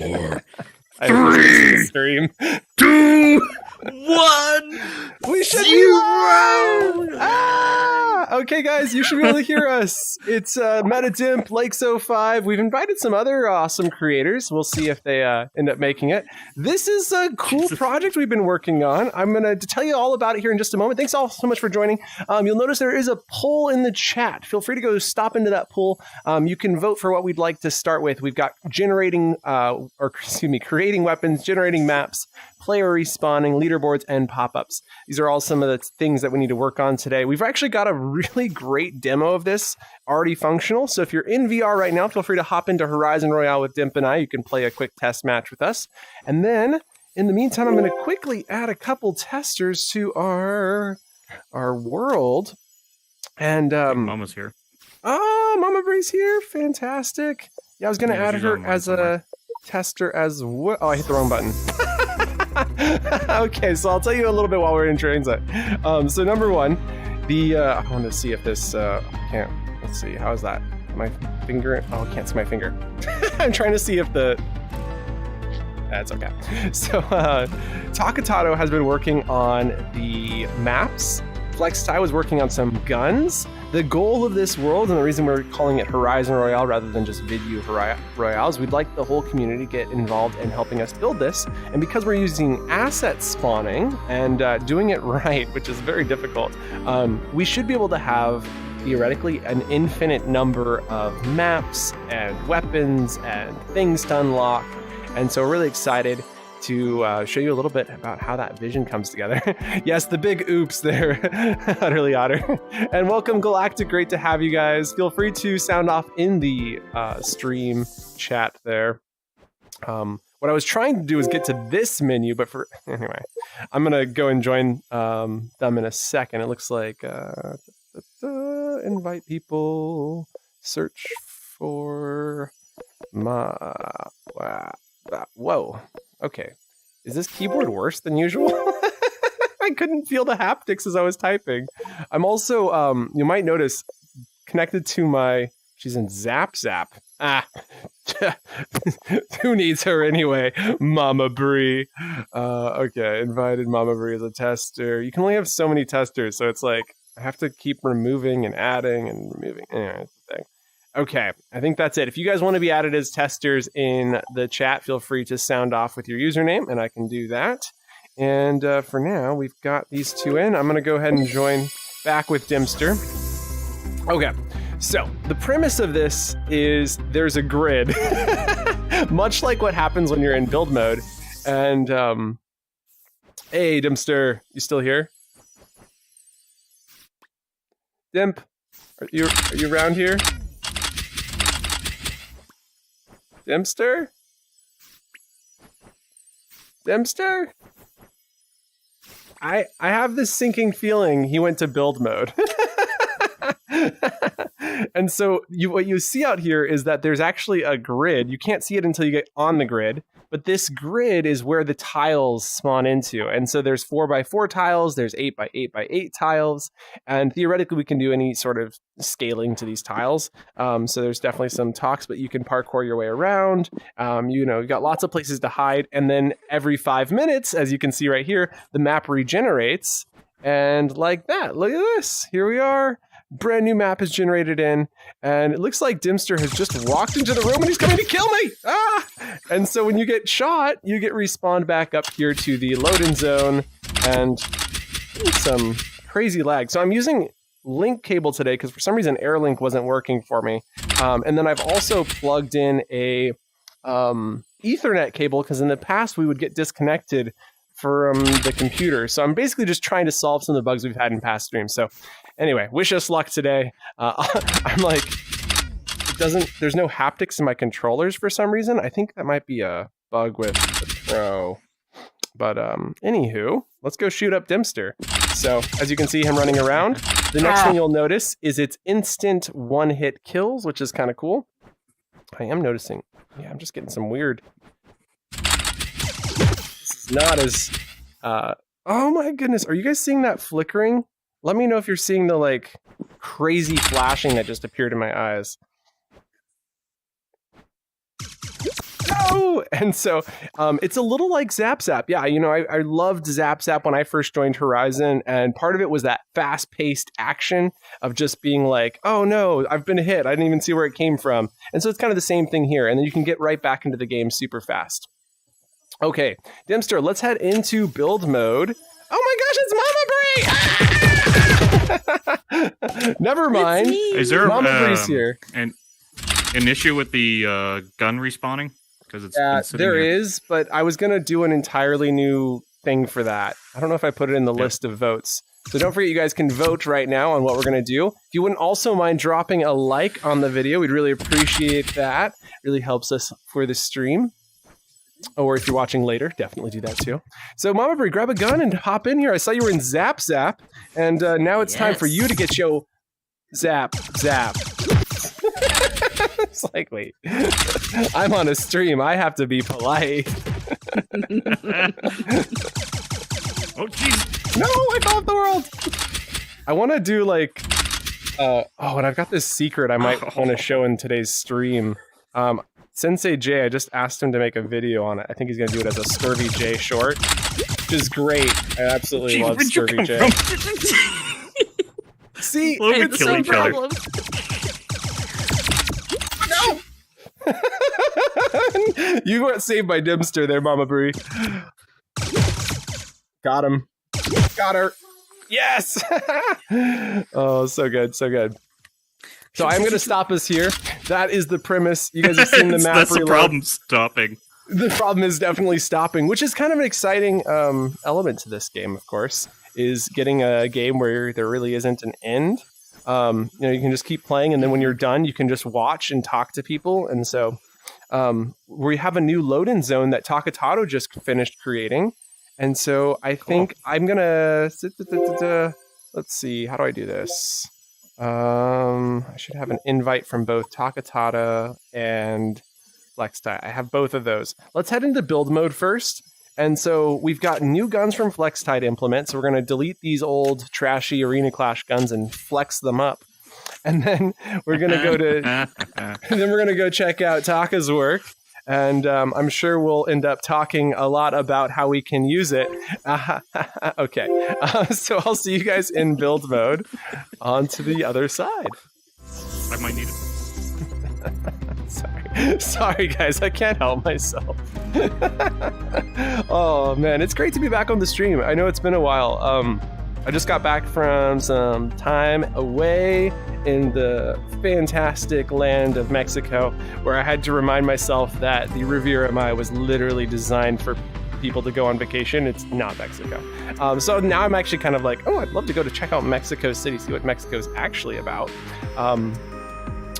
4, I 3, stream. 2, 1. We should be 0. live! Okay, guys, you should be able to hear us. It's MetaDimp, Lakes05. We've invited some other awesome creators. We'll see if they end up making it. This is a cool project we've been working on. I'm going to tell you all about it here in just a moment. Thanks all so much for joining. You'll notice there is a poll in the chat. Feel free to go stop into that poll. You can vote for what we'd like to start with. We've got creating weapons, generating maps, player respawning, leaderboards, and pop-ups. These are all some of the things that we need to work on today. We've actually got a really great demo of this already functional. So if you're in VR right now, feel free to hop into Horizon Royale with Dimp and I. You can play a quick test match with us. And then, in the meantime, I'm going to quickly add a couple testers to our world. And Mama's here. Oh, Mama Bree's here. Fantastic. Yeah, I was going to add her as a tester as well. Oh, I hit the wrong button. Okay, so I'll tell you a little bit while we're in transit. So number one, I want to see if this can't. Let's see. How is that? My finger. Oh, I can't see my finger. I'm trying to see if that's okay. So Takatato has been working on the maps. FlexTie was working on some guns. The goal of this world, and the reason we're calling it Horizon Royale rather than just Video Royale, is we'd like the whole community to get involved in helping us build this. And because we're using asset spawning and doing it right, which is very difficult, we should be able to have, theoretically, an infinite number of maps and weapons and things to unlock. And so we're really excited to show you a little bit about how that vision comes together. Yes, the big oops there, Utterly Otter. And welcome, Galactic. Great to have you guys. Feel free to sound off in the stream chat there. What I was trying to do is get to this menu, but anyway, I'm going to go and join them in a second. It looks like invite people, search for whoa. Okay. Is this keyboard worse than usual? I couldn't feel the haptics as I was typing. I'm also, you might notice, connected to she's in Zap. Who needs her anyway? Mama Bree. Okay, invited Mama Bree as a tester. You can only have so many testers, so it's like, I have to keep removing and adding and removing. Anyway, that's the thing. Okay, I think that's it. If you guys want to be added as testers in the chat, feel free to sound off with your username, and I can do that. And for now, we've got these two in. I'm going to go ahead and join back with Dimster. Okay, so the premise of this is there's a grid, much like what happens when you're in build mode. And, hey, Dimster, you still here? Dimp, are you around here? Dimster? I have this sinking feeling he went to build mode. And so what you see out here is that there's actually a grid. You can't see it until you get on the grid, but this grid is where the tiles spawn into. And so there's 4x4 tiles, there's 8x8x8 tiles, and theoretically we can do any sort of scaling to these tiles. So there's definitely some talks, but you can parkour your way around. You've got lots of places to hide, and then every 5 minutes, as you can see right here, the map regenerates, and like that. Look at this. Here we are. Brand new map is generated in, and it looks like Dimster has just walked into the room and he's coming to kill me! Ah! And so when you get shot, you get respawned back up here to the load-in zone, and some crazy lag. So I'm using link cable today because for some reason AirLink wasn't working for me. And then I've also plugged in a Ethernet cable because in the past we would get disconnected from the computer. So I'm basically just trying to solve some of the bugs we've had in past streams. So anyway, wish us luck today. I'm like, there's no haptics in my controllers for some reason. I think that might be a bug with the Pro. But anywho, let's go shoot up Dimster. So as you can see him running around, the next thing you'll notice is it's instant one-hit kills, which is kind of cool. I am noticing, I'm just getting some weird. This is not as, oh my goodness, are you guys seeing that flickering? Let me know if you're seeing the like crazy flashing that just appeared in my eyes. no! And so it's a little like Zap Zap. Yeah, I loved Zap Zap when I first joined Horizon, and part of it was that fast-paced action of just being like, oh no, I've been hit. I didn't even see where it came from. And so it's kind of the same thing here, and then you can get right back into the game super fast. Okay, Dempster, let's head into build mode. Oh my gosh, it's Mama Brie! Never mind. Is there Mama Brie's here. An issue with the gun respawning? Because it's there is, but I was going to do an entirely new thing for that. I don't know if I put it in the list of votes. So don't forget, you guys can vote right now on what we're going to do. If you wouldn't also mind dropping a like on the video, we'd really appreciate that. It really helps us for the stream. Or if you're watching later, definitely do that too. So Mama Brie, grab a gun and hop in here. I saw you were in Zap Zap, and now it's time for you to get your Zap Zap. It's like, wait, I'm on a stream. I have to be polite. Oh, jeez. No, I fell off the world. I want to do like, and I've got this secret I might want to show in today's stream. Sensei J, I just asked him to make a video on it. I think he's going to do it as a Scurvy J short, which is great. I absolutely love Scurvy J. See, Logan kill each other. No! You got saved by Dempster there, Mama Brie. Got him. Got her. Yes! Oh, so good, so good. So I'm going to stop us here. That is the premise. You guys have seen the map. That's the problem, stopping. The problem is definitely stopping, which is kind of an exciting element to this game, of course, is getting a game where there really isn't an end. You can just keep playing, and then when you're done, you can just watch and talk to people. And so we have a new load-in zone that Takatato just finished creating. And so I think I'm going to... Let's see. How do I do this? I should have an invite from both Takatata and FlexTide. I have both of those. Let's head into build mode first. And so we've got new guns from FlexTide implement. So we're going to delete these old trashy Arena Clash guns and flex them up. And then we're going to go to check out Taka's work. And I'm sure we'll end up talking a lot about how we can use it. Okay, so I'll see you guys in build mode. On to the other side. I might need it. Sorry guys, I can't help myself. Oh man, it's great to be back on the stream. I know it's been a while. I just got back from some time away in the fantastic land of Mexico, where I had to remind myself that the Riviera Maya was literally designed for people to go on vacation. It's not Mexico. So now I'm actually kind of like, oh, I'd love to go to check out Mexico City, see what Mexico's actually about.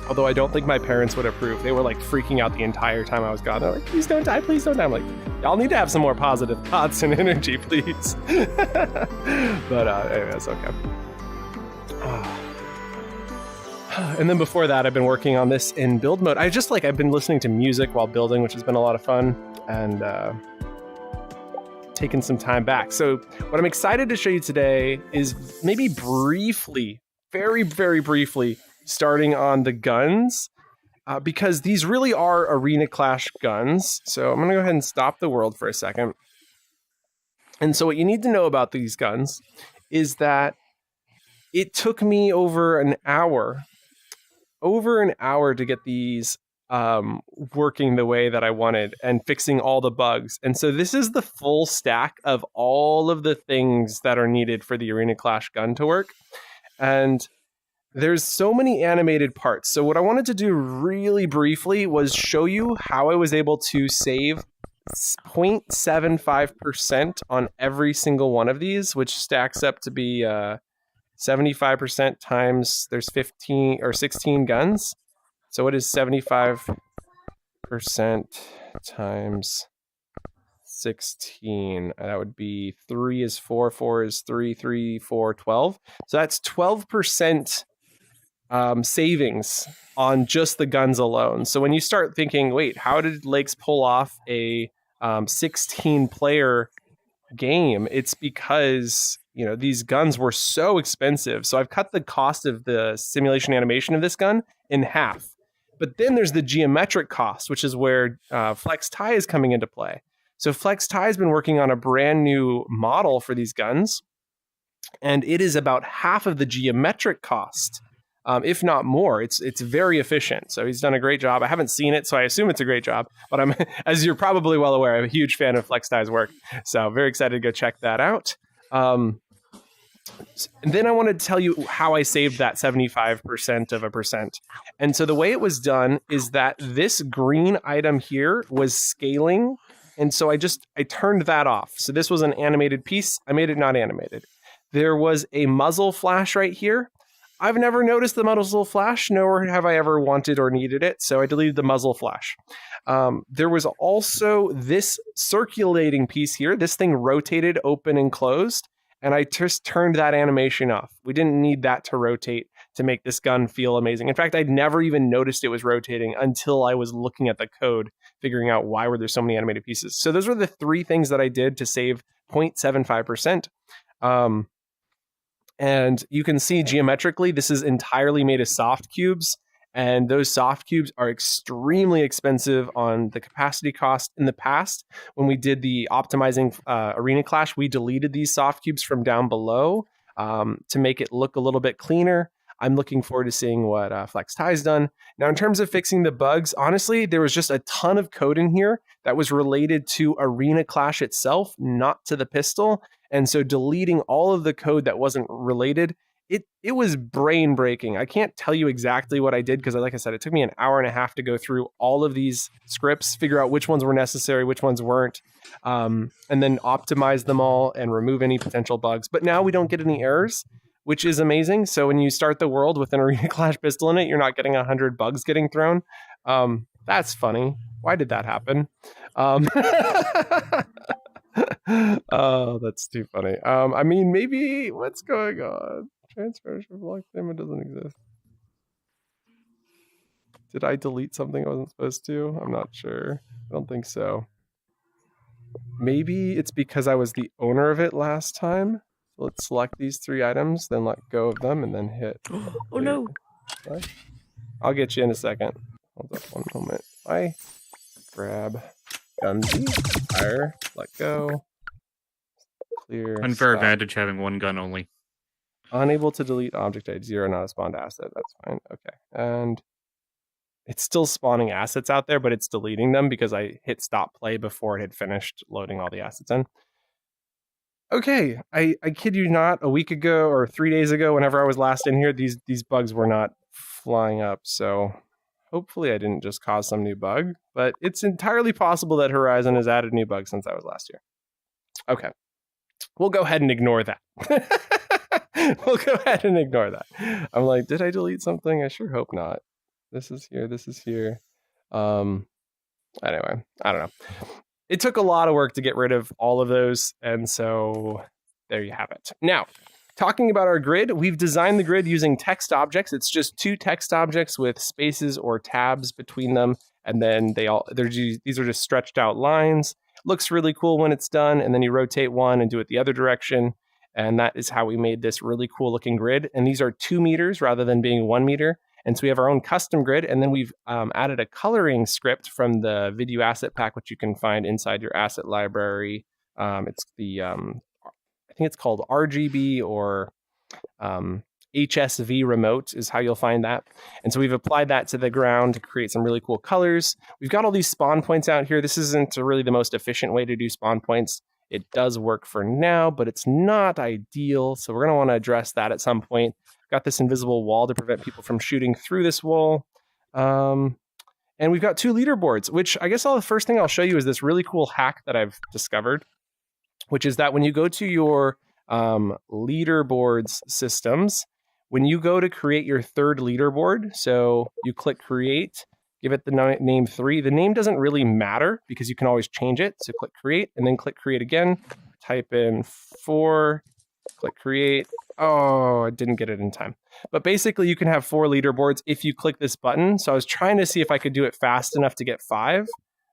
Although I don't think my parents would approve. They were like freaking out the entire time I was gone. They're like, please don't die, please don't die. I'm like, y'all need to have some more positive thoughts and energy, please. But anyway, that's okay. And then before that, I've been working on this in build mode. I've been listening to music while building, which has been a lot of fun, and taking some time back. So what I'm excited to show you today is maybe briefly, very, very briefly, starting on the guns, because these really are Arena Clash guns. So I'm going to go ahead and stop the world for a second. And so what you need to know about these guns is that it took me over an hour to get these working the way that I wanted and fixing all the bugs. And so this is the full stack of all of the things that are needed for the Arena Clash gun to work. And there's so many animated parts. So what I wanted to do really briefly was show you how I was able to save 0.75% on every single one of these, which stacks up to be 75% times there's 15 or 16 guns. So it is 75% times 16. That would be 3 is 4, 4 is 3, 3, 4, 12. So that's 12% savings on just the guns alone. So when you start thinking, wait, how did Lakes pull off a 16-player game? It's because these guns were so expensive. So I've cut the cost of the simulation animation of this gun in half. But then there's the geometric cost, which is where Flex Tie is coming into play. So Flex Tie has been working on a brand new model for these guns, and it is about half of the geometric cost, if not more. It's very efficient. So he's done a great job. I haven't seen it, so I assume it's a great job. But I'm, as you're probably well aware, I'm a huge fan of Flex Tie's work. So very excited to go check that out. And then I wanted to tell you how I saved that 75% of a percent. And so the way it was done is that this green item here was scaling. And so I turned that off. So this was an animated piece. I made it not animated. There was a muzzle flash right here. I've never noticed the muzzle flash, nor have I ever wanted or needed it. So I deleted the muzzle flash. There was also this circulating piece here. This thing rotated open and closed. And I just turned that animation off. We didn't need that to rotate to make this gun feel amazing. In fact, I'd never even noticed it was rotating until I was looking at the code, figuring out why were there so many animated pieces. So those were the three things that I did to save 0.75%. And you can see geometrically, this is entirely made of soft cubes. And those soft cubes are extremely expensive on the capacity cost. In the past, when we did the optimizing Arena Clash, we deleted these soft cubes from down below to make it look a little bit cleaner. I'm looking forward to seeing what Flex Tie's done. Now, in terms of fixing the bugs, honestly, there was just a ton of code in here that was related to Arena Clash itself, not to the pistol. And so deleting all of the code that wasn't related, it was brain breaking. I can't tell you exactly what I did because, like I said, it took me an hour and a half to go through all of these scripts, figure out which ones were necessary, which ones weren't, and then optimize them all and remove any potential bugs. But now we don't get any errors, which is amazing. So when you start the world with an Arena Clash pistol in it, you're not getting 100 bugs getting thrown. That's funny. Why did that happen? Oh, that's too funny. I mean, maybe what's going on? Transfer for block payment doesn't exist. Did I delete something I wasn't supposed to? I'm not sure. I don't think so. Maybe it's because I was the owner of it last time. Let's select these three items, then let go of them, and then hit. Oh no! What? I'll get you in a second. Hold up one moment. I grab gunzy, fire, let go, clear. Unfair stop. advantage having one gun only. Unable to delete object ID 0, not a spawned asset. That's fine. Okay. And it's still spawning assets out there, but it's deleting them because I hit stop play before it had finished loading all the assets in. Okay. I kid you not, a week ago or 3 days ago, whenever I was last in here, these bugs were not flying up. So hopefully I didn't just cause some new bug, but it's entirely possible that Horizon has added new bugs since I was last year. Okay. We'll go ahead and ignore that. We'll go ahead and ignore that. I'm like, did I delete something? I sure hope not. This is here. This is here. Anyway, I don't know. It took a lot of work to get rid of all of those. And so there you have it. Now, talking about our grid, we've designed the grid using text objects. It's just 2 text objects with spaces or tabs between them. And then these are just stretched out lines. Looks really cool when it's done. And then you rotate one and do it the other direction. And that is how we made this really cool looking grid. And these are 2 meters rather than being 1 meter. And so we have our own custom grid. And then we've added a coloring script from the video asset pack, which you can find inside your asset library. It's the, I think it's called RGB or HSV remote is how you'll find that. And so we've applied that to the ground to create some really cool colors. We've got all these spawn points out here. This isn't really the most efficient way to do spawn points. It does work for now, but it's not ideal. So we're going to want to address that at some point. Got this invisible wall to prevent people from shooting through this wall. And we've got 2 leaderboards, which I guess the first thing I'll show you is this really cool hack that I've discovered, which is that when you go to your leaderboards systems, when you go to create your 3rd leaderboard, so you click create, give it the name 3. The name doesn't really matter because you can always change it. So click create and then click create again. Type in 4, click create. Oh, I didn't get it in time. But basically you can have 4 leaderboards if you click this button. So I was trying to see if I could do it fast enough to get 5.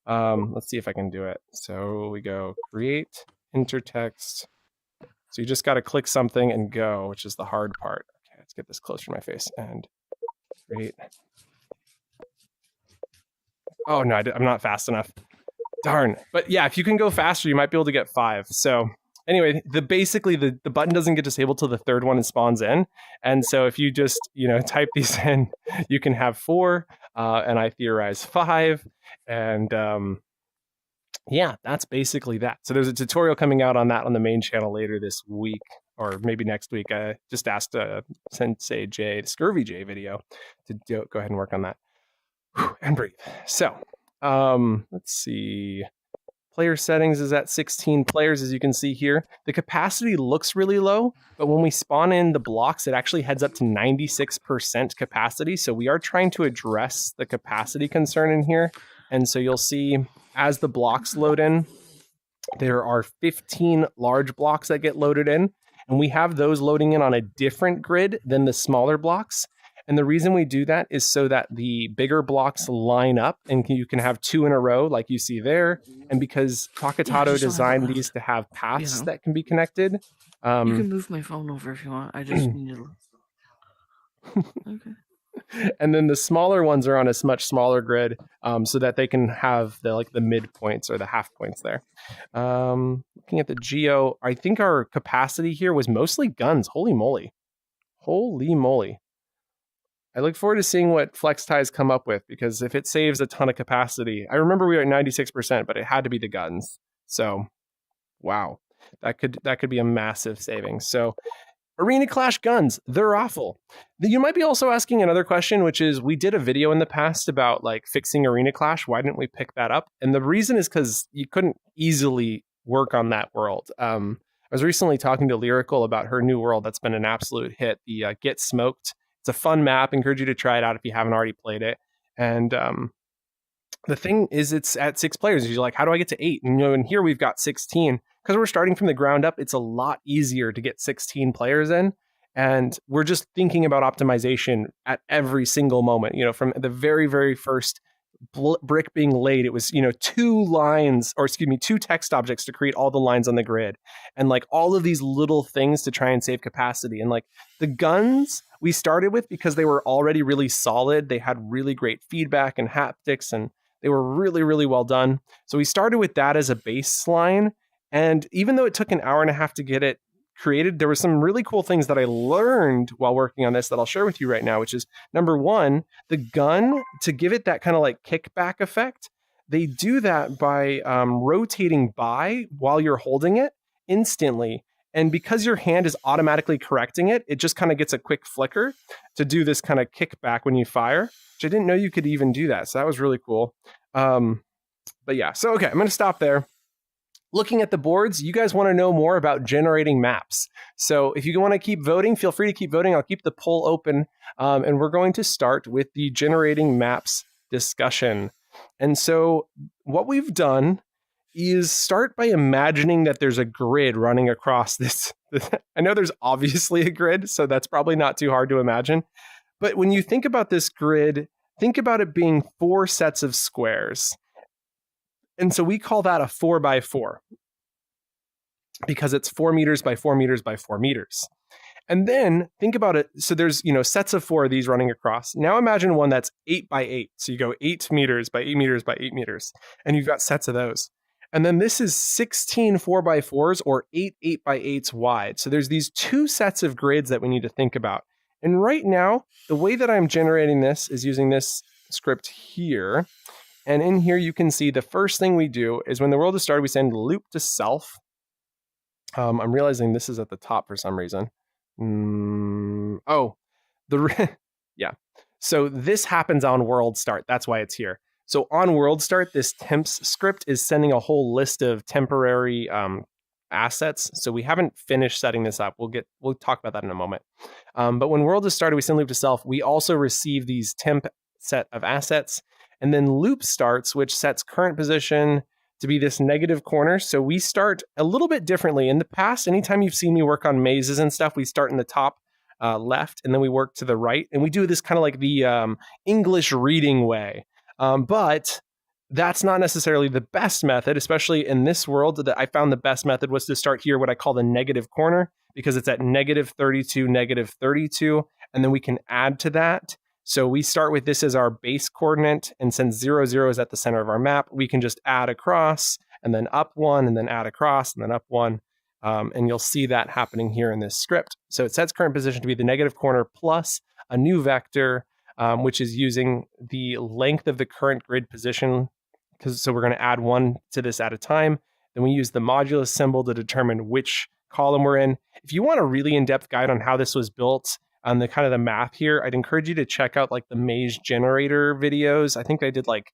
Let's see if I can do it. So we go create, enter text. So you just got to click something and go, which is the hard part. Okay, let's get this closer to my face and create. Oh, no, I'm not fast enough. Darn. But yeah, if you can go faster, you might be able to get 5. So anyway, basically the button doesn't get disabled till the third one spawns in. And so if you just, type these in, you can have 4, and I theorize 5. And yeah, that's basically that. So there's a tutorial coming out on that on the main channel later this week, or maybe next week. I just asked Sensei J, the Scurvy J video, to go ahead and work on that. Whew, and breathe. So let's see. Player settings is at 16 players, as you can see here. The capacity looks really low, but when we spawn in the blocks, it actually heads up to 96% capacity. So we are trying to address the capacity concern in here. And so you'll see as the blocks load in, there are 15 large blocks that get loaded in, and we have those loading in on a different grid than the smaller blocks. And the reason we do that is so that the bigger blocks line up and you can have 2 in a row like you see there. And because Takatato designed these to have paths that can be connected. You can move my phone over if you want. I just need to... Okay. And then the smaller ones are on a much smaller grid, so that they can have the midpoints or the half points there. Looking at the geo, I think our capacity here was mostly guns. Holy moly. Holy moly. I look forward to seeing what Flex Ties come up with, because if it saves a ton of capacity, I remember we were at 96%, but it had to be the guns. So, wow, that could be a massive savings. So, Arena Clash guns, they're awful. You might be also asking another question, which is, we did a video in the past about fixing Arena Clash. Why didn't we pick that up? And the reason is because you couldn't easily work on that world. I was recently talking to Lyrical about her new world that's been an absolute hit, the Get Smoked. It's a fun map. Encourage you to try it out if you haven't already played it. And the thing is, it's at 6 players. You're like, how do I get to 8? And here we've got 16. Because we're starting from the ground up, it's a lot easier to get 16 players in. And we're just thinking about optimization at every single moment. From the very, very first brick being laid, it was 2 text objects to create all the lines on the grid, and all of these little things to try and save capacity. And the guns we started with, because they were already really solid, they had really great feedback and haptics, and they were really, really well done. So we started with that as a baseline, and even though it took an hour and a half to get it created, there were some really cool things that I learned while working on this that I'll share with you right now, which is, number one, the gun, to give it that kind of kickback effect, they do that by rotating by while you're holding it instantly. And because your hand is automatically correcting it, it just kind of gets a quick flicker to do this kind of kickback when you fire, which I didn't know you could even do that. So that was really cool. But yeah, so okay, I'm going to stop there. Looking at the boards, you guys want to know more about generating maps. So if you want to keep voting, feel free to keep voting. I'll keep the poll open. And we're going to start with the generating maps discussion. And so what we've done is start by imagining that there's a grid running across this. I know there's obviously a grid, so that's probably not too hard to imagine. But when you think about this grid, think about it being 4 sets of squares. And so we call that a 4x4 because it's 4 meters by 4 meters by 4 meters. And then think about it. So there's, sets of 4 of these running across. Now imagine one that's 8x8. So you go 8 meters by 8 meters by 8 meters, and you've got sets of those. And then this is 16 4x4s or 8 8x8s wide. So there's these 2 sets of grids that we need to think about. And right now, the way that I'm generating this is using this script here. And in here, you can see the first thing we do is when the world is started, we send loop to self. I'm realizing this is at the top for some reason. Yeah. So this happens on world start. That's why it's here. So on world start, this temps script is sending a whole list of temporary assets. So we haven't finished setting this up. We'll talk about that in a moment. But when world is started, we send loop to self. We also receive these temp set of assets. And then loop starts, which sets current position to be this negative corner. So we start a little bit differently. In the past, anytime you've seen me work on mazes and stuff, we start in the top left, and then we work to the right. And we do this kind of like the English reading way. But that's not necessarily the best method, especially in this world. That I found the best method was to start here, what I call the negative corner, because it's at -32, -32. And then we can add to that. So we start with this as our base coordinate, and since 0, 0 is at the center of our map, we can just add across and then up 1 and then add across and then up 1. And you'll see that happening here in this script. So it sets current position to be the negative corner plus a new vector, which is using the length of the current grid position. So we're going to add 1 to this at a time. Then we use the modulus symbol to determine which column we're in. If you want a really in-depth guide on how this was built, on the kind of the math here, I'd encourage you to check out like the maze generator videos. I think I did like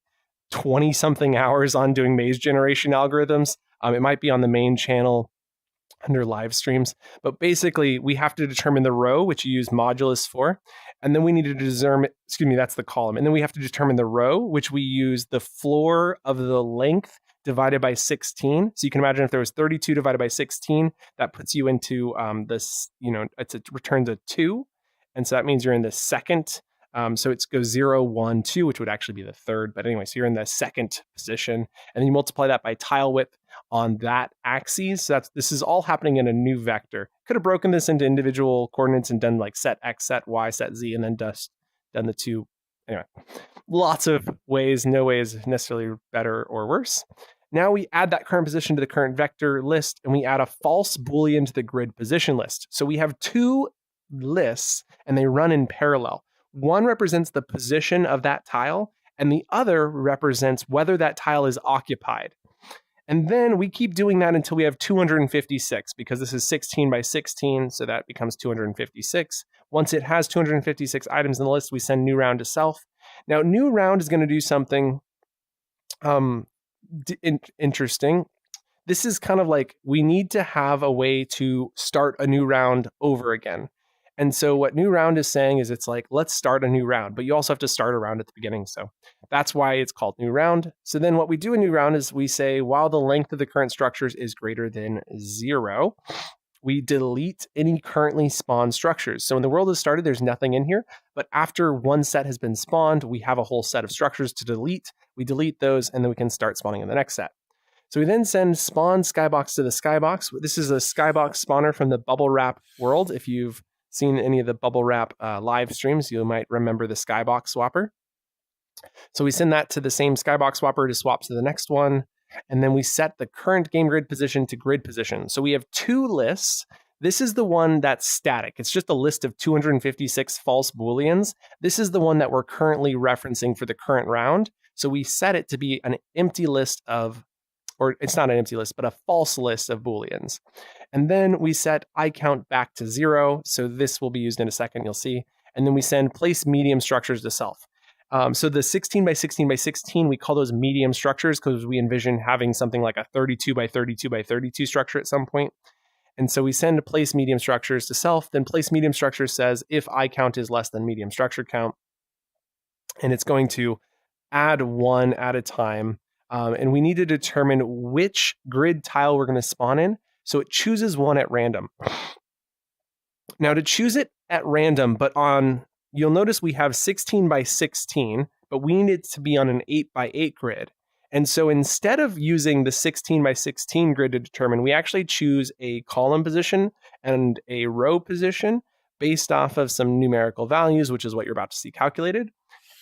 20 something hours on doing maze generation algorithms. It might be on the main channel under live streams, but basically we have to determine the row, which you use modulus for, and then we need to determine, that's the column, and then we have to determine the row, which we use the floor of the length divided by 16. So you can imagine if there was 32 divided by 16, that puts you into this, it returns a 2, and so that means you're in the second. So it goes 0, 1, 2, which would actually be the third. But anyway, so you're in the second position, and then you multiply that by tile width on that axis. So this is all happening in a new vector. Could have broken this into individual coordinates and done like set X, set Y, set Z, and then done the two. Anyway, lots of ways. No way is necessarily better or worse. Now we add that current position to the current vector list, and we add a false Boolean to the grid position list. So we have two lists, and they run in parallel. One represents the position of that tile, and the other represents whether that tile is occupied. And then we keep doing that until we have 256, because this is 16 by 16, so that becomes 256. Once it has 256 items in the list, we send new round to self. Now, new round is going to do something interesting. This is kind of like we need to have a way to start a new round over again. And so what new round is saying is it's like, let's start a new round, but you also have to start a round at the beginning. So that's why it's called new round. So then what we do in new round is we say, while the length of the current structures is greater than 0, we delete any currently spawned structures. So when the world has started, there's nothing in here, but after one set has been spawned, we have a whole set of structures to delete. We delete those, and then we can start spawning in the next set. So we then send spawn skybox to the skybox. This is a skybox spawner from the bubble wrap world. If you've seen any of the bubble wrap live streams, you might remember the skybox swapper. So we send that to the same skybox swapper to swap to the next one. And then we set the current game grid position to grid position. So we have two lists. This is the one that's static. It's just a list of 256 false Booleans. This is the one that we're currently referencing for the current round. So we set it to be an empty list of, or it's not an empty list, but a false list of Booleans. And then we set iCount back to 0. So this will be used in a second, you'll see. And then we send place medium structures to self. So the 16 by 16 by 16, we call those medium structures because we envision having something like a 32 by 32 by 32 structure at some point. And so we send place medium structures to self. Then place medium structure says if iCount is less than medium structure count. And it's going to add one at a time. And we need to determine which grid tile we're going to spawn in. So it chooses one at random. Now to choose it at random, but you'll notice we have 16 by 16, but we need it to be on an 8 by 8 grid. And so instead of using the 16 by 16 grid to determine, we actually choose a column position and a row position based off of some numerical values, which is what you're about to see calculated.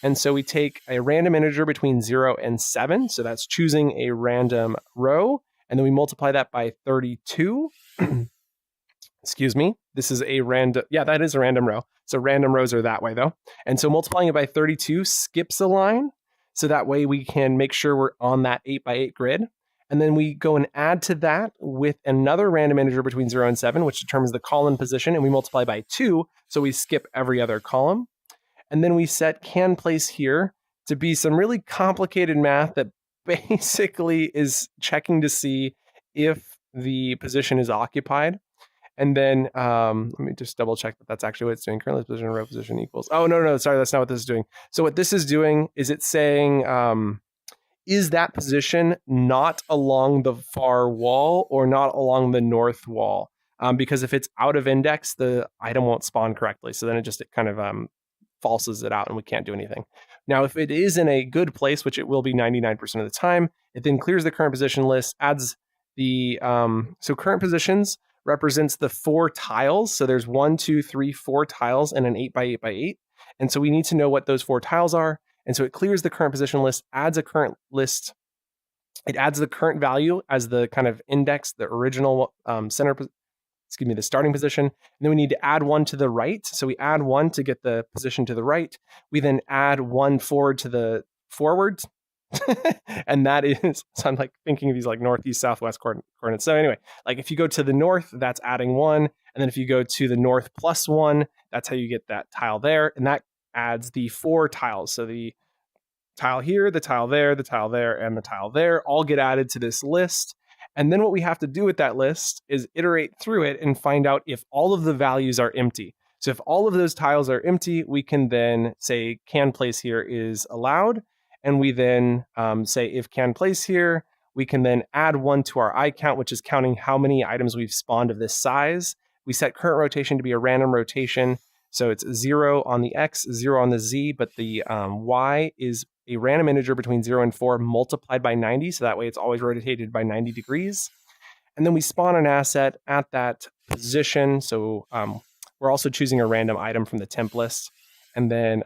And so we take a random integer between 0 and 7. So that's choosing a random row. And then we multiply that by 32. Excuse me. This is a random. Yeah, that is a random row. So random rows are that way, though. And so multiplying it by 32 skips a line. So that way we can make sure we're on that 8 by 8 grid. And then we go and add to that with another random integer between 0 and 7, which determines the column position. And we multiply by 2. So we skip every other column. And then we set can place here to be some really complicated math that basically is checking to see if the position is occupied. And then let me just double check that that's actually what it's doing. Currently position row position equals. Oh, no, sorry, that's not what this is doing. So what this is doing is it's saying, is that position not along the far wall or not along the north wall? Because if it's out of index, the item won't spawn correctly. So then it kind of falses it out and we can't do anything. Now, if it is in a good place, which it will be 99% of the time, it then clears the current position list, adds the, so current positions represents the 4 tiles. So there's 1, 2, 3, 4 tiles and an 8 by 8 by 8. And so we need to know what those 4 tiles are. And so it clears the current position list, adds a current list. It adds the current value as the kind of index, the original the starting position. And then we need to add 1 to the right. So we add 1 to get the position to the right. We then add 1 forward to the forward. And that is, so I'm like thinking of these like northeast, southwest coordinates. So anyway, like if you go to the north, that's adding 1. And then if you go to the north plus 1, that's how you get that tile there. And that adds the 4 tiles. So the tile here, the tile there, the tile there, and the tile there all get added to this list. And then what we have to do with that list is iterate through it and find out if all of the values are empty. So if all of those tiles are empty, we can then say can place here is allowed. And we then say if can place here, we can then add 1 to our I count, which is counting how many items we've spawned of this size. We set current rotation to be a random rotation. So it's 0 on the X, 0 on the Z, but the Y is a random integer between 0 and 4 multiplied by 90. So that way it's always rotated by 90 degrees. And then we spawn an asset at that position. So we're also choosing a random item from the temp list. And then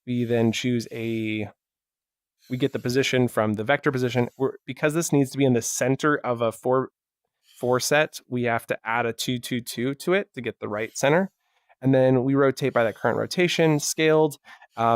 we then choose we get the position from the vector position. Because this needs to be in the center of a 4 set, we have to add a 2, 2, 2 to it to get the right center. And then we rotate by that current rotation, scaled.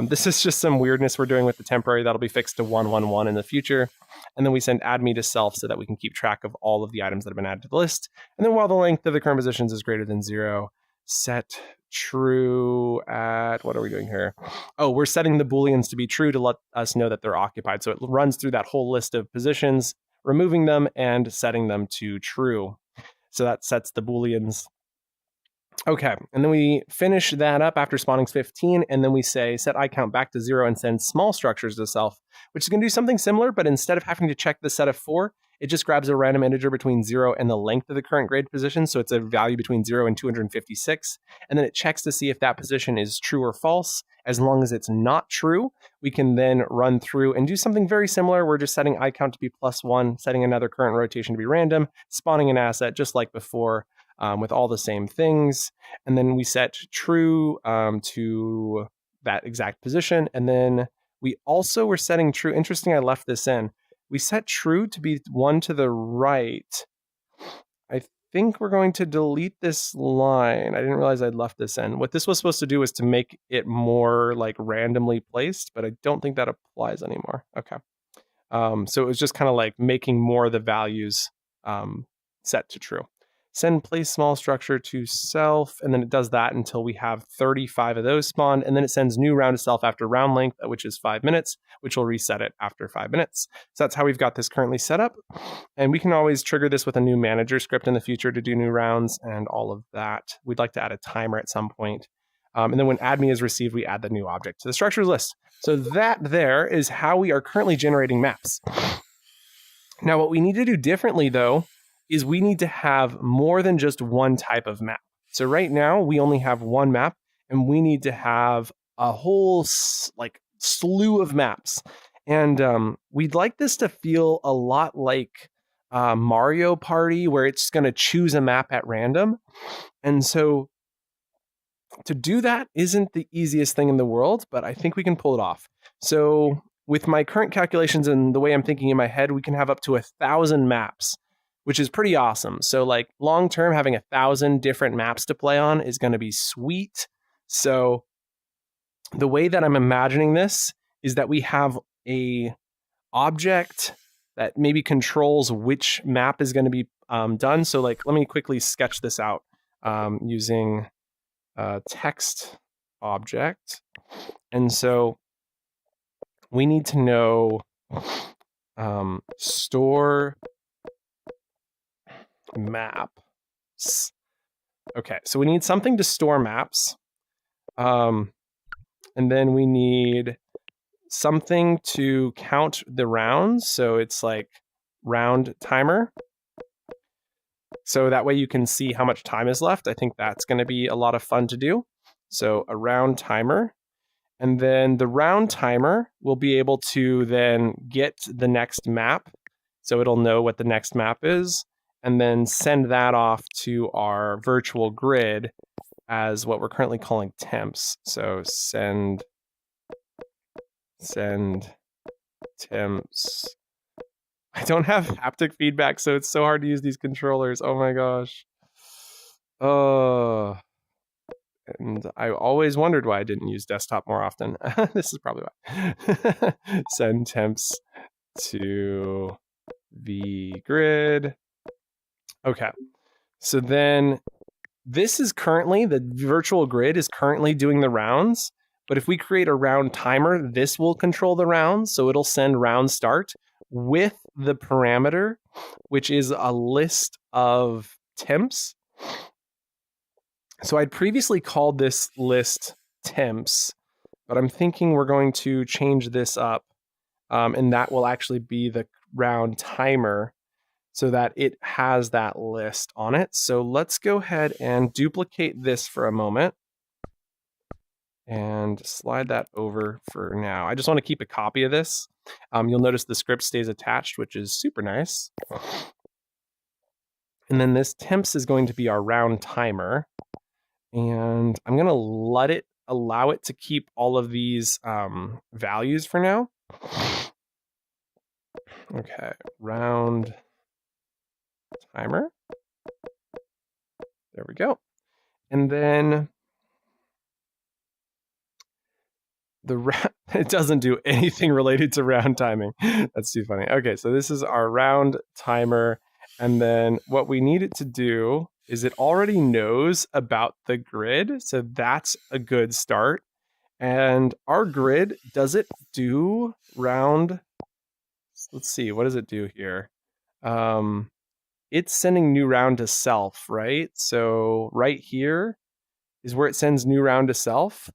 This is just some weirdness we're doing with the temporary that'll be fixed to 1, 1, 1 in the future. And then we send add me to self so that we can keep track of all of the items that have been added to the list. And then while the length of the current positions is greater than 0, set true at, what are we doing here? Oh, we're setting the Booleans to be true to let us know that they're occupied. So it runs through that whole list of positions, removing them and setting them to true. So that sets the Booleans. Okay, and then we finish that up after spawning 15, and then we say set I count back to 0 and send small structures to self, which is going to do something similar, but instead of having to check the set of 4, it just grabs a random integer between 0 and the length of the current grade position, so it's a value between 0 and 256, and then it checks to see if that position is true or false. As long as it's not true, we can then run through and do something very similar. We're just setting I count to be +1, setting another current rotation to be random, spawning an asset just like before, with all the same things. And then we set true to that exact position. And then we also were setting true. Interesting, I left this in. We set true to be 1 to the right. I think we're going to delete this line. I didn't realize I'd left this in. What this was supposed to do was to make it more like randomly placed, but I don't think that applies anymore. Okay. So it was just kind of like making more of the values set to true. Send place small structure to self, and then it does that until we have 35 of those spawned, and then it sends new round to self after round length, which is 5 minutes, which will reset it after 5 minutes. So that's how we've got this currently set up, and we can always trigger this with a new manager script in the future to do new rounds and all of that. We'd like to add a timer at some point. And then when add me is received, we add the new object to the structures list. So that there is how we are currently generating maps. Now, what we need to do differently, though, is we need to have more than just one type of map. So right now we only have one map, and we need to have a whole like slew of maps. And we'd like this to feel a lot like Mario Party, where it's going to choose a map at random. And so to do that isn't the easiest thing in the world, but I think we can pull it off. So with my current calculations and the way I'm thinking in my head, we can have up to 1,000 maps, which is pretty awesome. So like long term, having 1,000 different maps to play on is going to be sweet. So the way that I'm imagining this is that we have a object that maybe controls which map is going to be done. So like, let me quickly sketch this out using a text object. And so we need to know store maps. Okay, so we need something to store maps. And then we need something to count the rounds. So it's like round timer. So that way you can see how much time is left. I think that's going to be a lot of fun to do. So a round timer. And then the round timer will be able to then get the next map. So it'll know what the next map is, and then send that off to our virtual grid as what we're currently calling temps. So send temps. I don't have haptic feedback, so it's so hard to use these controllers. Oh my gosh. Oh. And I always wondered why I didn't use desktop more often. This is probably why. Send temps to the grid. Okay. So then this is currently, the virtual grid is currently doing the rounds. But if we create a round timer, this will control the rounds. So it'll send round start with the parameter, which is a list of temps. So I'd previously called this list temps, but I'm thinking we're going to change this up, and that will actually be the round timer so that it has that list on it. So let's go ahead and duplicate this for a moment and slide that over for now. I just want to keep a copy of this. You'll notice the script stays attached, which is super nice. And then this temps is going to be our round timer. And I'm going to allow it to keep all of these values for now. Okay, round timer. There we go. And then it doesn't do anything related to round timing. That's too funny. Okay, so this is our round timer. And then what we need it to do is it already knows about the grid. So that's a good start. And our grid, does it do round? Let's see, what does it do here? It's sending new round to self, right? So right here is where it sends new round to self.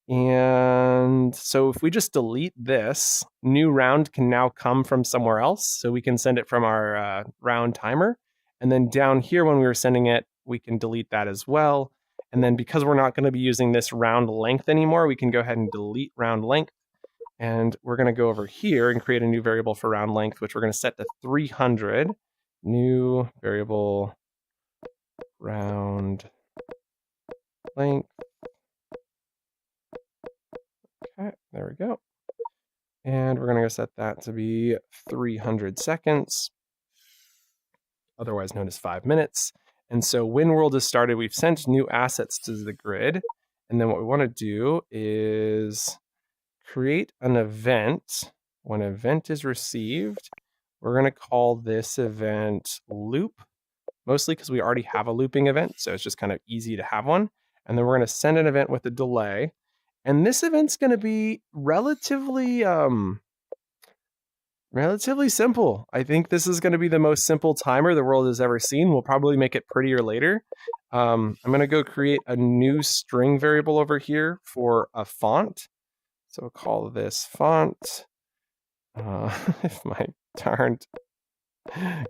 And so if we just delete this, new round can now come from somewhere else. So we can send it from our round timer. And then down here when we were sending it, we can delete that as well. And then because we're not going to be using this round length anymore, we can go ahead and delete round length. And we're going to go over here and create a new variable for round length, which we're going to set to 300. New variable round length. Okay, there we go. And we're going to set that to be 300 seconds, otherwise known as 5 minutes. And so when world is started, we've sent new assets to the grid. And then what we want to do is create an event. When an event is received, we're going to call this event loop, mostly because we already have a looping event. So it's just kind of easy to have one. And then we're going to send an event with a delay. And this event's going to be relatively simple. I think this is going to be the most simple timer the world has ever seen. We'll probably make it prettier later. I'm going to go create a new string variable over here for a font. So we'll call this font. If my darned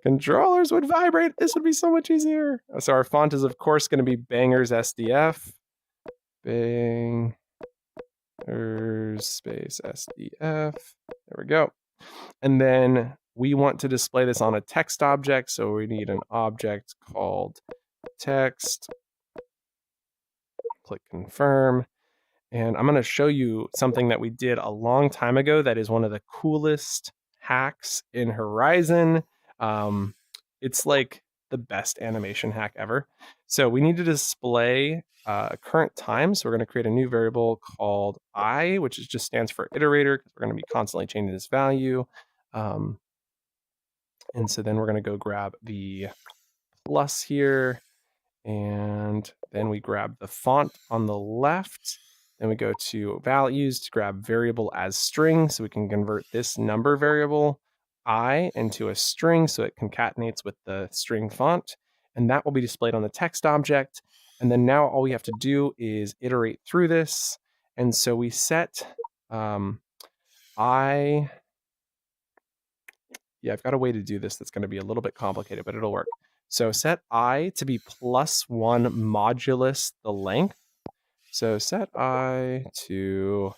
controllers would vibrate, this would be so much easier. So our font is, of course, going to be Bangers SDF. Bangers space SDF. There we go. And then we want to display this on a text object. So we need an object called text. Click confirm. And I'm going to show you something that we did a long time ago that is one of the coolest hacks in Horizon. It's like the best animation hack ever. So we need to display current time. So we're going to create a new variable called I, which just stands for iterator, because we're going to be constantly changing this value. And so then we're going to go grab the plus here. And then we grab the font on the left. Then we go to values to grab variable as string. So we can convert this number variable I into a string so it concatenates with the string font. And that will be displayed on the text object. And then now all we have to do is iterate through this. And so we set I've got a way to do this that's going to be a little bit complicated, but it'll work. So set I to be +1 modulus the length. So set I to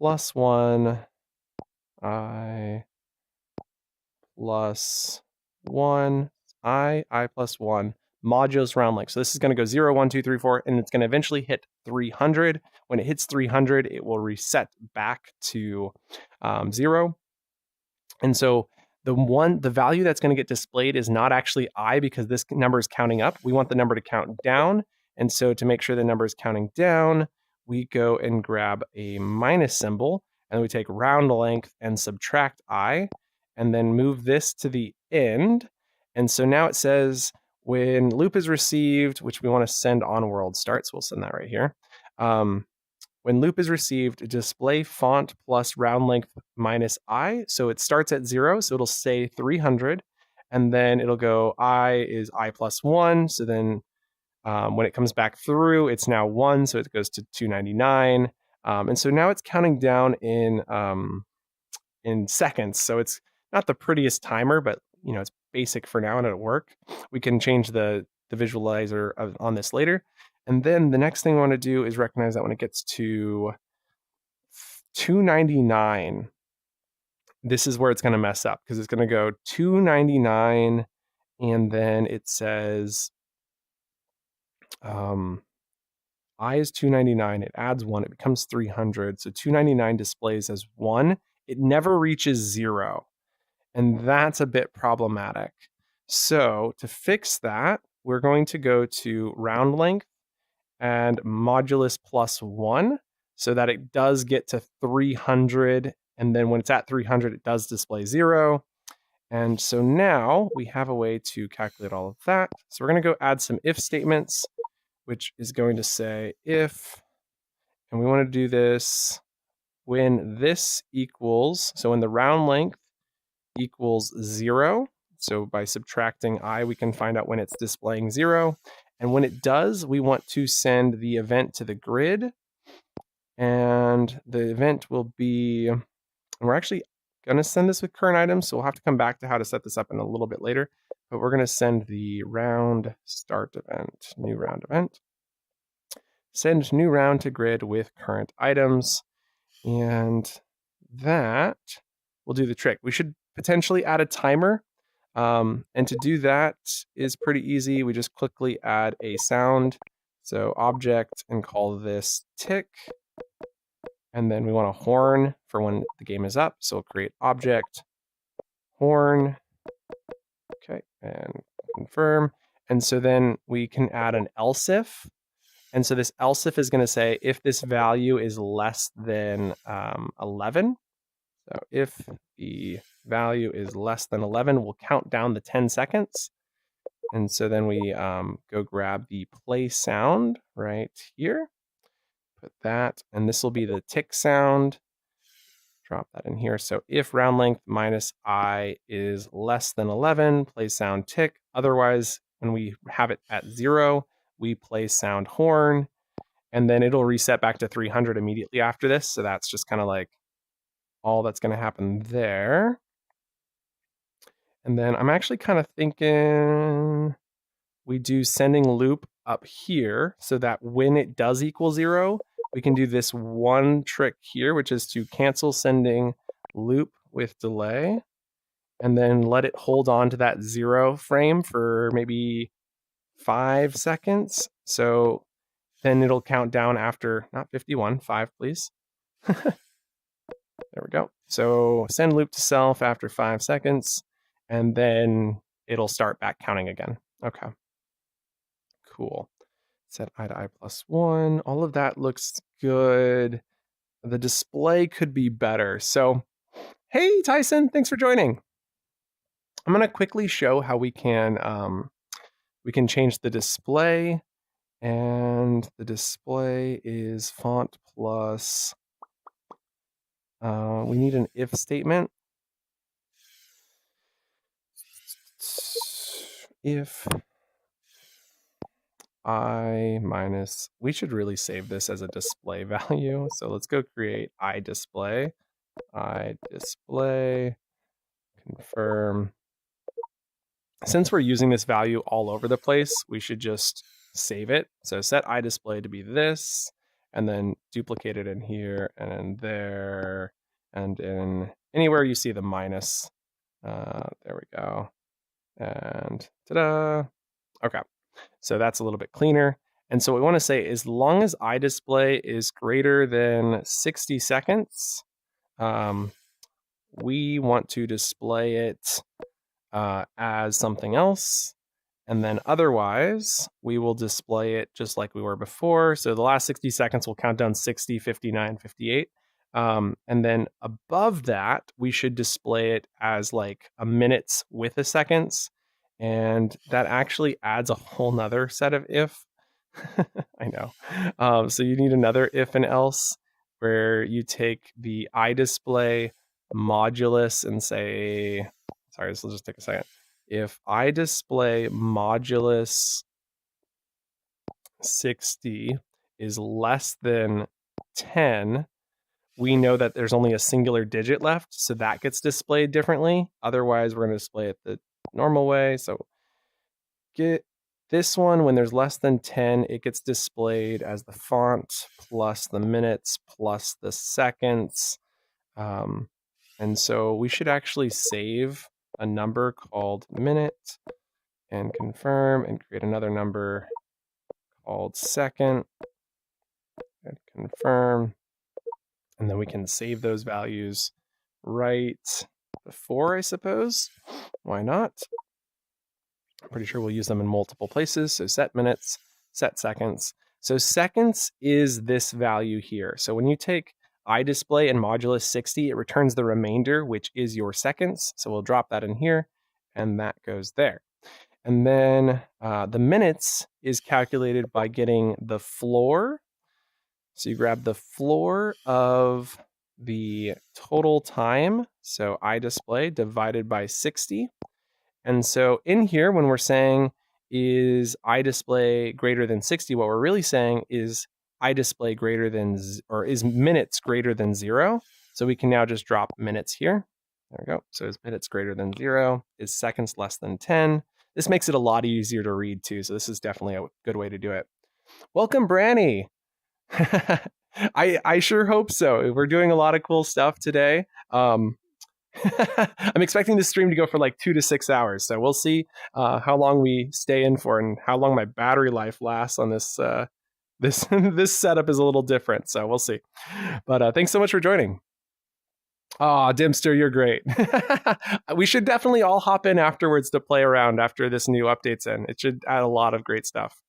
+1 I +1 I +1 modulus round length. So this is going to go 0, 1, 2, 3, 4, and it's going to eventually hit 300. When it hits 300, it will reset back to 0. And so the value that's going to get displayed is not actually I, because this number is counting up. We want the number to count down. And so to make sure the number is counting down, we go and grab a minus symbol, and we take round length and subtract I, and then move this to the end. And so now it says when loop is received, which we want to send on world start, so we'll send that right here. When loop is received, display font plus round length minus I. So it starts at 0, so it'll say 300, and then it'll go I is I plus 1. So then when it comes back through, it's now 1, so it goes to 299. And so now it's counting down in seconds. So it's not the prettiest timer, but it's basic for now and it'll work. We can change the visualizer on this later. And then the next thing we want to do is recognize that when it gets to 299, this is where it's going to mess up, because it's going to go 299, and then it says I is 299, it adds 1, it becomes 300. So 299 displays as 1. It never reaches 0, and that's a bit problematic. So to fix that, we're going to go to round length and modulus plus 1, so that it does get to 300, and then when it's at 300, it does display 0. And so now we have a way to calculate all of that. So we're going to go add some if statements, which is going to say if, and we want to do this when this equals, so when the round length equals 0, so by subtracting I, we can find out when it's displaying 0. And when it does, we want to send the event to the grid. And the event will be, and we're actually going to send this with current items, so we'll have to come back to how to set this up in a little bit later. But we're going to send the round start event, new round event. Send new round to grid with current items. And that will do the trick. We should potentially add a timer. And to do that is pretty easy. We just quickly add a sound. So object, and call this tick. And then we want a horn for when the game is up. So we'll create object, horn. Okay, and confirm. And so then we can add an else if. And so this else if is going to say if this value is less than 11. So if the value is less than 11, we'll count down the 10 seconds. And so then we go grab the play sound right here. Put that, and this will be the tick sound. Drop that in here. So if round length minus I is less than 11, play sound tick. Otherwise, when we have it at 0, we play sound horn, and then it'll reset back to 300 immediately after this. So that's just kind of like all that's going to happen there. And then I'm actually kind of thinking we do sending loop up here, so that when it does equal 0, we can do this one trick here, which is to cancel sending loop with delay, and then let it hold on to that 0 frame for maybe 5 seconds. So then it'll count down after, not 51, 5 please. There we go. So send loop to self after 5 seconds, and then it'll start back counting again. Okay. Cool. Set I to I plus 1. All of that looks good. The display could be better. So, hey Tyson, thanks for joining. I'm going to quickly show how we can change the display, and the display is font plus. We need an if statement. If I minus, we should really save this as a display value. So let's go create I display, confirm. Since we're using this value all over the place, we should just save it. So set I display to be this, and then duplicate it in here and in there, and in anywhere you see the minus. There we go. And ta-da. Okay. So that's a little bit cleaner. And so what we want to say, as long as iDisplay is greater than 60 seconds, we want to display it as something else. And then otherwise, we will display it just like we were before. So the last 60 seconds will count down 60, 59, 58. And then above that, we should display it as like a minutes with a seconds. And that actually adds a whole nother set of if. I know. So you need another if and else where you take the iDisplay modulus and say, sorry, this will just take a second. If iDisplay modulus 60 is less than 10, we know that there's only a singular digit left, so that gets displayed differently. Otherwise, we're going to display it the normal way. So get this one, when there's less than 10, it gets displayed as the font plus the minutes plus the seconds. And so we should actually save a number called minute and confirm and create another number called second and confirm. And then we can save those values right before, I suppose. Why not? I'm pretty sure we'll use them in multiple places. So set minutes, set seconds. So seconds is this value here. So when you take iDisplay and modulus 60, it returns the remainder, which is your seconds. So we'll drop that in here, and that goes there. And then the minutes is calculated by getting the floor. So you grab the floor of the total time, so iDisplay divided by 60. And so in here, when we're saying is iDisplay greater than 60, what we're really saying is iDisplay greater than, or is minutes greater than 0. So we can now just drop minutes here. There we go. So is minutes greater than 0? Is seconds less than 10? This makes it a lot easier to read too. So this is definitely a good way to do it. Welcome, Branny. I sure hope so. We're doing a lot of cool stuff today. I'm expecting this stream to go for like 2 to 6 hours. So we'll see how long we stay in for and how long my battery life lasts on this. This setup is a little different. So we'll see. But thanks so much for joining. Oh, Dimster, you're great. We should definitely all hop in afterwards to play around after this new update's in. It should add a lot of great stuff.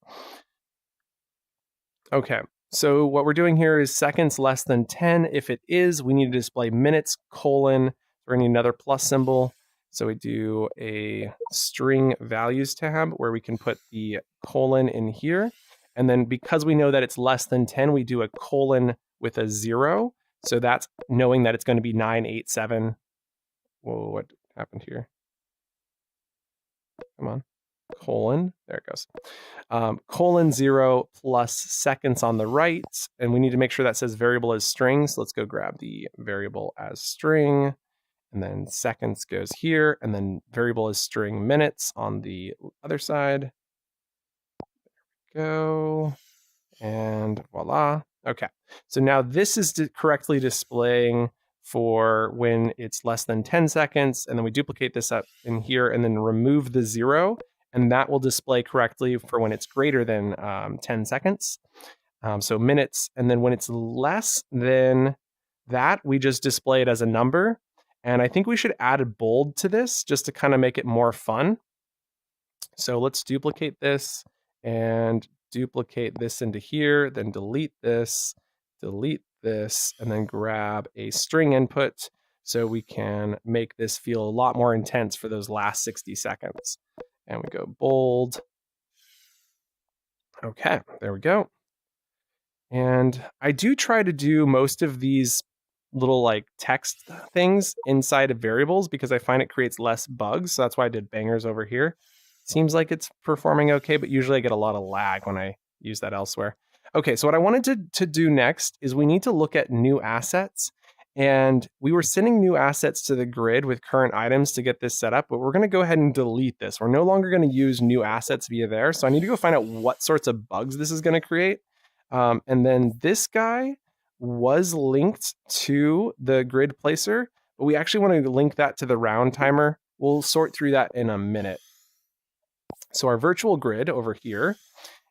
Okay, so what we're doing here is seconds less than 10. If it is, we need to display minutes, colon, or need another plus symbol. So we do a string values tab where we can put the colon in here. And then because we know that it's less than 10, we do a colon with a 0. So that's knowing that it's going to be 987. Whoa, what happened here? Come on. Colon, there it goes. Colon 0 plus seconds on the right. And we need to make sure that says variable as string. So let's go grab the variable as string. And then seconds goes here. And then variable as string minutes on the other side. There we go. And voila. Okay. So now this is correctly displaying for when it's less than 10 seconds. And then we duplicate this up in here and then remove the 0. And that will display correctly for when it's greater than 10 seconds. So minutes. And then when it's less than that, we just display it as a number. And I think we should add a bold to this just to kind of make it more fun. So let's duplicate this and duplicate this into here, then delete this, and then grab a string input so we can make this feel a lot more intense for those last 60 seconds. And we go bold. Okay, there we go. And I do try to do most of these little like text things inside of variables because I find it creates less bugs. So that's why I did bangers over here. Seems like it's performing okay, but usually I get a lot of lag when I use that elsewhere. Okay, so what I wanted to do next is we need to look at new assets. And we were sending new assets to the grid with current items to get this set up, but we're going to go ahead and delete this. We're no longer going to use new assets via there. So I need to go find out what sorts of bugs this is going to create. And then this guy was linked to the grid placer, but we actually want to link that to the round timer. We'll sort through that in a minute. So our virtual grid over here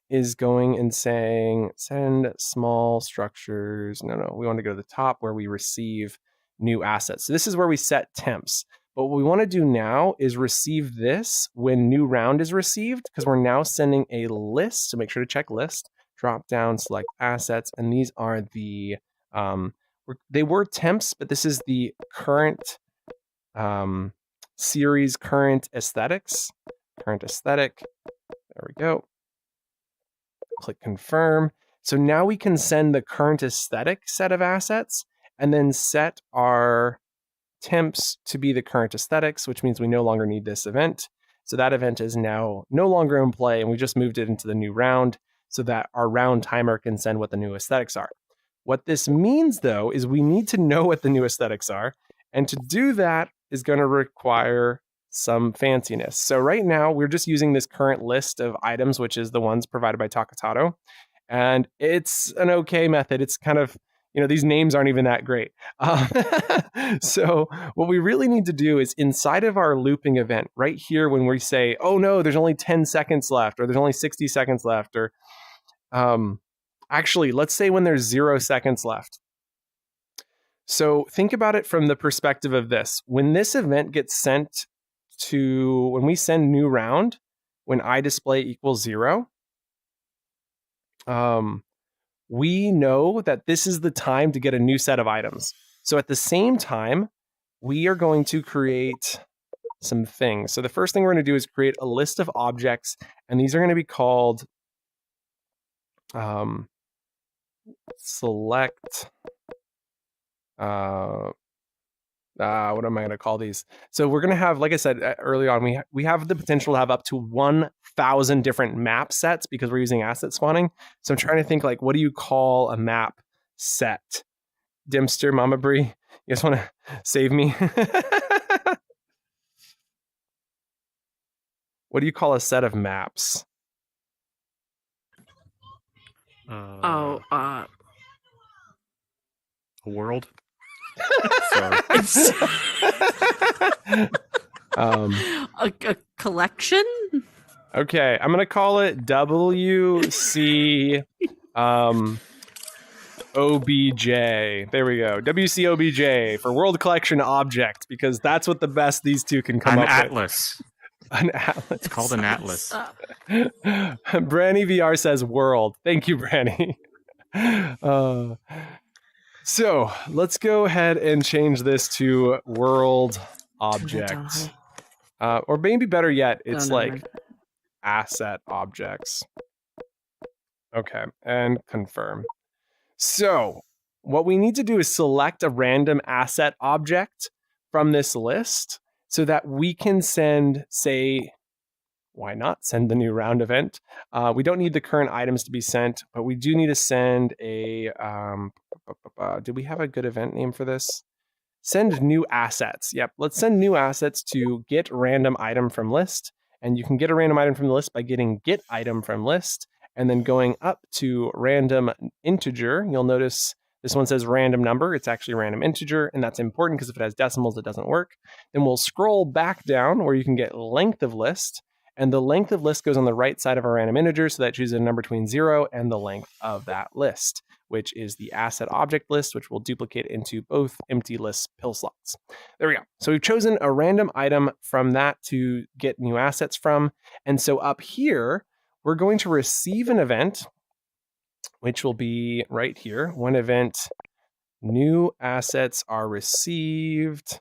is going and saying send small structures. No, we want to go to the top where we receive new assets. So this is where we set temps. But what we want to do now is receive this when new round is received, because we're now sending a list. So make sure to check list, drop down, select assets. And these are the, they were temps, but this is the current series, current aesthetics, current aesthetic. There we go. Click confirm. So now we can send the current aesthetic set of assets and then set our temps to be the current aesthetics, which means we no longer need this event. So that event is now no longer in play, and we just moved it into the new round so that our round timer can send what the new aesthetics are. What this means, though, is we need to know what the new aesthetics are, and to do that is going to require some fanciness. So right now, we're just using this current list of items, which is the ones provided by Takatato, and it's an okay method. It's kind of, these names aren't even that great. So what we really need to do is inside of our looping event right here, when we say, oh no, there's only 10 seconds left, or there's only 60 seconds left, or actually, let's say when there's 0 seconds left. So think about it from the perspective of this. When this event gets sent to, when we send new round, when iDisplay equals 0, we know that this is the time to get a new set of items. So at the same time, we are going to create some things. So the first thing we're going to do is create a list of objects, and these are going to be called select. What am I going to call these? So we're going to have, like I said early on, we have the potential to have up to 1,000 different map sets because we're using asset spawning. So I'm trying to think, like, what do you call a map set? Dimster, Mama Brie, you guys want to save me? What do you call a set of maps? A world. A collection? Okay, I'm gonna call it WC OBJ. There we go. WCOBJ for World Collection Object, because that's what the best these two can come An up atlas. with. An atlas. It's called an atlas. Branny VR says world. Thank you, Branny. So let's go ahead and change this to world object. Or maybe better yet, it's like asset objects. Okay, and confirm. So what we need to do is select a random asset object from this list so that we can send, say, why not send the new round event? We don't need the current items to be sent, but we do need to send a, do we have a good event name for this? Send new assets. Yep, let's send new assets to get random item from list. And you can get a random item from the list by getting get item from list and then going up to random integer. You'll notice this one says random number. It's actually random integer, and that's important because if it has decimals, it doesn't work. Then we'll scroll back down where you can get length of list, and the length of list goes on the right side of our random integer, so that chooses a number between 0 and the length of that list, which is the asset object list, which will duplicate into both empty list pill slots. There we go. So we've chosen a random item from that to get new assets from. And so up here, we're going to receive an event, which will be right here. One event, new assets are received.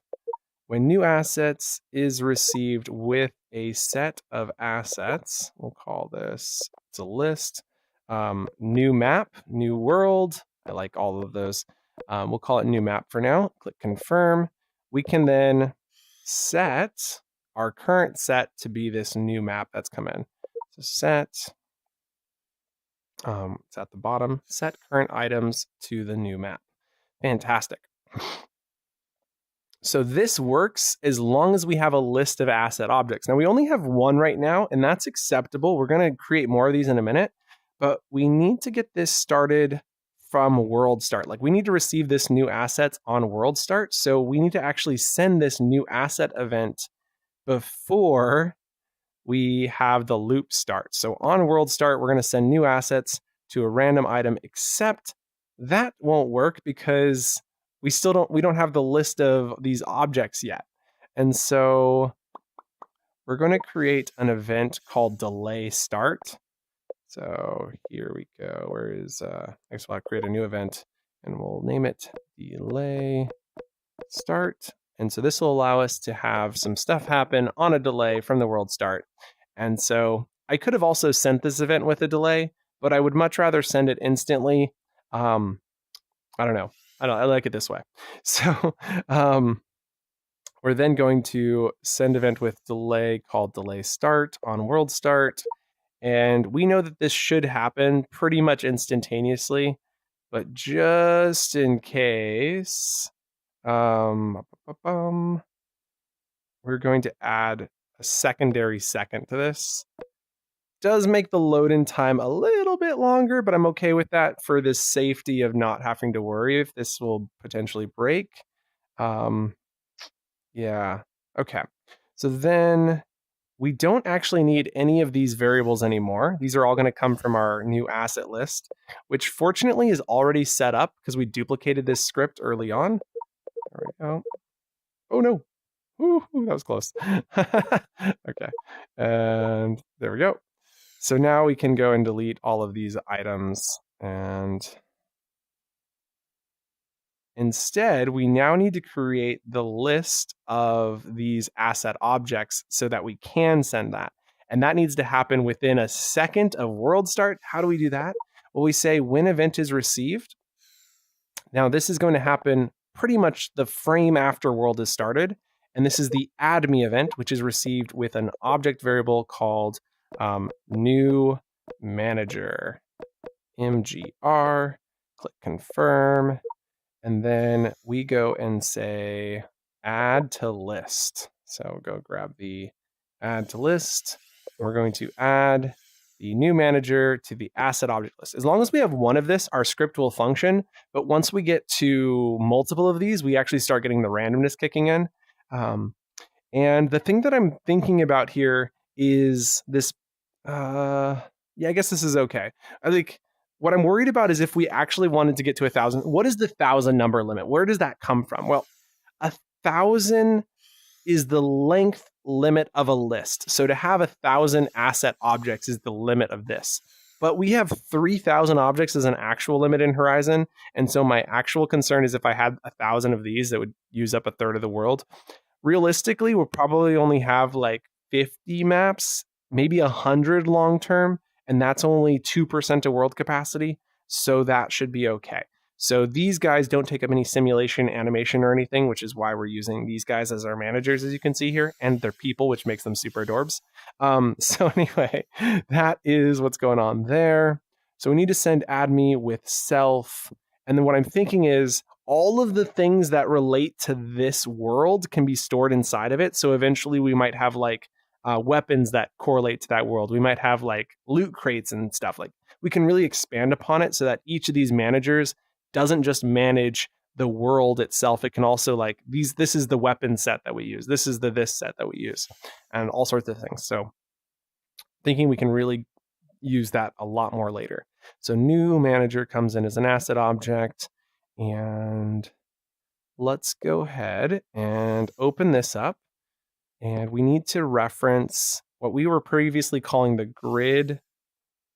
When new assets is received with a set of assets, we'll call this, it's a list, new map, new world. I like all of those. We'll call it new map for now. Click confirm. We can then set our current set to be this new map that's come in. So set, it's at the bottom, set current items to the new map. Fantastic. So this works as long as we have a list of asset objects. Now we only have one right now, and that's acceptable. We're going to create more of these in a minute, but we need to get this started from world start. Like we need to receive this new assets on world start. So we need to actually send this new asset event before we have the loop start. So on world start, we're going to send new assets to a random item, except that won't work because we don't have the list of these objects yet. And so we're going to create an event called delay start. So here we go. Where is, next we'll create a new event and we'll name it delay start. And so this will allow us to have some stuff happen on a delay from the world start. And so I could have also sent this event with a delay, but I would much rather send it instantly. I don't know. I like it this way. So we're then going to send event with delay called delay start on world start. And we know that this should happen pretty much instantaneously, but just in case, we're going to add a secondary second to this. Does make the load-in time a little bit longer, but I'm okay with that for the safety of not having to worry if this will potentially break. Yeah, okay. So then we don't actually need any of these variables anymore. These are all going to come from our new asset list, which fortunately is already set up because we duplicated this script early on. There we go. Oh no. Ooh, that was close. Okay. And there we go. So now we can go and delete all of these items. And instead, we now need to create the list of these asset objects so that we can send that. And that needs to happen within a second of world start. How do we do that? Well, we say when event is received. Now, this is going to happen pretty much the frame after world is started. And this is the add me event, which is received with an object variable called new manager, mgr, click confirm. And then we go and say add to list. So go grab the add to list. We're going to add the new manager to the asset object list. As long as we have one of this, our script will function. But once we get to multiple of these, we actually start getting the randomness kicking in. And the thing that I'm thinking about here is this. Yeah, I guess this is okay. I think what I'm worried about is if we actually wanted to get to 1,000, what is the 1,000 number limit? Where does that come from? Well, 1,000 is the length limit of a list. So to have 1,000 asset objects is the limit of this. But we have 3,000 objects as an actual limit in Horizon. And so my actual concern is if I had 1,000 of these, that would use up a third of the world. Realistically, we'll probably only have like 50 maps, maybe 100 long term, and that's only 2% of world capacity, so that should be okay. So these guys don't take up any simulation, animation, or anything, which is why we're using these guys as our managers, as you can see here, and they're people, which makes them super adorbs. So anyway, that is what's going on there. So we need to send add me with self, and then what I'm thinking is all of the things that relate to this world can be stored inside of it. So eventually we might have like weapons that correlate to that world. We might have like loot crates and stuff. Like we can really expand upon it so that each of these managers doesn't just manage the world itself. It can also like this is the weapon set that we use. This is this set that we use, and all sorts of things. So thinking we can really use that a lot more later. So new manager comes in as an asset object, and let's go ahead and open this up. And we need to reference what we were previously calling the grid.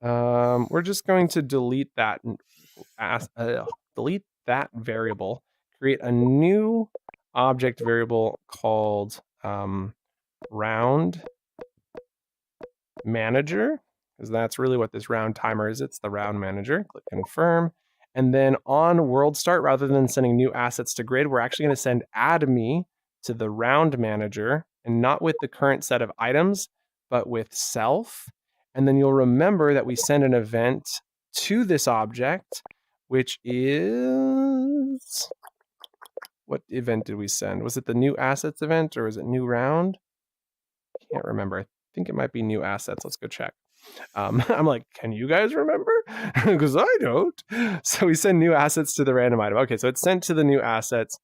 We're just going to delete that variable, create a new object variable called round manager, because that's really what this round timer is. It's the round manager. Click confirm. And then on world start, rather than sending new assets to grid, we're actually going to send add me to the round manager, and not with the current set of items, but with self. And then you'll remember that we send an event to this object, which is, what event did we send? Was it the new assets event, or is it new round? Can't remember. I think it might be new assets. Let's go check. I'm like, can you guys remember? Because I don't. So we send new assets to the random item. Okay, so it's sent to the new assets.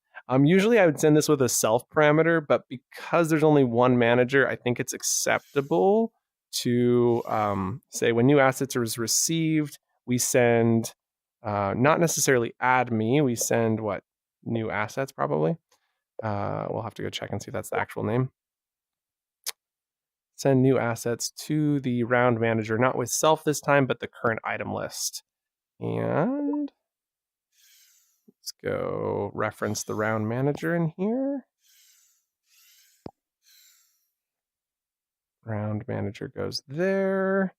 Usually I would send this with a self parameter, but because there's only one manager, I think it's acceptable to say when new assets are received, we send not necessarily add me, we send what? New assets probably. We'll have to go check and see if that's the actual name. Send new assets to the round manager, not with self this time, but the current item list. And let's go reference the round manager in here. Round manager goes there.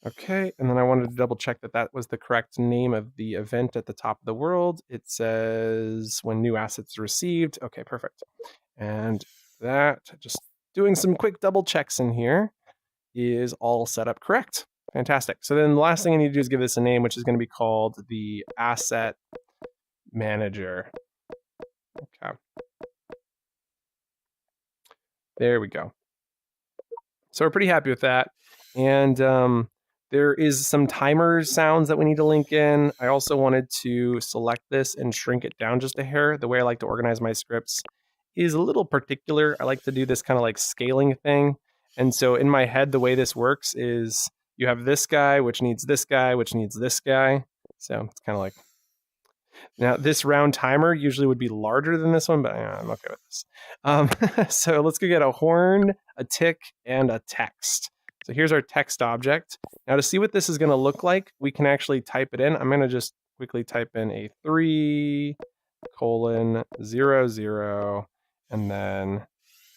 Okay, and then I wanted to double check that that was the correct name of the event at the top of the world. It says when new assets are received. Okay, perfect. And that, just doing some quick double checks in here, is all set up correct. Fantastic. So then the last thing I need to do is give this a name, which is going to be called the asset manager. Okay. There we go. So we're pretty happy with that. And there is some timer sounds that we need to link in. I also wanted to select this and shrink it down just a hair. The way I like to organize my scripts is a little particular. I like to do this kind of like scaling thing. And so in my head, the way this works is you have this guy, which needs this guy, which needs this guy. So it's kind of like, now this round timer usually would be larger than this one, but I'm okay with this. So let's go get a horn, a tick, and a text. So here's our text object. Now to see what this is going to look like, we can actually type it in. I'm going to just quickly type in a 3:00, and then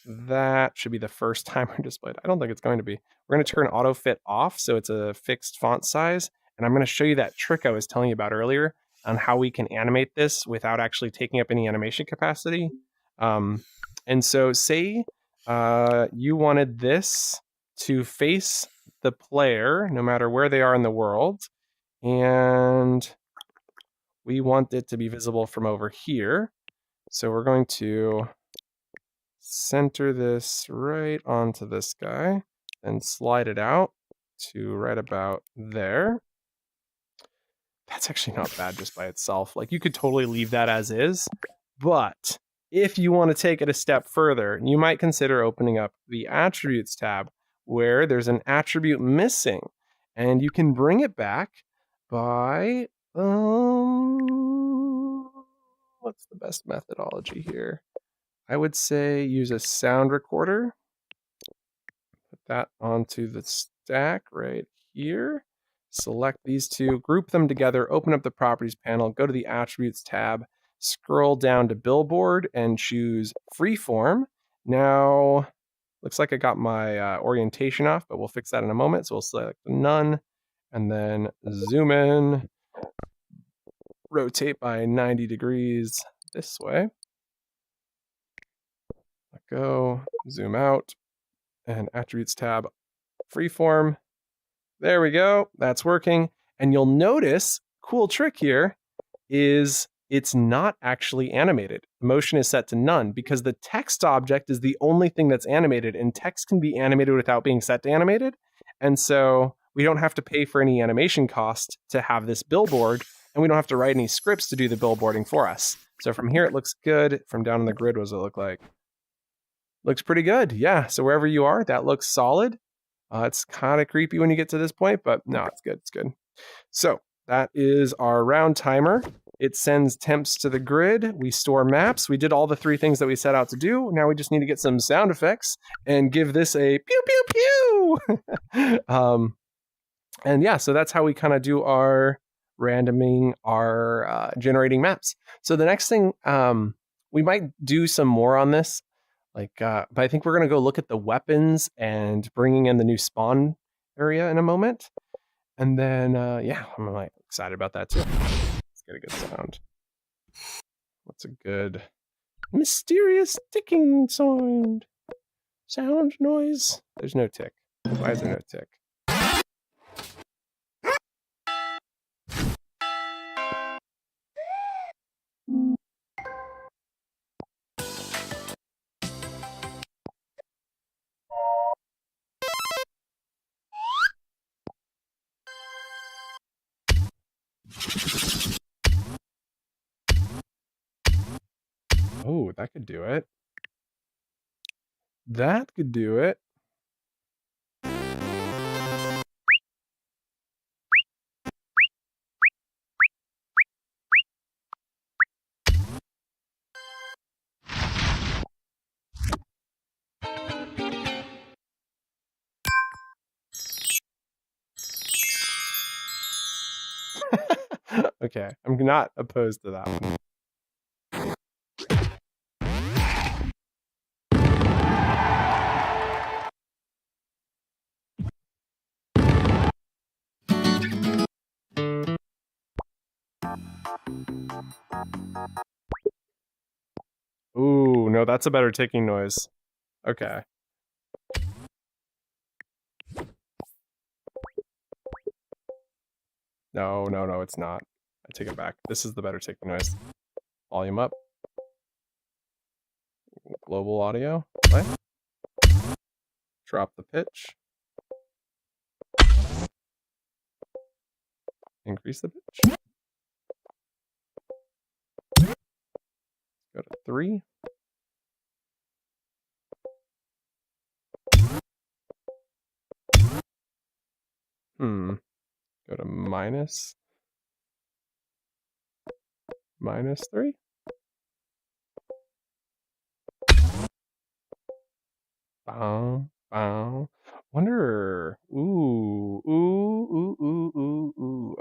that should be the first timer displayed. I don't think it's going to be. We're going to turn auto fit off, so it's a fixed font size. And I'm going to show you that trick I was telling you about earlier on how we can animate this without actually taking up any animation capacity. And so say you wanted this to face the player no matter where they are in the world, and we want it to be visible from over here. So we're going to center this right onto this guy and slide it out to right about there. That's actually not bad just by itself. Like, you could totally leave that as is, but if you want to take it a step further, you might consider opening up the attributes tab where there's an attribute missing, and you can bring it back by what's the best methodology here? I would say use a sound recorder. Put that onto the stack right here. Select these two, group them together, open up the properties panel, go to the attributes tab, scroll down to billboard and choose freeform. Now, looks like I got my orientation off, but we'll fix that in a moment. So we'll select none and then zoom in, rotate by 90 degrees this way. Let go, zoom out, and attributes tab, freeform. There we go, that's working. And you'll notice, cool trick here, is it's not actually animated. The motion is set to none because the text object is the only thing that's animated, and text can be animated without being set to animated. And so we don't have to pay for any animation cost to have this billboard, and we don't have to write any scripts to do the billboarding for us. So from here, it looks good. From down on the grid, what does it look like? Looks pretty good, yeah. So wherever you are, that looks solid. It's kind of creepy when you get to this point, but no, it's good, it's good. So that is our round timer. It sends temps to the grid. We store maps. We did all the three things that we set out to do. Now we just need to get some sound effects and give this a pew, pew, pew. And yeah, so that's how we kind of do our randoming, our generating maps. So the next thing, we might do some more on this. But I think we're going to go look at the weapons and bringing in the new spawn area in a moment. And then, yeah, I'm like excited about that too. Let's get a good sound. What's a good mysterious ticking sound? Sound noise? There's no tick. Why is there no tick? Oh, that could do it. That could do it. Okay, I'm not opposed to that one. Ooh, no, that's a better ticking noise. Okay. No, no, no, it's not. I take it back. This is the better ticking noise. Volume up. Global audio. Play. Drop the pitch. Increase the pitch. Go to 3. Go to minus 3. Bow, bow. Wonder. Ooh.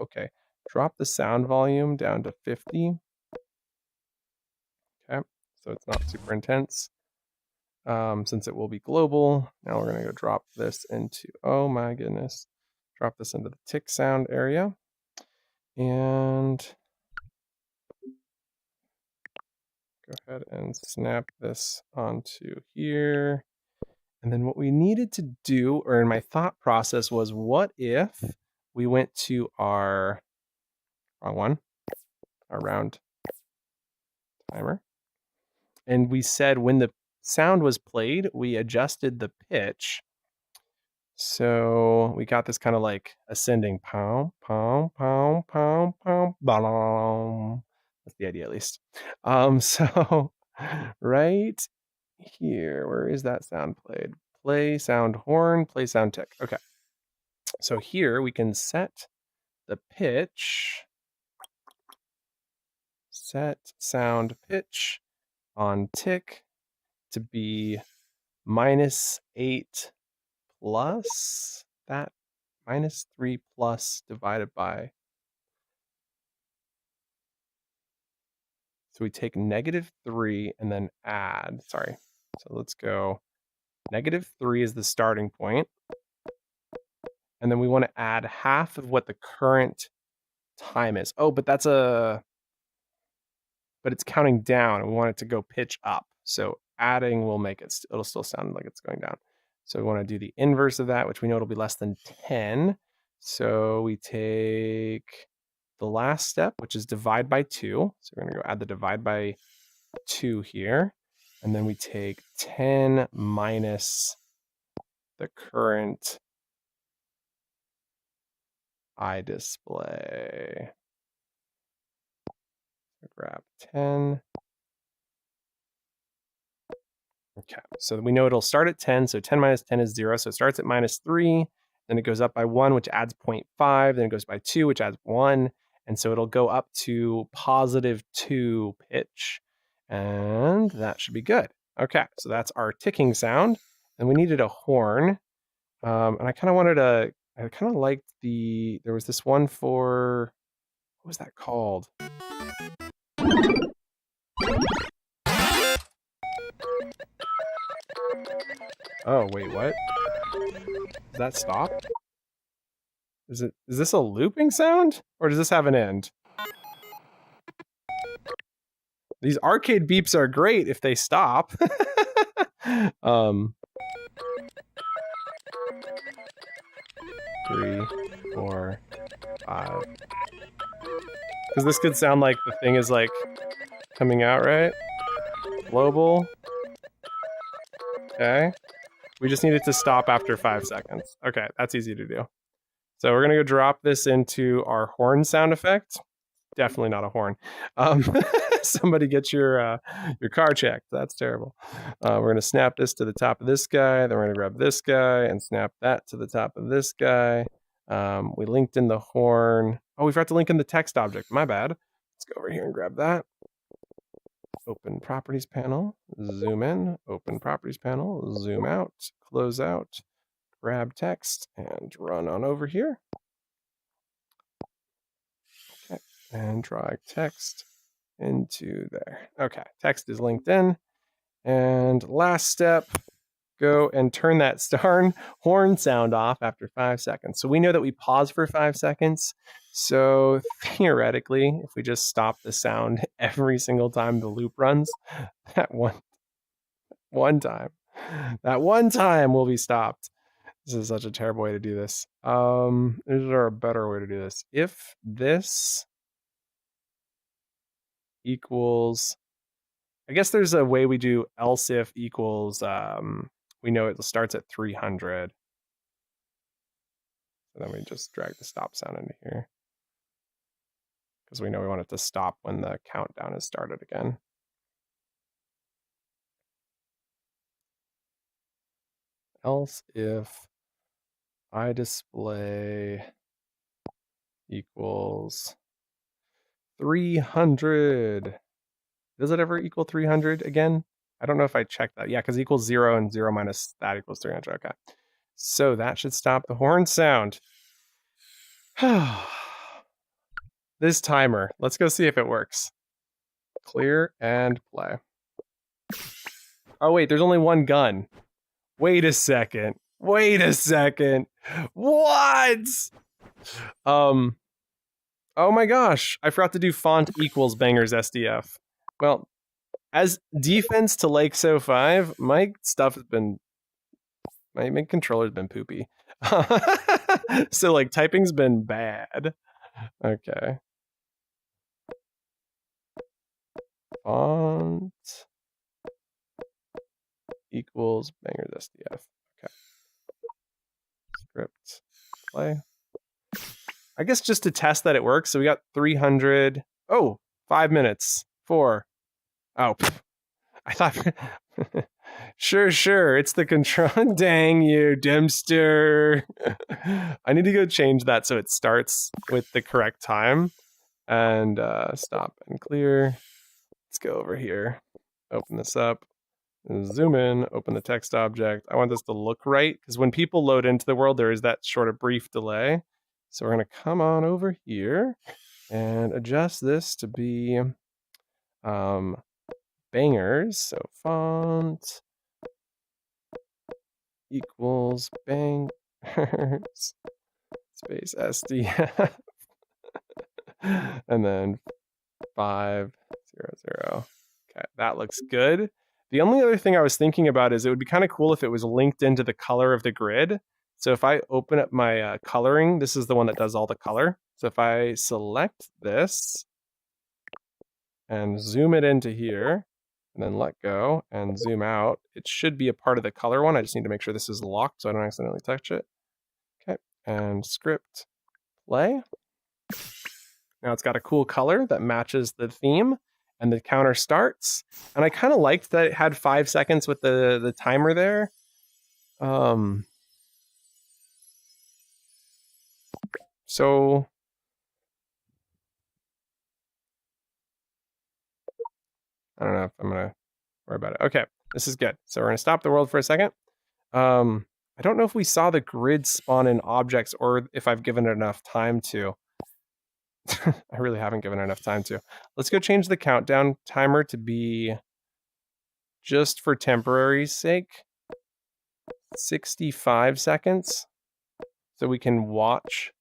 Okay. Drop the sound volume down to 50. Okay. So it's not super intense. Since it will be global. Now we're going to go drop this into, oh my goodness. Drop this into the tick sound area. And go ahead and snap this onto here. And then what we needed to do, or in my thought process, was what if we went to our, wrong one, our round timer. And we said when the sound was played, we adjusted the pitch. So we got this kind of like ascending pound, pound, pound, pound, pound, ba-dum. That's the idea, at least. So right here, where is that sound played? Play sound horn, play sound tick. Okay. So here we can set the pitch, set sound pitch on tick to be -8 plus that -3 plus divided by. So we take -3 and then add, sorry. So let's go -3 is the starting point. And then we want to add half of what the current time is. Oh, but it's counting down and we want it to go pitch up. So adding will make it, it'll still sound like it's going down. So we want to do the inverse of that, which we know it'll be less than 10. So we take the last step, which is divide by 2. So we're going to go add the divide by 2 here. And then we take 10 minus the current iDisplay. So grab 10. Okay, so we know it'll start at 10. So 10 minus 10 is 0. So it starts at -3. Then it goes up by 1, which adds 0.5. Then it goes by 2, which adds 1. And so it'll go up to +2 pitch. And that should be good. Okay, so that's our ticking sound. And we needed a horn. And I kind of liked there was this one for, what was that called? Oh, wait, what? Does that stop? Is this a looping sound? Or does this have an end? These arcade beeps are great if they stop. 3, 4, 5. Because this could sound like the thing is like coming out, right? Global. Okay. We just need it to stop after 5 seconds. Okay, that's easy to do. So we're gonna go drop this into our horn sound effect. Definitely not a horn. Somebody get your car checked. That's terrible. We're gonna snap this to the top of this guy. Then we're gonna grab this guy and snap that to the top of this guy. We linked in the horn. Oh, we forgot to link in the text object. My bad. Let's go over here and grab that. Open properties panel, zoom in, open properties panel, zoom out, close out, grab text, and run on over here. Okay, and drag text into there. Okay, text is linked in. And last step, go and turn that darn horn sound off after 5 seconds. So we know that we pause for 5 seconds. So theoretically, if we just stop the sound every single time the loop runs, that one time will be stopped. This is such a terrible way to do this. Is there a better way to do this? If this equals, I guess there's a way we do else if equals, we know it starts at 300. So then we just drag the stop sound into here. Because we know we want it to stop when the countdown is started again. Else if I display equals 300. Does it ever equal 300 again? I don't know if I checked that. Yeah, because equals 0 and 0 minus that equals 300. Okay. So that should stop the horn sound. This timer. Let's go see if it works. Clear and play. Oh, wait, there's only one gun. Wait a second. What? Oh my gosh. I forgot to do font equals bangers SDF. Well, as defense to Lake So 5, my controller's been poopy. So like typing's been bad. Okay. Font equals bangers SDF. Okay. Script play. I guess just to test that it works. So we got 300. Oh, 5 minutes. 4. Oh, I thought. Sure. It's the control. Dang you, Dempster. I need to go change that so it starts with the correct time. And stop and clear. Let's go over here. Open this up. Zoom in. Open the text object. I want this to look right because when people load into the world, there is that sort of brief delay. So we're going to come on over here and adjust this to be bangers. So font equals bangers space SDF and then 500. Okay, that looks good. The only other thing I was thinking about is it would be kind of cool if it was linked into the color of the grid. So if I open up my coloring, this is the one that does all the color. So if I select this and zoom it into here, and then let go and zoom out, it should be a part of the color one. I just need to make sure this is locked so I don't accidentally touch it. Okay, and script play. Now it's got a cool color that matches the theme, and the counter starts. And I kind of liked that it had 5 seconds with the timer there. So I don't know if I'm gonna worry about it. Okay, this is good. So we're gonna stop the world for a second. I don't know if we saw the grid spawn in objects or if I've given it enough time to. I really haven't given it enough time to. Let's go change the countdown timer to be, just for temporary's sake, 65 seconds. So we can watch,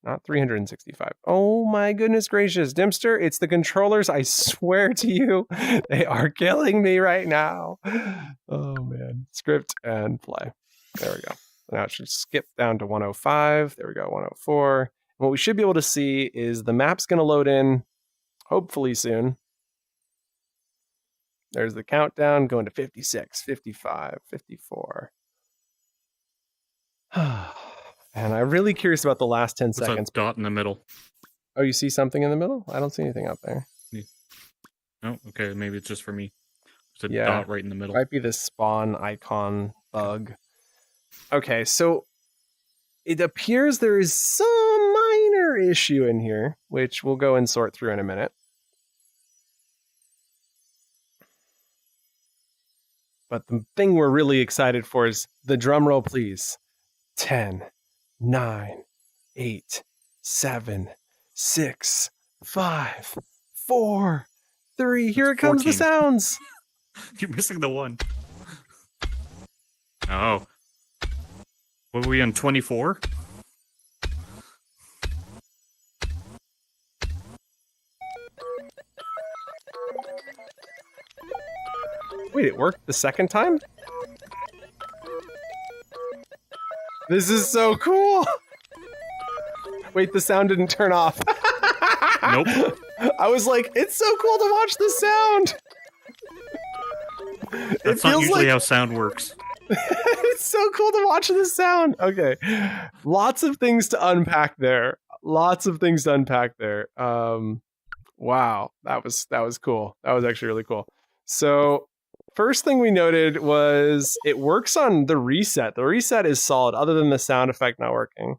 not 365. Oh my goodness gracious, Dempster, it's the controllers, I swear to you. They are killing me right now. Oh man. Script and play. There we go. Now it should skip down to 105. There we go, 104. What we should be able to see is the map's going to load in hopefully soon. There's the countdown going to 56, 55, 54. And I'm really curious about the last 10 seconds. What's a dot in the middle? Oh, you see something in the middle? I don't see anything out there. Oh, okay. Maybe it's just for me. There's a dot right in the middle. Might be the spawn icon bug. Okay, so it appears there is some minor issue in here, which we'll go and sort through in a minute. But the thing we're really excited for is the drum roll, please. 10, 9, 8, 7, 6, 5, 4, 3. Here it It's comes, the 14. sounds. You're missing the one. Oh. What were we on, 24? Wait, it worked the second time? This is so cool! Wait, the sound didn't turn off. Nope. I was like, it's so cool to watch the sound! That's not usually how sound works. It's so cool to watch the sound. Okay. Lots of things to unpack there. Wow. That was cool. That was actually really cool. So first thing we noted was it works on the reset. The reset is solid other than the sound effect not working.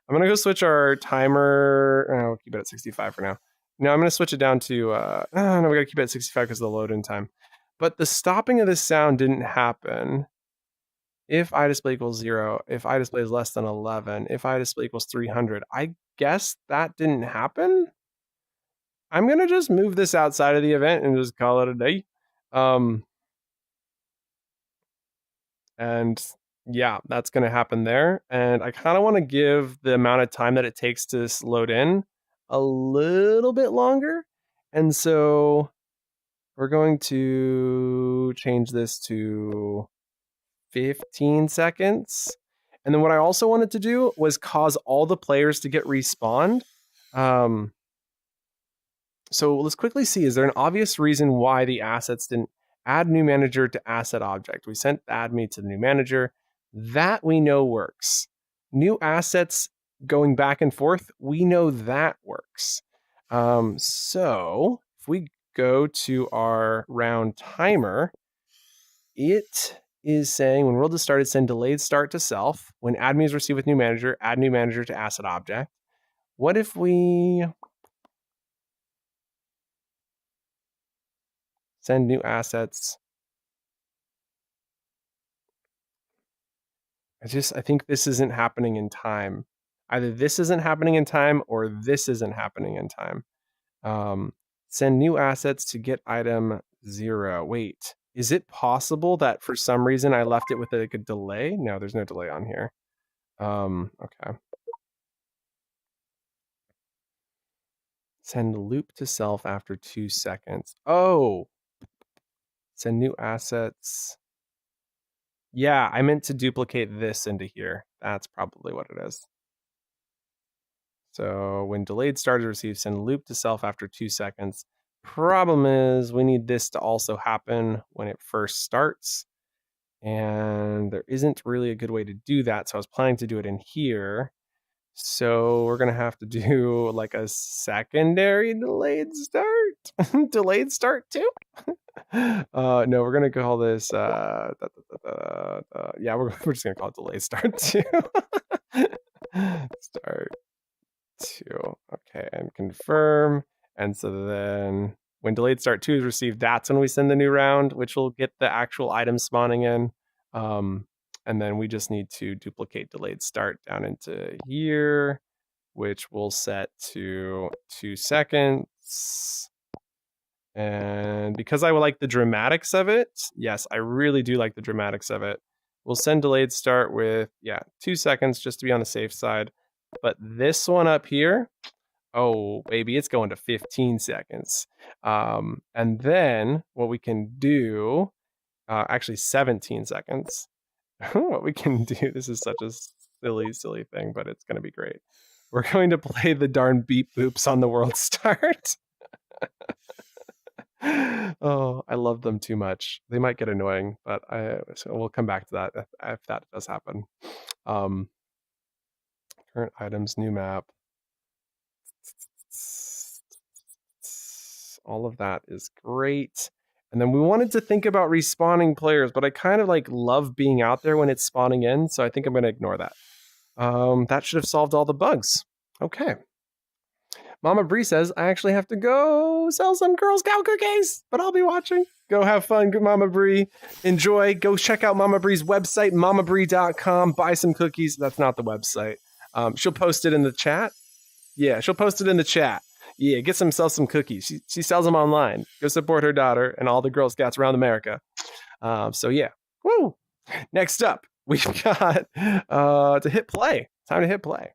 I'm going to go switch our timer. Oh, we'll keep it at 65 for now. No, I'm going to switch it down to, no, we got to keep it at 65 because of the load-in time. But the stopping of the sound didn't happen. If iDisplay equals 0, if iDisplay is less than 11, if iDisplay equals 300, I guess that didn't happen. I'm going to just move this outside of the event and just call it a day. And yeah, that's going to happen there. And I kind of want to give the amount of time that it takes to load in a little bit longer. And so we're going to change this to 15 seconds. And then what I also wanted to do was cause all the players to get respawned. So let's quickly see, is there an obvious reason why the assets didn't add new manager to asset object? We sent the add me to the new manager. That we know works. New assets going back and forth, we know that works. So if we go to our round timer, it is saying when world is started, send delayed start to self. When add me is received with new manager, add new manager to asset object. What if we send new assets? I think this isn't happening in time. Either this isn't happening in time or this isn't happening in time. Send new assets to get item 0. Wait, is it possible that for some reason I left it with like a delay? No, there's no delay on here. Okay. Send loop to self after 2 seconds. Oh, send new assets. Yeah, I meant to duplicate this into here. That's probably what it is. So when delayed start is received, send loop to self after 2 seconds. Problem is we need this to also happen when it first starts. And there isn't really a good way to do that. So I was planning to do it in here. So we're going to have to do like a secondary delayed start. Delayed start too? No, we're going to call this, yeah, we're just going to call it delayed start too. Start 2. Okay, and confirm. And so then when delayed start 2 is received, that's when we send the new round, which will get the actual item spawning in. And then we just need to duplicate delayed start down into here, which we'll set to 2 seconds. And because I would like the dramatics of it, yes, I really do like the dramatics of it. We'll send delayed start with, 2 seconds just to be on the safe side. But this one up here, oh, baby, it's going to 15 seconds. And then what we can do, actually 17 seconds. What we can do, this is such a silly thing, but it's going to be great. We're going to play the darn beep boops on the world start. Oh, I love them too much. They might get annoying, but so we'll come back to that if that does happen. Current items, new map. All of that is great. And then we wanted to think about respawning players, but I kind of like love being out there when it's spawning in, so I think I'm going to ignore that. That should have solved all the bugs. Okay. Mama Bree says, I actually have to go sell some Girl Scout cookies, but I'll be watching. Go have fun, good Mama Bree. Enjoy. Go check out Mama Bree's website, mamabree.com. Buy some cookies. That's not the website. She'll post it in the chat. Yeah, she'll post it in the chat. Yeah, gets himself some cookies. She sells them online. Go support her daughter and all the Girl Scouts around America. So yeah, woo. Next up, we've got to hit play. Time to hit play.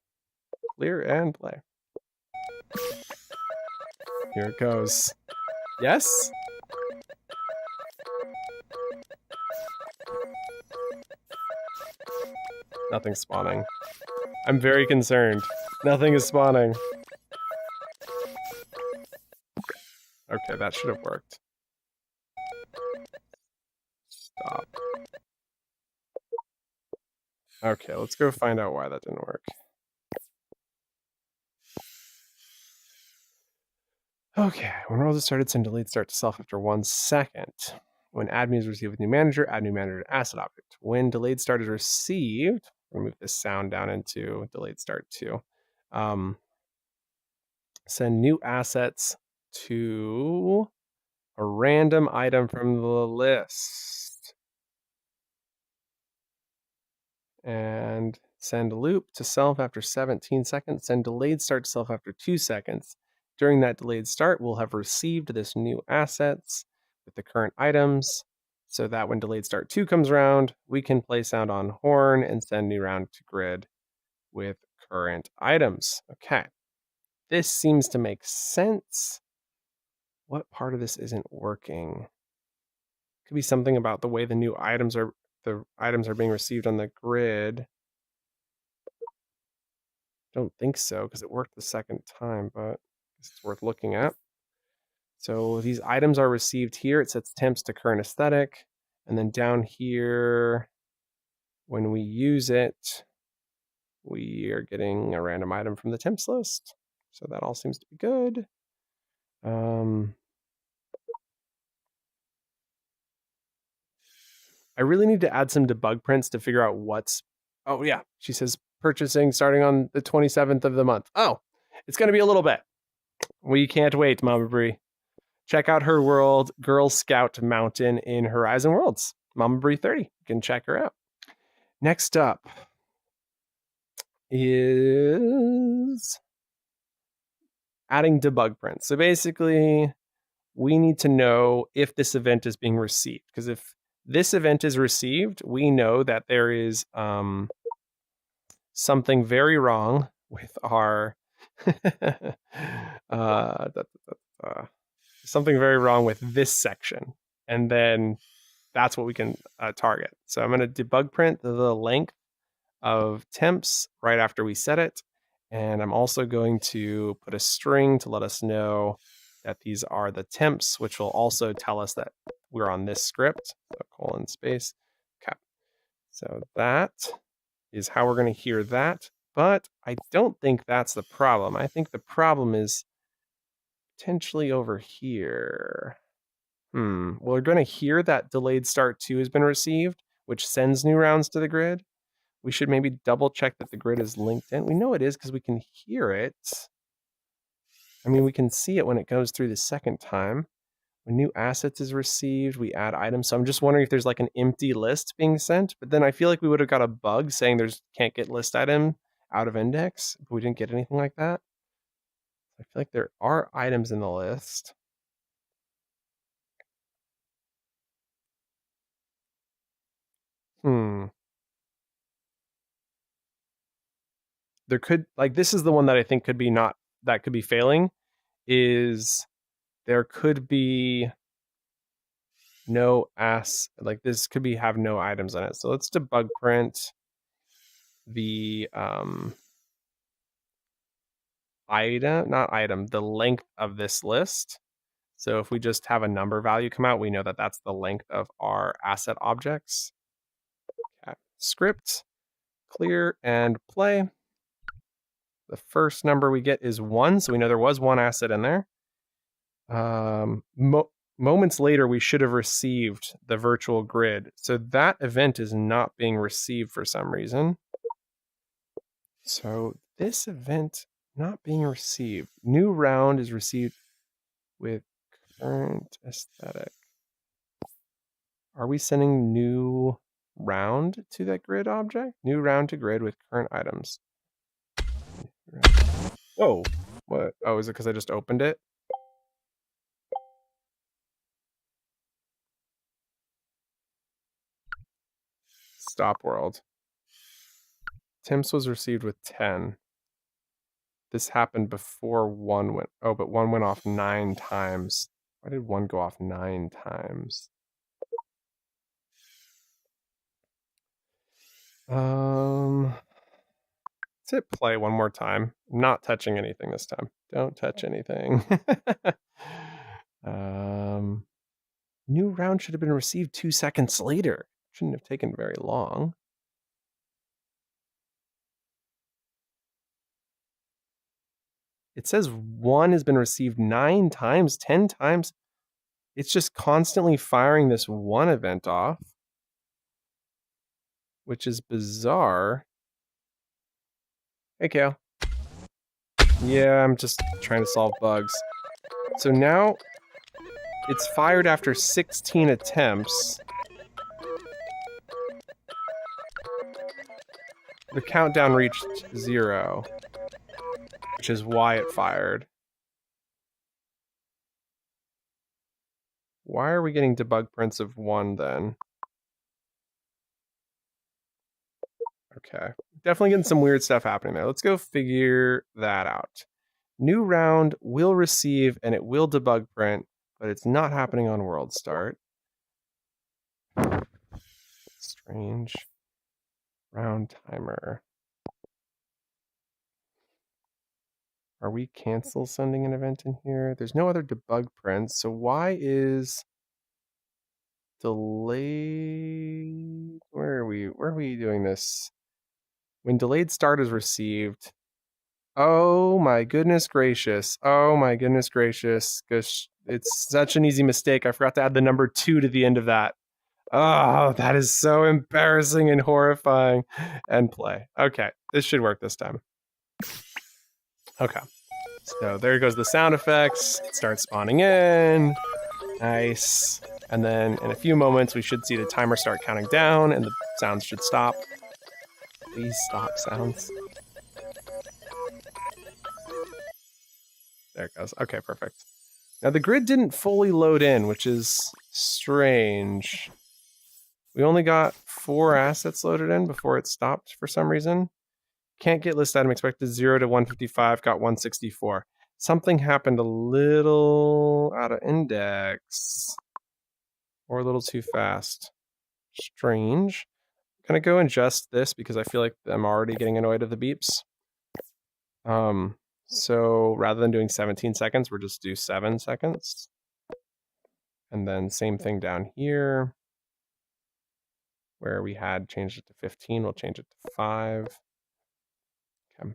Clear and play. Here it goes. Yes? Nothing's spawning. I'm very concerned. Nothing is spawning. Okay, that should have worked. Stop. Okay, let's go find out why that didn't work. Okay, when roles are started, send delayed start to self after 1 second. When admin is received with new manager, add new manager to asset object. When delayed start is received, I'm gonna move this sound down into delayed start too. Send new assets to a random item from the list. And send loop to self after 17 seconds. Send delayed start to self after 2 seconds. During that delayed start, we'll have received this new assets with the current items, so that when delayed start 2 comes around, we can play sound on horn and send new round to grid with current items. Okay. This seems to make sense. What part of this isn't working? Could be something about the way the items are being received on the grid. Don't think so, because it worked the second time, but it's worth looking at. So these items are received here. It sets temps to current aesthetic. And then down here, when we use it, we are getting a random item from the temps list. So that all seems to be good. I really need to add some debug prints to figure out what's... Oh, yeah. She says purchasing starting on the 27th of the month. Oh, it's going to be a little bit. We can't wait, Mama Bree. Check out her world, Girl Scout Mountain in Horizon Worlds. Mama Bree 30. You can check her out. Next up is adding debug prints. So basically, we need to know if this event is being received. Because if this event is received, we know that there is something very wrong with our... something very wrong with this section. And then that's what we can target. So I'm going to debug print the length of temps right after we set it. And I'm also going to put a string to let us know that these are the temps, which will also tell us that we're on this script. So colon space. Okay. So that is how we're going to hear that. But I don't think that's the problem. I think the problem is potentially over here. Well, we're going to hear that delayed start 2 has been received, which sends new rounds to the grid. We should maybe double check that the grid is linked in. We know it is because we can hear it. I mean, we can see it when it goes through the second time. When new assets is received, we add items. So I'm just wondering if there's like an empty list being sent. But then I feel like we would have got a bug saying there's can't get list item out of index, but we didn't get anything like that. I feel like there are items in the list. There could, like, this is the one that I think could be that could be failing, is there could be no like this could be have no items on it. So let's debug print the the length of this list. So if we just have a number value come out, we know that that's the length of our asset objects. Okay. Script, clear, and play. The first number we get is 1, so we know there was one asset in there. Moments later, we should have received the virtual grid. So that event is not being received for some reason. So this event not being received. New round is received with current aesthetic. Are we sending new round to that grid object? New round to grid with current items. Whoa. What? Oh, is it because I just opened it? Stop world. Tim's was received with 10. This happened before 1 went. Oh, but 1 went off 9 times. Why did 1 go off 9 times? Let's hit play one more time. I'm not touching anything this time. Don't touch anything. New round should have been received 2 seconds later. Shouldn't have taken very long. It says 1 has been received 9 times, 10 times. It's just constantly firing this 1 event off, which is bizarre. Hey, Kale. Yeah, I'm just trying to solve bugs. So now it's fired after 16 attempts. The countdown reached 0, which is why it fired. Why are we getting debug prints of 1 then? Okay. Definitely getting some weird stuff happening there. Let's go figure that out. New round will receive and it will debug print, but it's not happening on world start. Strange. Round timer. Are we cancel sending an event in here? There's no other debug prints, so why is delayed? Where are we doing this? When delayed start is received. Oh my goodness gracious. Oh my goodness gracious. Gosh, it's such an easy mistake. I forgot to add the number 2 to the end of that. Oh, that is so embarrassing and horrifying. And play. Okay, this should work this time. Okay. So there goes the sound effects. It starts spawning in. Nice. And then in a few moments, we should see the timer start counting down and the sounds should stop. Please stop, sounds. There it goes. Okay, perfect. Now the grid didn't fully load in, which is strange. We only got 4 assets loaded in before it stopped for some reason. Can't get list item expected 0 to 155, got 164. Something happened a little out of index. Or a little too fast. Strange. I'm gonna go and adjust this because I feel like I'm already getting annoyed at the beeps. So rather than doing 17 seconds, we'll just do 7 seconds. And then same thing down here. Where we had changed it to 15, we'll change it to 5. Okay.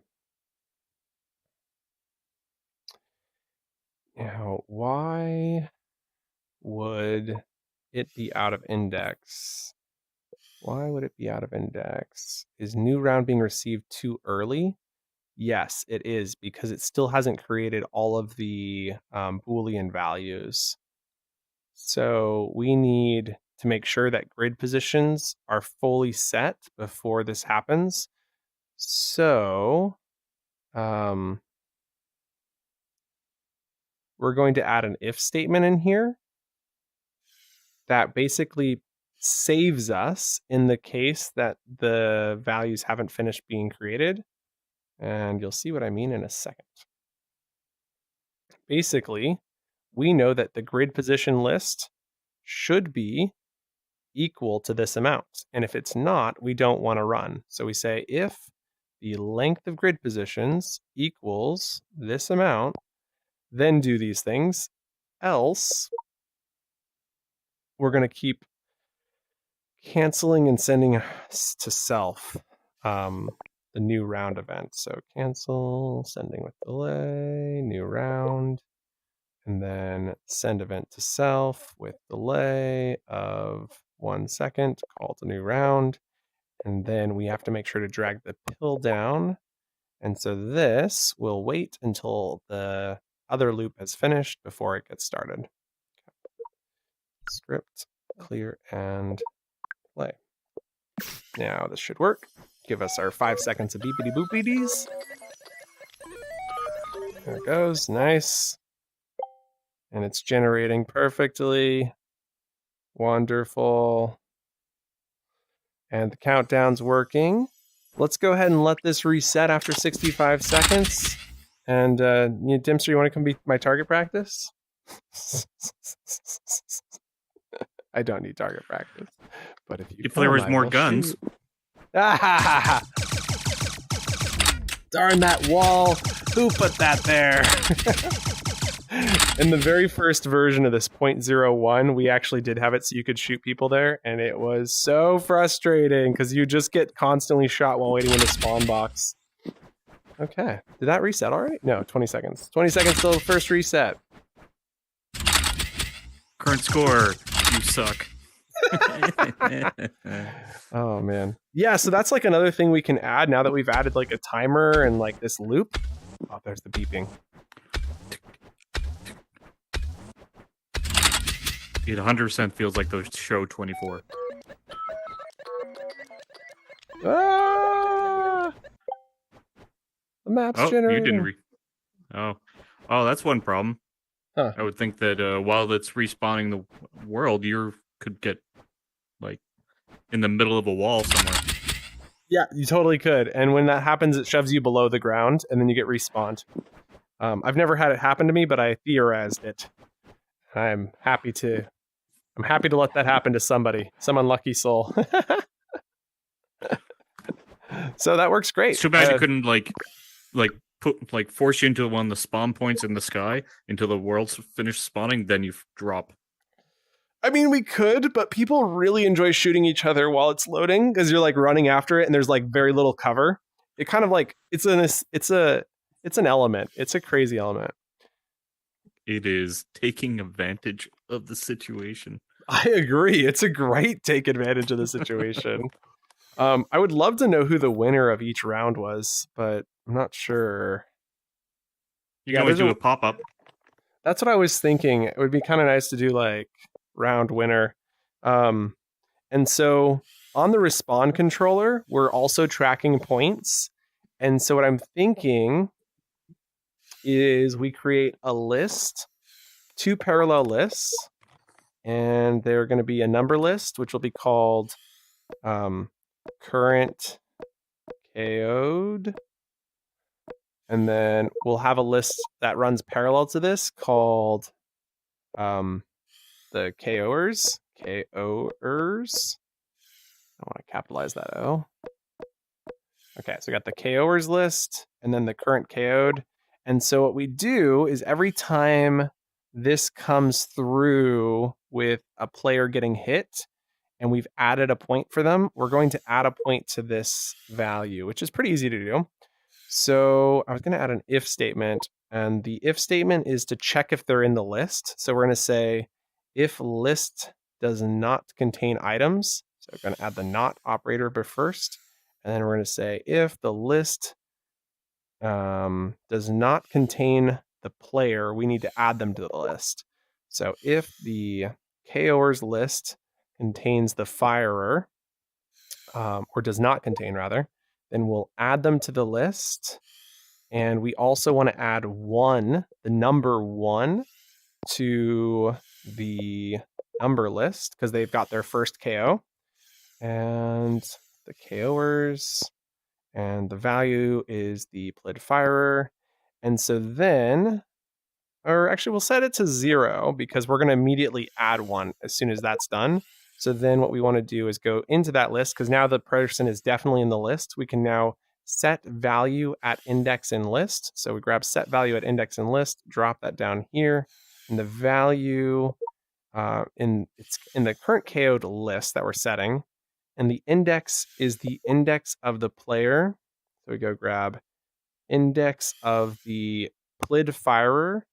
Now, why would it be out of index? Why would it be out of index? Is new round being received too early? Yes, it is, because it still hasn't created all of the Boolean values. So we need to make sure that grid positions are fully set before this happens. So we're going to add an if statement in here that basically saves us in the case that the values haven't finished being created. And you'll see what I mean in a second. Basically, we know that the grid position list should be equal to this amount. And if it's not, we don't want to run. So we say if the length of grid positions equals this amount, then do these things. Else, we're going to keep canceling and sending to self the new round event. So cancel, sending with delay, new round, and then send event to self with delay of 1 second, call to new round. And then we have to make sure to drag the pill down. And so this will wait until the other loop has finished before it gets started. Okay. Script, clear, and play. Now this should work. Give us our 5 seconds of beepity boopities. There it goes. Nice. And it's generating perfectly. Wonderful. And the countdown's working. Let's go ahead and let this reset after 65 seconds. And Dimster, you want to come be my target practice? I don't need target practice. But if there was I more will guns. shoot. Ah, darn that wall. Who put that there? In the very first version of this 0.01, we actually did have it so you could shoot people there, and it was so frustrating because you just get constantly shot while waiting in the spawn box. Okay. Did that reset already? No, 20 seconds. 20 seconds till the first reset. Current score, you suck. Oh, man. Yeah, so that's like another thing we can add now that we've added like a timer and like this loop. Oh, there's the beeping. It 100% feels like those show 24. Ah! The map's Oh, generating. you didn't Oh, that's one problem. Huh. I would think that while it's respawning the world, you could get like in the middle of a wall somewhere. Yeah, you totally could. And when that happens, it shoves you below the ground, and then you get respawned. I've never had it happen to me, but I theorized it. I'm happy to let that happen to somebody, some unlucky soul. So that works great. It's too bad you couldn't force you into one of the spawn points in the sky until the world's finished spawning, then you drop. I mean, we could, but people really enjoy shooting each other while it's loading because you're like running after it and there's like very little cover. It kind of like it's an element. It's a crazy element. It is taking advantage of the situation. I agree. It's a great take advantage of the situation. I would love to know who the winner of each round was, but I'm not sure. You can always do a pop-up. That's what I was thinking. It would be kind of nice to do like round winner. And so on the respawn controller, we're also tracking points. And so what I'm thinking is we create a list, 2 parallel lists, and they're going to be a number list, which will be called current KO'd. And then we'll have a list that runs parallel to this called the KO'ers. KO'ers. I want to capitalize that O. Okay, so we got the KO'ers list and then the current KO'd. And so what we do is every time this comes through with a player getting hit and we've added a point for them, we're going to add a point to this value, which is pretty easy to do. So I was going to add an if statement, and the if statement is to check if they're in the list. So we're going to say if list does not contain items. So we're going to add the not operator first, and then we're going to say if the list does not contain the player, we need to add them to the list. So if the KO'ers list contains the firer, or does not contain rather, then we'll add them to the list. And we also want to add the number 1 to the number list because they've got their first KO. And the KO'ers, and the value is the plid firer. And so then, or actually we'll set it to 0 because we're going to immediately add 1 as soon as that's done. So then what we want to do is go into that list because now the person is definitely in the list. We can now set value at index in list. So we grab set value at index in list, drop that down here, and the value it's in the current KO'd list that we're setting, and the index is the index of the player. So we go grab index of the plid firer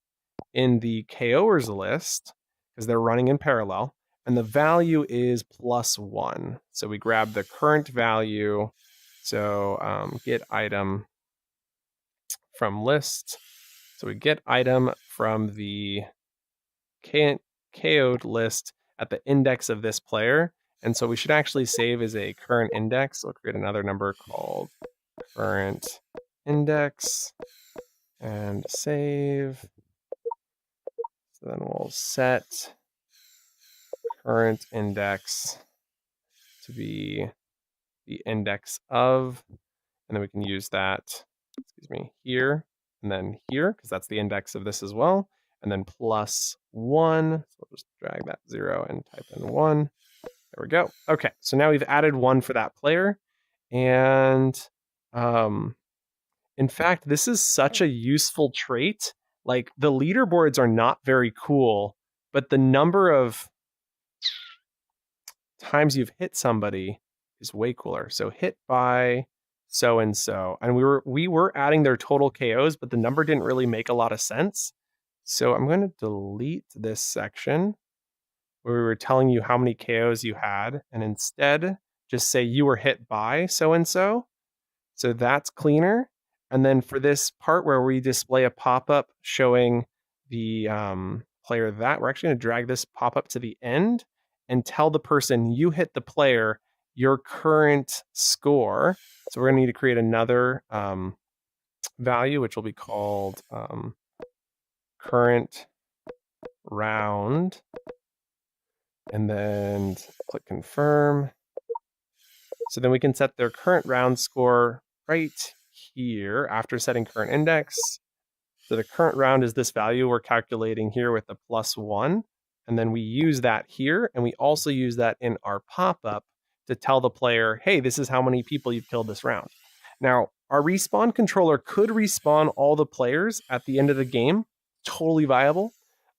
in the KO'ers list because they're running in parallel. And the value is +1. So we grab the current value. So get item from list. So we get item from the KO'd list at the index of this player. And so we should actually save as a current index. We'll create another number called current index. and save. So then we'll set current index to be the index of, and then we can use that, here, and then here, because that's the index of this as well, and then +1. So we'll just drag that 0 and type in 1. There we go. Okay, so now we've added 1 for that player, and in fact, this is such a useful trait. Like, the leaderboards are not very cool, but the number of times you've hit somebody is way cooler. So hit by so and so, and we were adding their total KOs, but the number didn't really make a lot of sense. So I'm going to delete this section where we were telling you how many KOs you had, and instead just say you were hit by so and so. So that's cleaner. And then for this part where we display a pop-up showing the player that, we're actually going to drag this pop-up to the end and tell the person you hit the player your current score. So we're going to need to create another value, which will be called current round. And then click confirm. So then we can set their current round score right here after setting current index. So the current round is this value we're calculating here with the +1. And then we use that here. And we also use that in our pop-up to tell the player, hey, this is how many people you've killed this round. Now, our respawn controller could respawn all the players at the end of the game. Totally viable.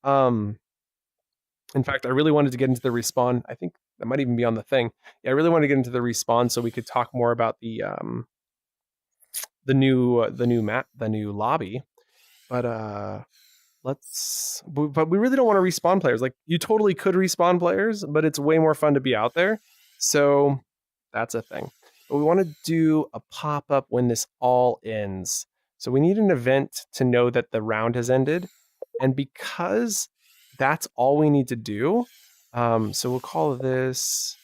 In fact, I really wanted to get into the respawn. I think that might even be on the thing. Yeah, I really want to get into the respawn so we could talk more about the new map, the new lobby. But but we really don't want to respawn players. Like, you totally could respawn players, but it's way more fun to be out there. So that's a thing. But we want to do a pop-up when this all ends. So we need an event to know that the round has ended. And because that's all we need to do, so we'll call this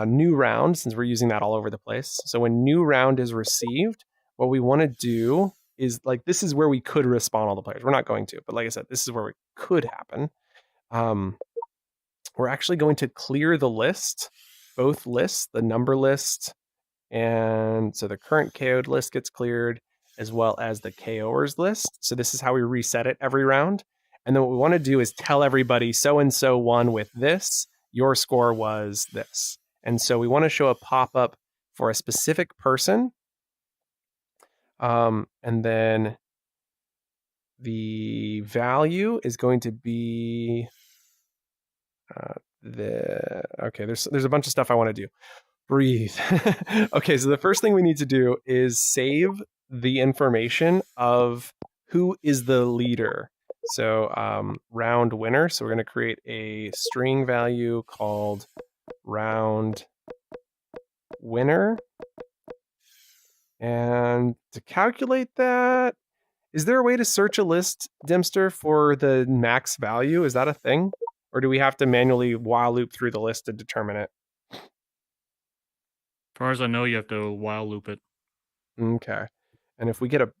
new round, since we're using that all over the place. So when new round is received, what we want to do is, like, this is where we could respawn all the players. We're not going to, but like I said, this is where it could happen. We're actually going to clear the list, both lists, the number list, and so the current KO'd list gets cleared, as well as the KOers list. So this is how we reset it every round. And then what we want to do is tell everybody so-and-so won with this, your score was this. And so we want to show a pop-up for a specific person. And then the value is going to be okay, there's a bunch of stuff I want to do. Breathe. Okay, so the first thing we need to do is save the information of who is the leader. So round winner. So we're going to create a string value called round winner. And to calculate that, is there a way to search a list, Dimster, for the max value? Is that a thing? Or do we have to manually while loop through the list to determine it? As far as I know, you have to while loop it. Okay. And if we get a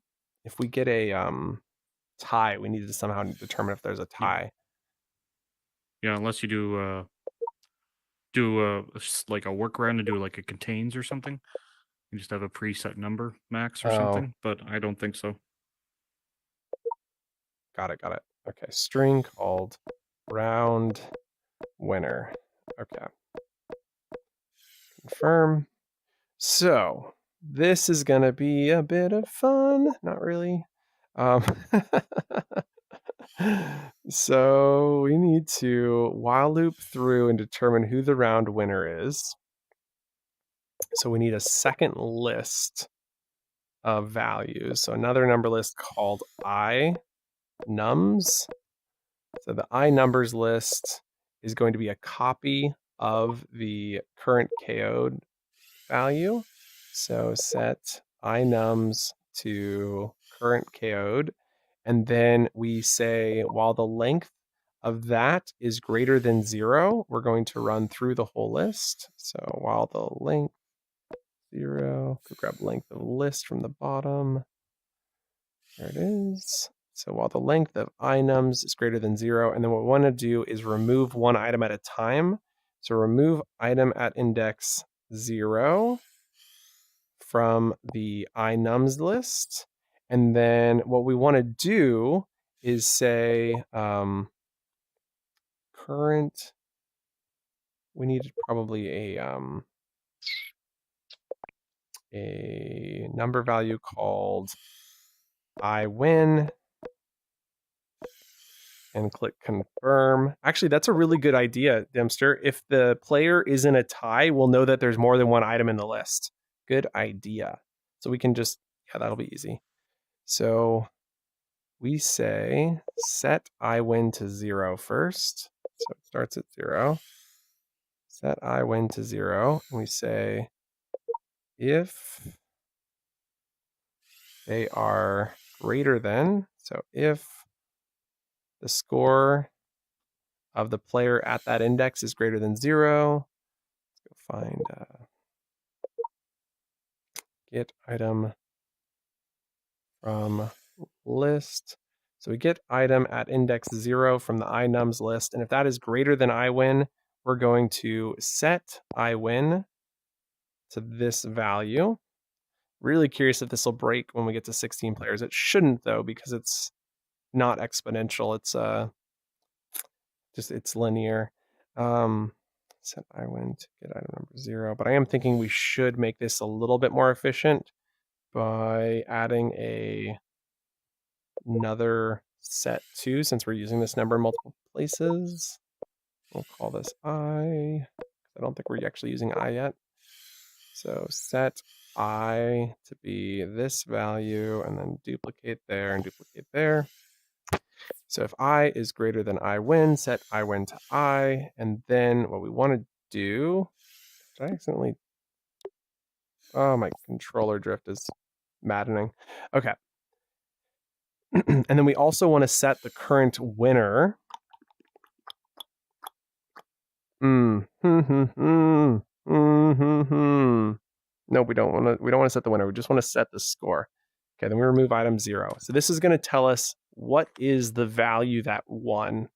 tie, we need to somehow determine if there's a tie. Yeah, unless you do like a workaround to do like a contains or something. You just have a preset number max or something, but I don't think so. Got it. Okay, string called round winner. Okay. Confirm. So this is gonna be a bit of fun. Not really. So we need to while loop through and determine who the round winner is. So we need a second list of values. So another number list called I nums. So the I numbers list is going to be a copy of the current KO'd value. So set I nums to current KO'd. And then we say, while the length of that is greater than 0, we're going to run through the whole list. So while the length 0, could grab length of list from the bottom. There it is. So while the length of inums is greater than 0, and then what we want to do is remove one item at a time. So remove item at index 0 from the inums list. And then what we want to do is say current, we need probably a number value called I win, and click confirm. Actually, that's a really good idea, Dempster. If the player is in a tie, we'll know that there's more than one item in the list. Good idea. So we can just, yeah, that'll be easy. So we say set I win to 0 first. So it starts at 0. Set I win to 0. And we say if they are greater than, so if the score of the player at that index is greater than 0, let's go find get item from list. So we get item at index 0 from the inums list, and if that is greater than iWin, we're going to set iWin to this value. Really curious if this will break when we get to 16 players. It shouldn't though, because it's not exponential. It's it's linear. Set iWin to get item number 0, but I am thinking we should make this a little bit more efficient by adding another set 2, since we're using this number in multiple places. We'll call this I. I don't think we're actually using I yet. So set I to be this value, and then duplicate there and duplicate there. So if I is greater than I win, set I win to I, and then what we want to do, did I accidentally, oh, my controller drift is maddening. Okay. And then we also want to set the current winner. No, we don't want to set the winner. We just want to set the score. Okay, then we remove item 0. So this is going to tell us what is the value that won.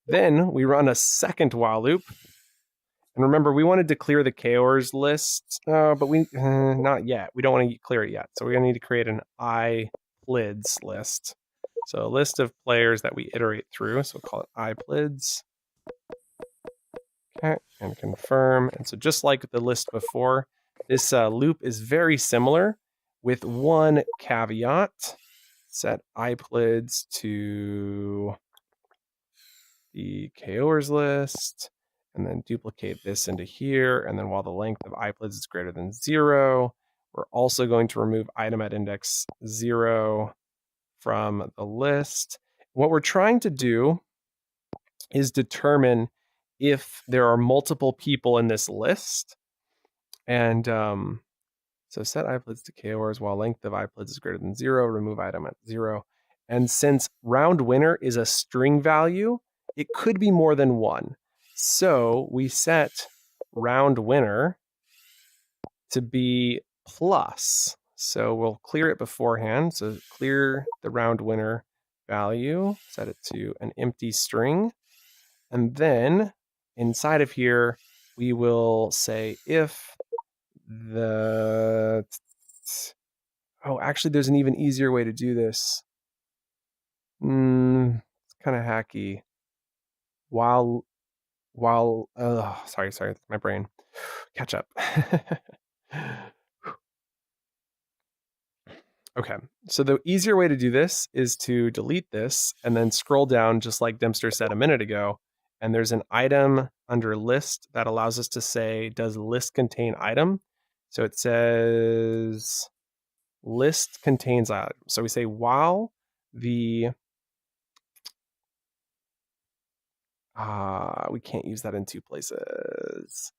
Then we run a second while loop. And remember, we wanted to clear the KOers list, but we not yet. We don't want to clear it yet. So we're going to need to create an iPlids list. So a list of players that we iterate through. So we'll call it iPlids. Okay, and confirm. And so just like the list before, this loop is very similar with one caveat. Set iPlids to the KOers list, and then duplicate this into here. And then while the length of iPlids is greater than 0, we're also going to remove item at index 0 from the list. What we're trying to do is determine if there are multiple people in this list. And so set iPlids to KOers while length of iPlids is greater than 0, remove item at 0. And since round winner is a string value, it could be more than one. So we set round winner to be plus. So we'll clear it beforehand. So clear the round winner value, set it to an empty string. And then inside of here, we will say if the, oh, actually there's an even easier way to do this. It's kind of hacky. While, sorry, my brain. Catch up. Okay, so the easier way to do this is to delete this and then scroll down just like Dempster said a minute ago. And there's an item under list that allows us to say, does list contain item? So it says list contains item. So we say while the, we can't use that in two places.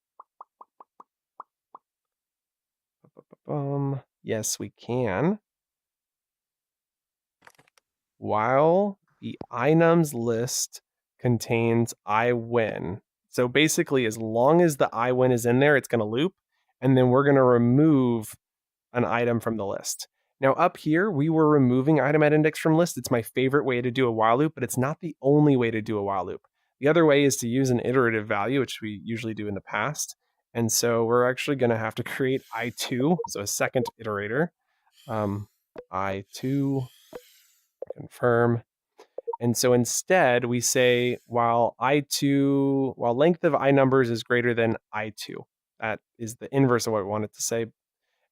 Yes, we can. While the inums list contains I win. So basically, as long as the I win is in there, it's going to loop, and then we're going to remove an item from the list. Now up here, we were removing item at index from list. It's my favorite way to do a while loop, but it's not the only way to do a while loop. The other way is to use an iterative value, which we usually do in the past. And so we're actually going to have to create I2, so a second iterator. I2, confirm. And so instead we say while length of I numbers is greater than I2. That is the inverse of what we want it to say.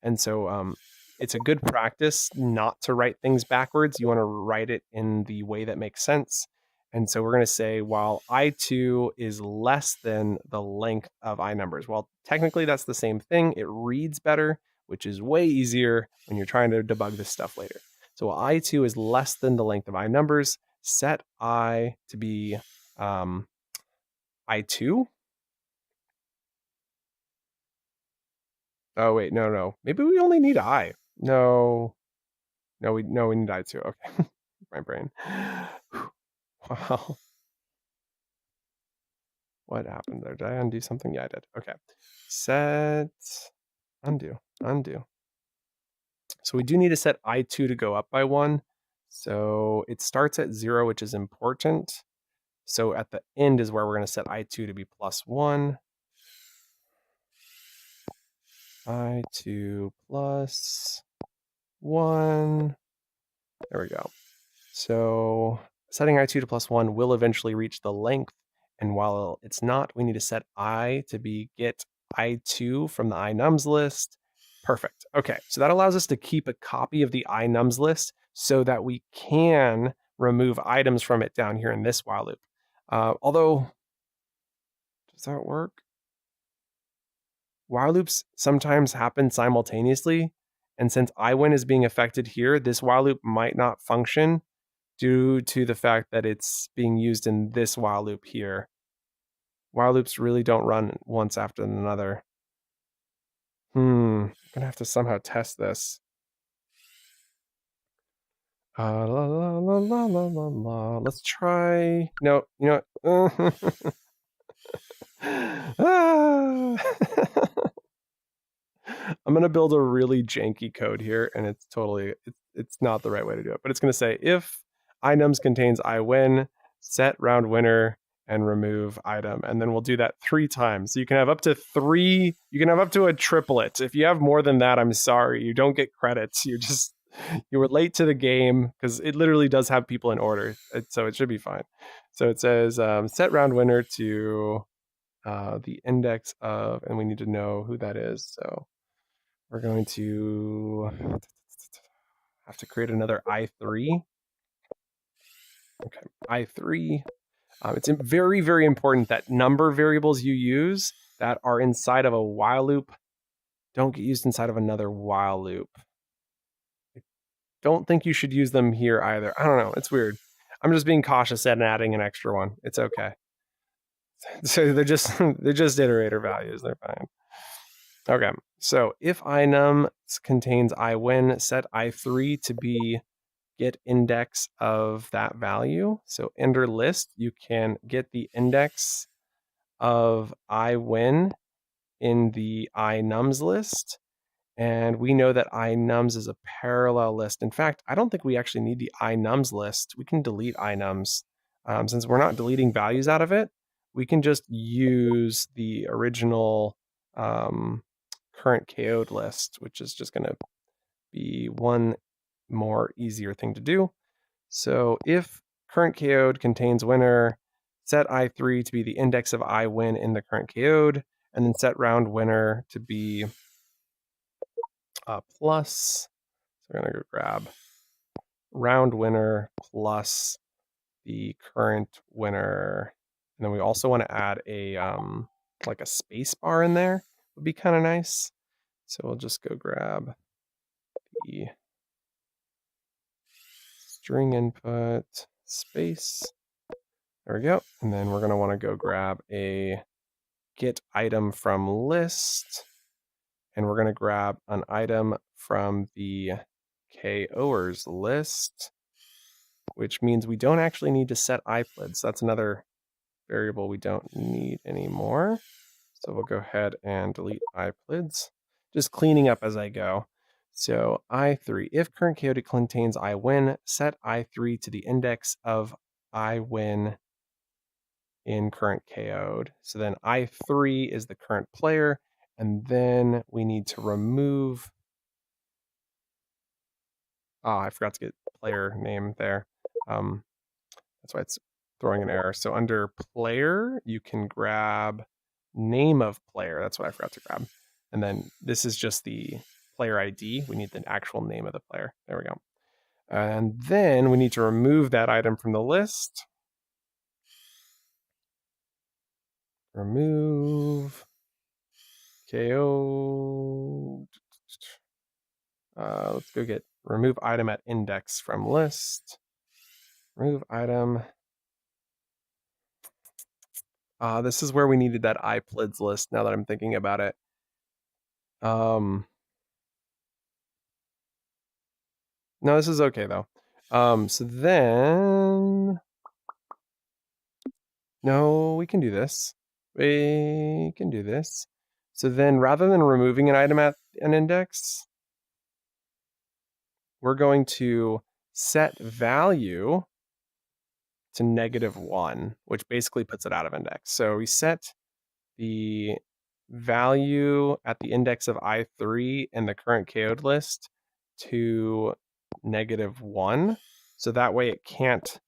And so it's a good practice not to write things backwards. You want to write it in the way that makes sense. And so we're going to say while I2 is less than the length of I numbers. Well, technically that's the same thing. It reads better, which is way easier when you're trying to debug this stuff later. So while I2 is less than the length of I numbers, set I to be I2. Oh wait, no. Maybe we only need I. No, we need I2. Okay. My brain. Wow. What happened there? Did I undo something? Yeah, I did. Okay. Set undo. So we do need to set I2 to go up by 1. So it starts at 0, which is important. So at the end is where we're going to set I2 to be plus 1. I2 plus 1. There we go. So setting I2 to plus 1 will eventually reach the length. And while it's not, we need to set I to be get I2 from the inums list. Perfect. Okay, so that allows us to keep a copy of the inums list so that we can remove items from it down here in this while loop. Although, does that work? While loops sometimes happen simultaneously. And since iWin is being affected here, this while loop might not function due to the fact that it's being used in this while loop here. While loops really don't run once after another. I'm gonna have to somehow test this. Let's try. No, you know what? I'm gonna build a really janky code here, and it's not the right way to do it. But it's gonna say if inums contains iWin, set round winner, and remove item, and then we'll do that 3 times. So you can have up to 3. You can have up to a triplet. If you have more than that, I'm sorry, you don't get credits. You were late to the game because it literally does have people in order, so it should be fine. So it says set round winner to the index of, and we need to know who that is. So we're going to have to create another I3. Okay, I3. It's very, very important that number variables you use that are inside of a while loop don't get used inside of another while loop. I don't think you should use them here either. I don't know. It's weird. I'm just being cautious and adding an extra one. It's okay. So they're just iterator values. They're fine. Okay, so if inum contains iWin, set I3 to be get index of that value. So enter list, you can get the index of iWin in the inums list. And we know that inums is a parallel list. In fact, I don't think we actually need the inums list. We can delete inums. Since we're not deleting values out of it, we can just use the original current KO'd list, which is just going to be one more easier thing to do. So if current KO'd contains winner, set I3 to be the index of iWin in the current KO'd, and then set round winner to be plus. So we're going to go grab round winner plus the current winner. And then we also want to add a like a space bar in there. Would be kind of nice. So we'll just go grab the string input space. There we go. And then we're going to want to go grab a get item from list. And we're going to grab an item from the KOers list, which means we don't actually need to set iPlids. That's another variable we don't need anymore. So we'll go ahead and delete iPlids, just cleaning up as I go. So I3, if current KO contains I win, set I3 to the index of I win in current KO'd. So then I3 is the current player, and then we need to remove. I forgot to get player name there. That's why it's throwing an error. So under player, you can grab name of player. That's what I forgot to grab. And then this is just the player ID. We need the actual name of the player. There we go. And then we need to remove that item from the list. Remove KO. Let's go get remove item at index from list. Remove item. This is where we needed that iPlids list now that I'm thinking about it. No, this is okay though. So then, no, we can do this. We can do this. So then rather than removing an item at an index, we're going to set value to -1, which basically puts it out of index. So we set the value at the index of I3 in the current KO'd list to -1. So that way it can't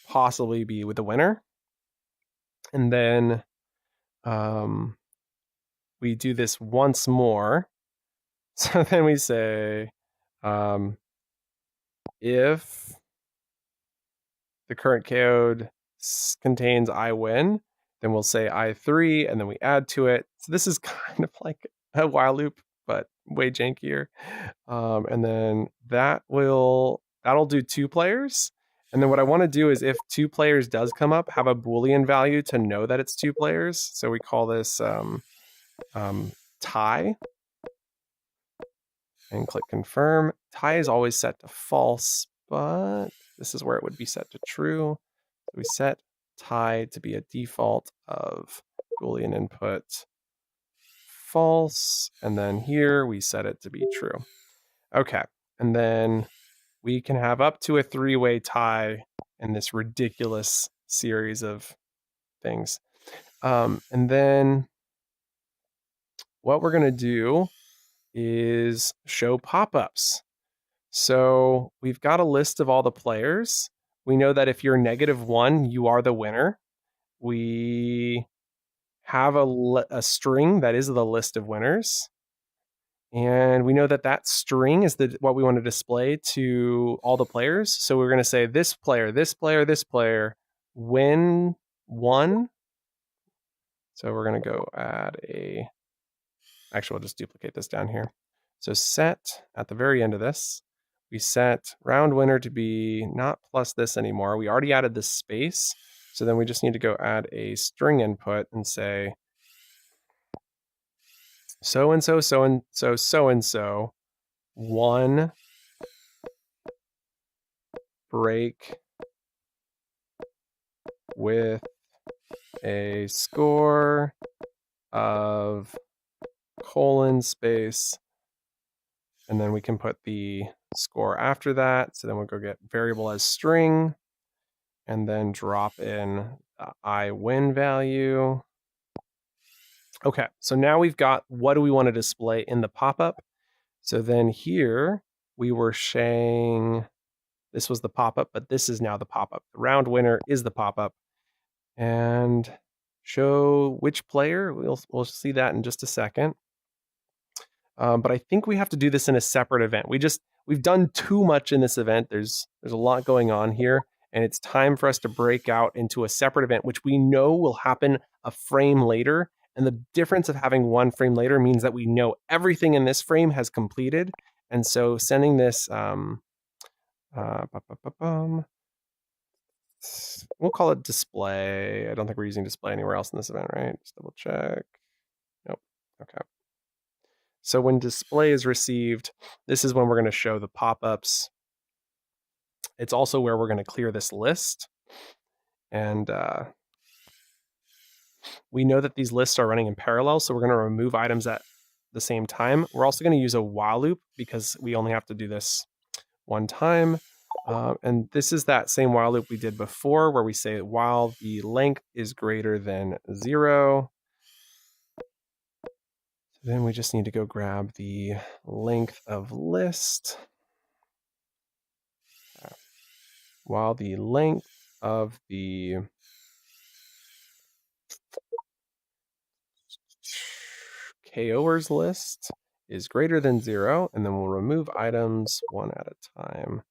possibly be with the winner. And then we do this once more. So then we say if the current KO'd contains I win, then we'll say I3 and then we add to it. So this is kind of like a while loop, but way jankier. And then that'll do 2 players. And then what I want to do is if 2 players does come up, have a Boolean value to know that it's 2 players. So we call this tie. And click confirm. Tie is always set to false, but this is where it would be set to true. So we set tie to be a default of Boolean input false. And then here we set it to be true. Okay. And then we can have up to a 3-way tie in this ridiculous series of things. And then what we're going to do is show pop-ups. So we've got a list of all the players. We know that if you're -1, you are the winner. We have a string that is the list of winners. And we know that that string is what we want to display to all the players. So we're going to say this player, this player, this player, win 1. So we're going to go add a, actually, we'll just duplicate this down here. So set at the very end of this, we set round winner to be not plus this anymore. We already added this space. So then we just need to go add a string input and say, so-and-so, so-and-so, so-and-so, 1 break with a score of colon space, and then we can put the score after that. So then we'll go get variable as string, and then drop in the I win value. Okay, so now we've got what do we want to display in the pop-up. So then here we were saying this was the pop-up, but this is now the pop-up. The round winner is the pop-up. And show which player. We'll see that in just a second. But I think we have to do this in a separate event. We've done too much in this event. There's a lot going on here, and it's time for us to break out into a separate event, which we know will happen a frame later. And the difference of having one frame later means that we know everything in this frame has completed. And so sending this, we'll call it display. I don't think we're using display anywhere else in this event, right? Just double check. Nope. Okay. So when display is received, this is when we're going to show the pop-ups. It's also where we're going to clear this list. And we know that these lists are running in parallel, so we're going to remove items at the same time. We're also going to use a while loop because we only have to do this one time. And this is that same while loop we did before where we say while the length is greater than 0. Then we just need to go grab the length of list. While the length of the KOers list is greater than 0, and then we'll remove items one at a time.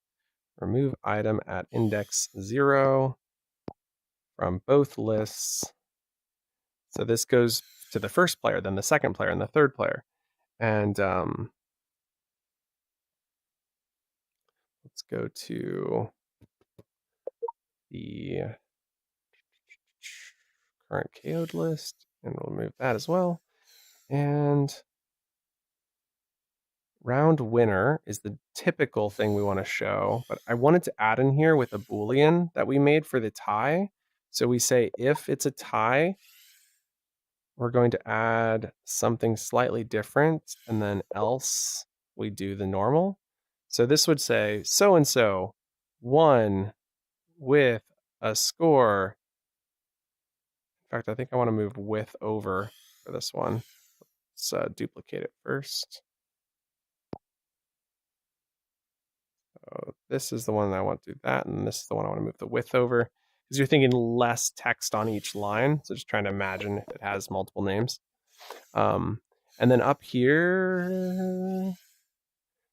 Remove item at index 0 from both lists. So this goes to the first player, then the second player, and the third player. And let's go to the current KO'd list, and we'll remove that as well. And round winner is the typical thing we want to show, but I wanted to add in here with a Boolean that we made for the tie. So we say if it's a tie, we're going to add something slightly different, and then else we do the normal. So this would say so-and-so won with a score. In fact, I think I want to move with over for this one. Let's duplicate it first. So this is the one I want to do that, and this is the one I want to move the width over. Because you're thinking less text on each line. So just trying to imagine if it has multiple names. And then up here,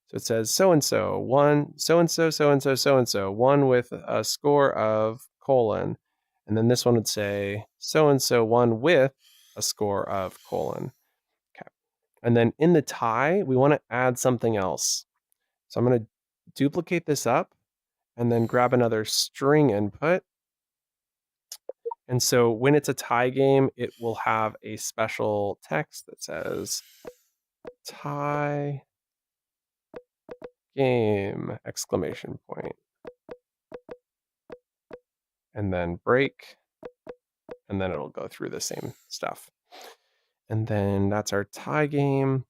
so it says so-and-so won, so-and-so, so-and-so, so-and-so won with a score of colon. And then this one would say so-and-so won with a score of colon. Okay. And then in the tie, we want to add something else. So I'm going to duplicate this up and then grab another string input. And so when it's a tie game, it will have a special text that says tie game exclamation point. And then break. And then it'll go through the same stuff. And then that's our tie game.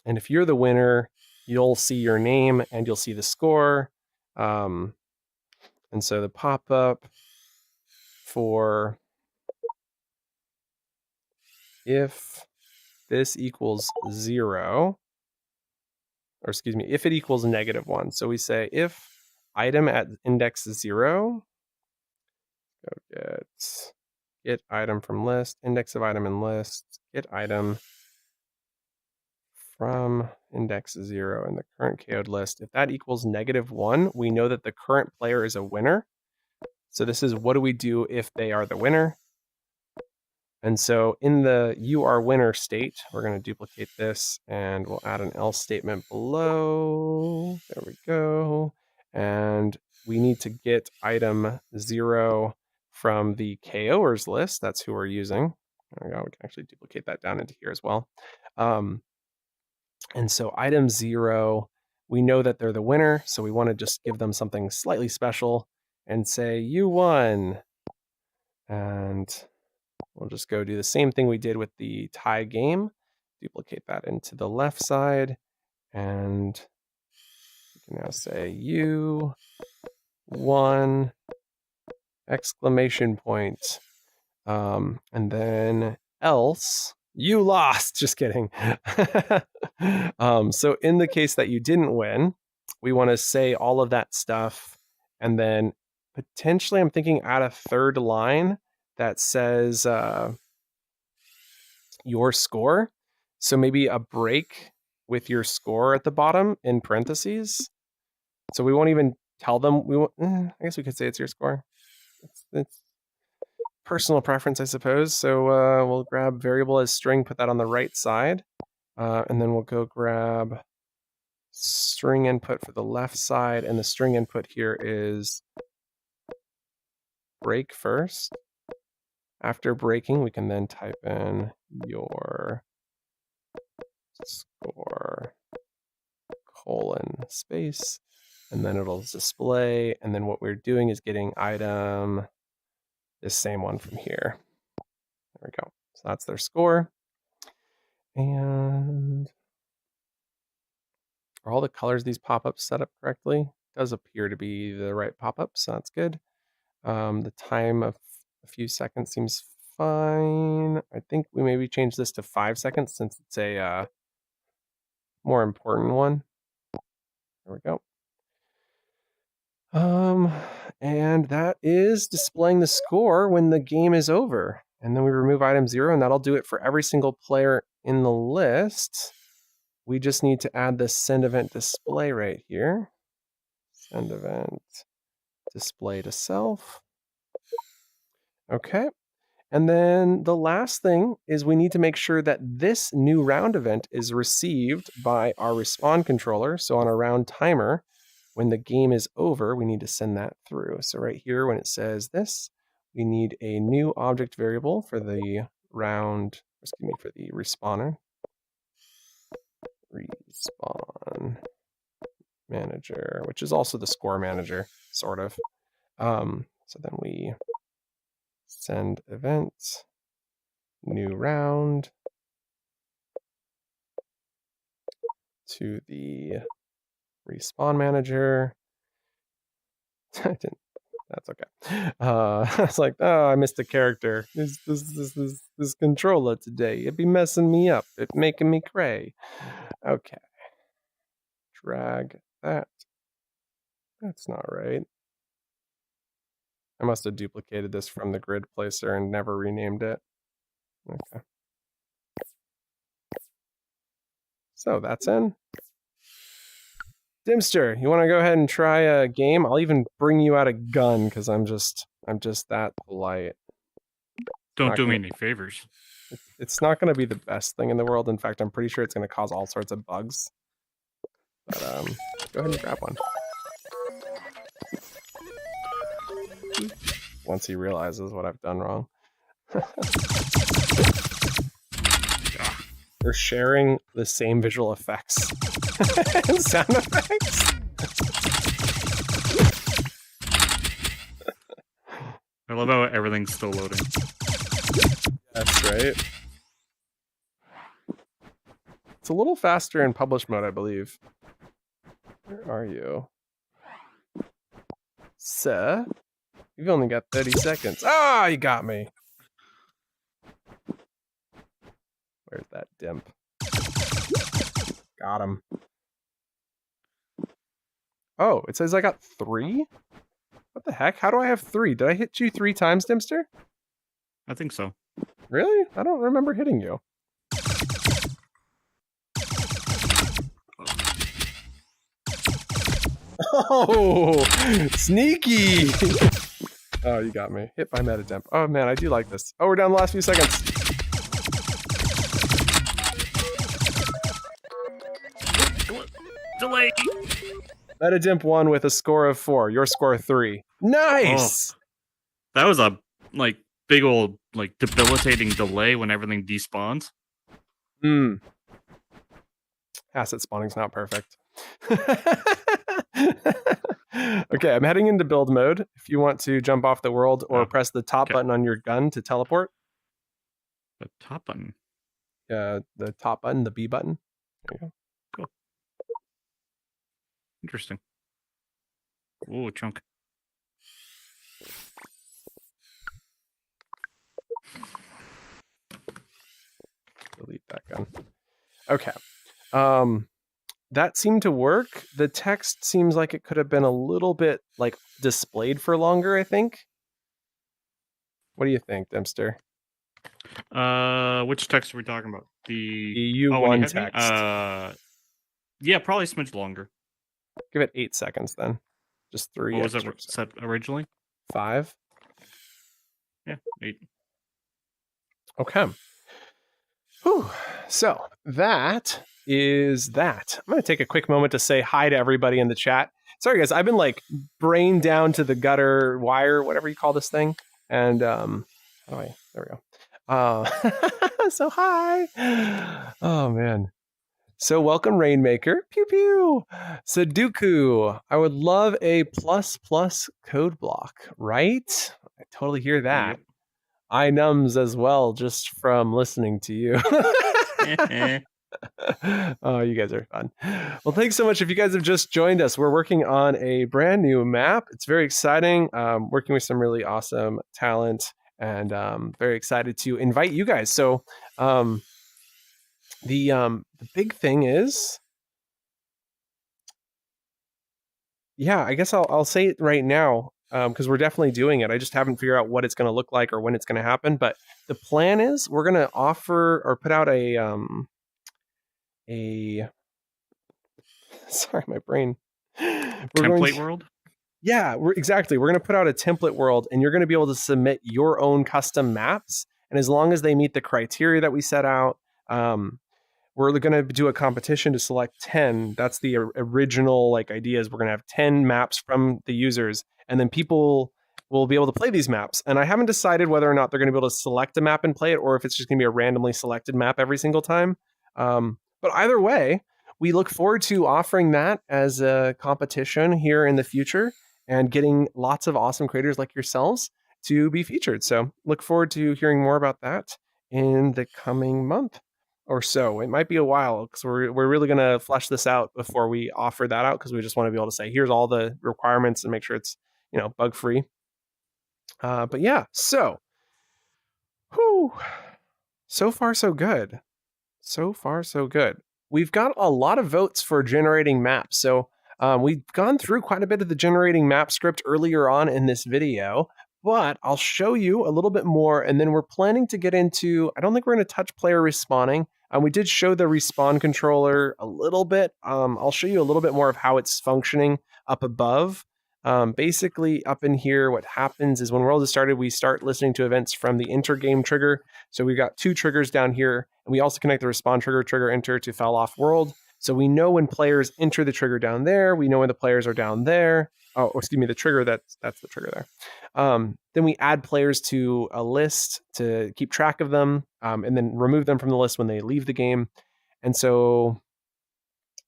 And if you're the winner, you'll see your name and you'll see the score. And so the pop-up for if this equals 0, or excuse me, if it equals -1. So we say if item at index 0, go get item from list, index of item in list, get item from index 0 in the current KO'd list. If that equals -1, we know that the current player is a winner. So this is what do we do if they are the winner? And so in the you are winner state, we're going to duplicate this and we'll add an else statement below. There we go. And we need to get item 0 from the KOers list. That's who we're using. There we go. We can actually duplicate that down into here as well. And so item 0, we know that they're the winner. So we want to just give them something slightly special and say, you won. And we'll just go do the same thing we did with the tie game. Duplicate that into the left side. And we can now say, you won, exclamation point. And then else, you lost. Just kidding. So in the case that you didn't win, we want to say all of that stuff. And then potentially I'm thinking add a third line that says your score. So maybe a break with your score at the bottom in parentheses. So we won't even tell them. I guess we could say it's your score. It's personal preference, I suppose. So we'll grab variable as string, put that on the right side. And then we'll go grab string input for the left side. And the string input here is break first. After breaking, we can then type in your score colon space, and then it'll display. And then what we're doing is getting item, this same one from here. There we go. So that's their score. And are all the colors of these pop-ups set up correctly? Does appear to be the right pop-ups, so that's good. The time of a few seconds seems fine. I think we maybe change this to 5 seconds since it's a more important one. There we go. And that is displaying the score when the game is over. And then we remove item 0, and that'll do it for every single player in the list. We just need to add the send event display right here. Send event display to self. Okay. And then the last thing is we need to make sure that this new round event is received by our respawn controller. So on a round timer, when the game is over, we need to send that through. So right here, when it says this, we need a new object variable for the round, excuse me, for the respawner. Respawn manager, which is also the score manager, sort of. So then we send event, new round to the respawn manager. I didn't. That's okay. I was like, oh, I missed a character. This controller today. It be messing me up. It making me cray. Okay. Drag that. That's not right. I must have duplicated this from the grid placer and never renamed it. Okay. So that's in. Dimster, you want to go ahead and try a game? I'll even bring you out a gun because I'm just that polite. Don't do me any favors. It's not going to be the best thing in the world. In fact, I'm pretty sure it's going to cause all sorts of bugs. But go ahead and grab one. Once he realizes what I've done wrong. We're sharing the same visual effects and sound effects. I love how everything's still loading. That's right. It's a little faster in publish mode, I believe. Where are you? Sir? You've only got 30 seconds. Ah, you got me. Where's that dimp? Got him. Oh, it says I got 3? What the heck? How do I have 3? Did I hit you 3 times, Dimster? I think so. Really? I don't remember hitting you. Oh, sneaky. Oh, you got me. Hit by meta dimp. Oh man, I do like this. Oh, we're down the last few seconds. Delay. Meta dimp won with a score of 4. Your score 3. Nice. Oh, that was a big old debilitating delay when everything despawns. Asset spawning's not perfect. Okay, I'm heading into build mode. If you want to jump off the world or press the top button on your gun to teleport. The top button? The top button, the B button. There you go. Cool. Interesting. Ooh, chunk. Delete that gun. Okay. That seemed to work. The text seems like it could have been a little bit displayed for longer, I think. What do you think, Dempster? Which text are we talking about? The U1 text. Yeah, probably a smidge longer. Give it 8 seconds then. Just 3. What was it set originally? 5. Yeah, 8. Okay. Whew. So that is that. I'm going to take a quick moment to say hi to everybody in the chat. Sorry, guys. I've been brain down to the gutter wire, whatever you call this thing. And there we go. So hi. Oh, man. So welcome, Rainmaker. Pew pew. Sudoku. I would love a ++ code block, right? I totally hear that. Yep. I numbs as well just from listening to you. Oh, you guys are fun. Well, thanks so much. If you guys have just joined us, we're working on a brand new map. It's very exciting. Working with some really awesome talent, and very excited to invite you guys. So the big thing is, yeah, I guess I'll say it right now, because we're definitely doing it. I just haven't figured out what it's going to look like or when it's going to happen. But the plan is we're going to offer or put out a sorry, my brain. Template world? Yeah, we're going to put out a template world, and you're going to be able to submit your own custom maps. And as long as they meet the criteria that we set out, we're going to do a competition to select 10. That's the original idea, is we're going to have 10 maps from the users, and then people will be able to play these maps. And I haven't decided whether or not they're going to be able to select a map and play it, or if it's just going to be a randomly selected map every single time. But either way, we look forward to offering that as a competition here in the future and getting lots of awesome creators like yourselves to be featured. So look forward to hearing more about that in the coming month or so. It might be a while, because we're really going to flesh this out before we offer that out, because we just want to be able to say, here's all the requirements and make sure it's bug free. But yeah, so so far so good. So far so good. We've got a lot of votes for generating maps. So we've gone through quite a bit of the generating map script earlier on in this video, but I'll show you a little bit more, and then we're planning to get into, I don't think we're going to touch player respawning. We did show the respawn controller a little bit. I'll show you a little bit more of how it's functioning up above. Basically, up in here, what happens is when World is started, we start listening to events from the enter game trigger. So we've got 2 triggers down here, and we also connect the respawn trigger enter to fell off world. So we know when players enter the trigger down there. We know when the players are down there. Oh, excuse me, the trigger, that's the trigger there. Then we add players to a list to keep track of them, and then remove them from the list when they leave the game. And so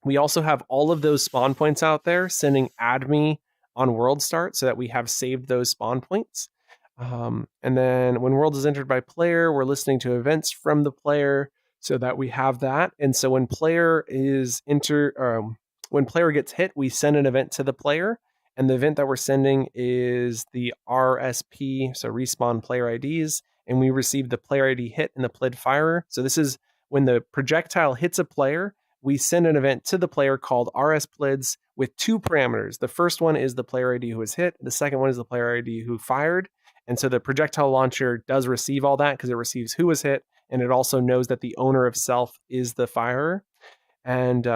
we also have all of those spawn points out there sending add me on world start, so that we have saved those spawn points. And then when world is entered by player, we're listening to events from the player so that we have that. And so when player when player gets hit, we send an event to the player. And the event that we're sending is the RSP, so respawn player IDs. And we receive the player ID hit and the plid firer. So this is when the projectile hits a player, we send an event to the player called RS plids with 2 parameters. The first one is the player ID who was hit. The second one is the player ID who fired. And so the projectile launcher does receive all that, because it receives who was hit, and it also knows that the owner of self is the firer. And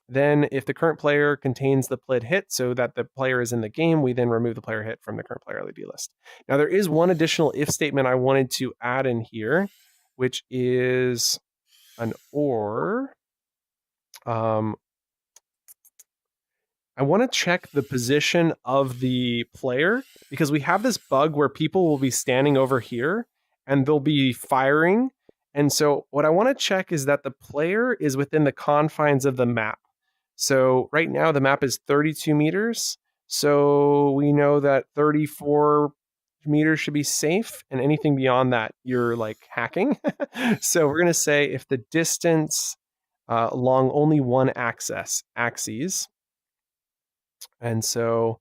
then if the current player contains the plid hit, so that the player is in the game, we then remove the player hit from the current player LED list. Now there is one additional if statement I wanted to add in here, which is an or. I want to check the position of the player, because we have this bug where people will be standing over here and they'll be firing. And so what I want to check is that the player is within the confines of the map. So right now the map is 32 meters. So we know that 34 meters should be safe, and anything beyond that, you're hacking. So we're going to say if the distance along only one axis, and so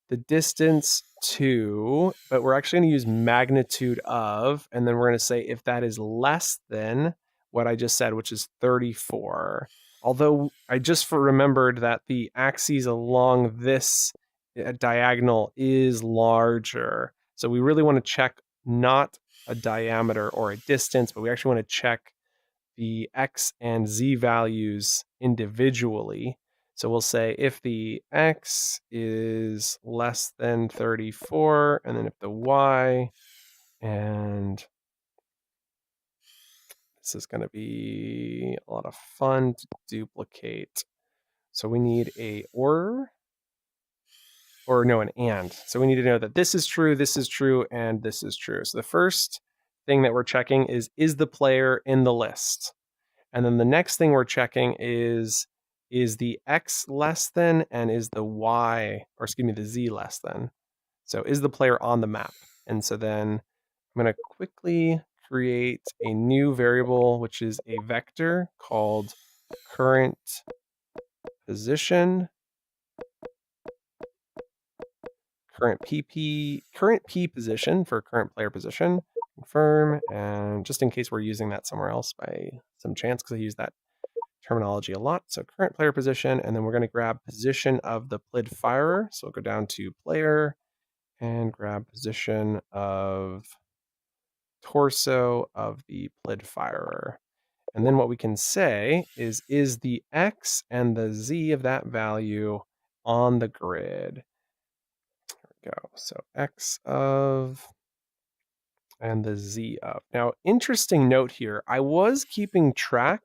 the distance to, but we're actually going to use magnitude of, and then we're going to say if that is less than what I just said, which is 34. Although I just remembered that the axis along this diagonal is larger. So we really want to check not a diameter or a distance, but we actually want to check the X and Z values individually. So we'll say if the X is less than 34, and then if the Y, and this is going to be a lot of fun to duplicate. So we need a an and. So we need to know that this is true, and this is true. So the first thing that we're checking is the player in the list? And then the next thing we're checking is the X less than, and is the Y, or excuse me, the Z less than? So is the player on the map? And so then I'm going to quickly create a new variable, which is a vector called current position. Current P position for current player position. Confirm, and just in case we're using that somewhere else by some chance, because I use that terminology a lot. So current player position, and then we're going to grab position of the PLID firer. So we'll go down to player and grab position of torso of the PLID firer. And then what we can say is the X and the Z of that value on the grid? There we go. So X of and the Z of. Now, interesting note here. I was keeping track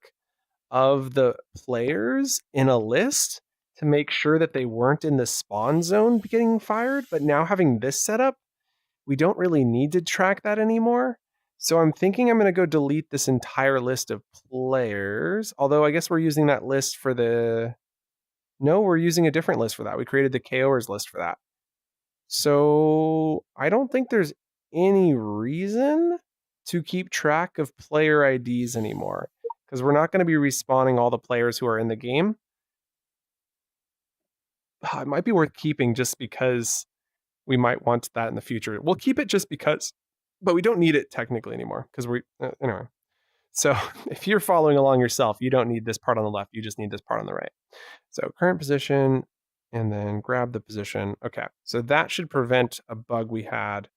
of the players in a list to make sure that they weren't in the spawn zone getting fired, but now having this set up, we don't really need to track that anymore. So I'm thinking I'm going to go delete this entire list of players, although I guess we're using that list for the... No, we're using a different list for that. We created the KOers list for that. So I don't think there's any reason to keep track of player IDs anymore, because we're not going to be respawning all the players who are in the game. It might be worth keeping just because we might want that in the future. We'll keep it just because, but we don't need it technically anymore because anyway. So if you're following along yourself, you don't need this part on the left. You just need this part on the right. So current position, and then grab the position. Okay, so that should prevent a bug we had.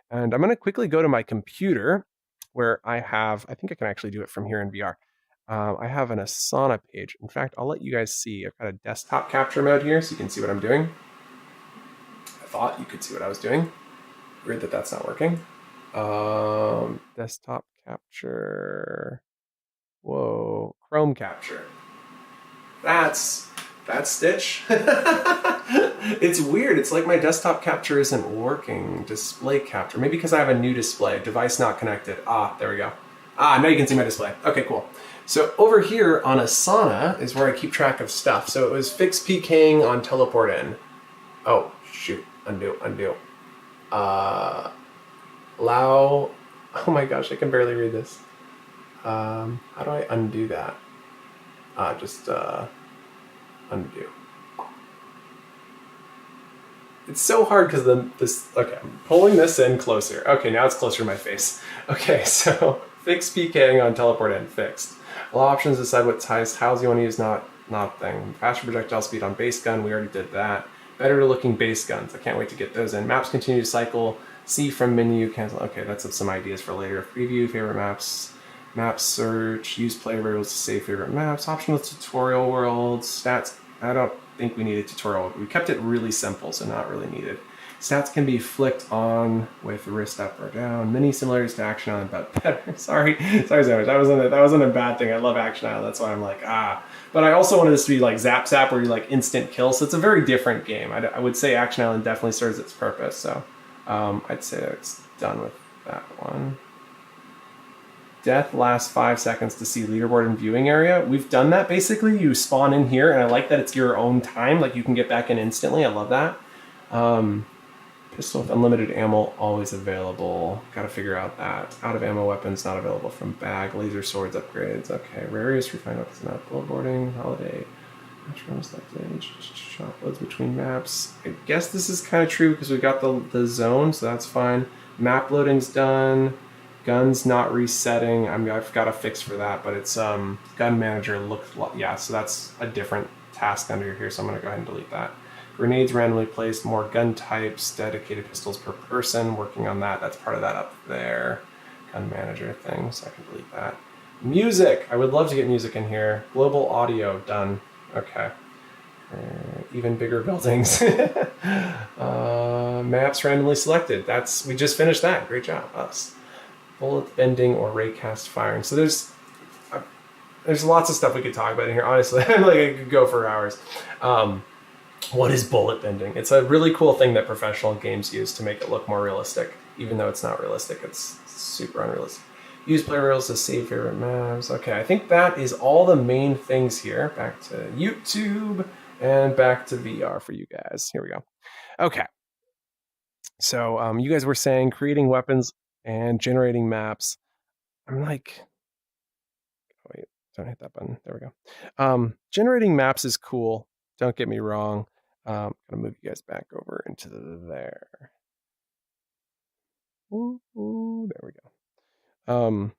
And I'm going to quickly go to my computer where I think I can actually do it from here in VR. I have an Asana page. In fact, I'll let you guys see. I've got a desktop capture mode here so you can see what I'm doing. I thought you could see what I was doing. Weird that that's not working. Desktop capture. Whoa, Chrome capture. That's Stitch. It's weird. It's like my desktop capture isn't working. Display capture. Maybe because I have a new display. Device not connected. There we go. Now you can see my display. Okay, cool. So over here on Asana is where I keep track of stuff. So it was fix PKing on teleport in. Oh, shoot. Undo. Allow. Oh my gosh, I can barely read this. How do I undo that? Just undo. It's so hard because okay, I'm pulling this in closer. Okay, now it's closer to my face. Okay, so fix PKing on teleport in, fixed. All options decide what tiles you want to use, not thing. Faster projectile speed on base gun, we already did that. Better looking base guns, I can't wait to get those in. Maps continue to cycle, see from menu, cancel. Okay, that's some ideas for later. Preview, favorite maps. Map search, use player variables to save favorite maps, optional tutorial worlds, stats. I don't think we need a tutorial. We kept it really simple, so not really needed. Stats can be flicked on with wrist up or down. Many similarities to Action Island, but better. Sorry so much. That wasn't a bad thing. I love Action Island. That's why I'm like, But I also wanted this to be like Zap, where you like instant kill. So it's a very different game. I would say Action Island definitely serves its purpose. So I'd say it's done with that one. Death lasts 5 seconds to see leaderboard and viewing area. We've done that basically. You spawn in here, and I like that it's your own time. Like you can get back in instantly. I love that. Pistol with unlimited ammo, always available. Got to figure out that. Out of ammo weapons, not available from bag. Laser swords upgrades. Okay. Rariest refined weapons, not billboarding. Holiday. Shop loads between maps. I guess this is kind of true because we got the zone, so that's fine. Map loading's done. Guns not resetting. I've got a fix for that, but it's gun manager so that's a different task under here, so I'm gonna go ahead and delete that. Grenades randomly placed, more gun types, dedicated pistols per person, working on that. That's part of that up there. Gun manager thing, so I can delete that. Music, I would love to get music in here. Global audio, done. Okay. Even bigger buildings. Maps randomly selected. We just finished that. Great job, us. Bullet bending or raycast firing. So there's lots of stuff we could talk about in here. Honestly, I could go for hours. What is bullet bending? It's a really cool thing that professional games use to make it look more realistic. Even though it's not realistic, it's super unrealistic. Use player rails to save favorite maps. Okay, I think that is all the main things here. Back to YouTube and back to VR for you guys. Here we go. Okay. So you guys were saying creating weapons and generating maps. I'm like, wait, don't hit that button. There we go. Generating maps is cool. Don't get me wrong. I'm gonna move you guys back over into there. Ooh, there we go.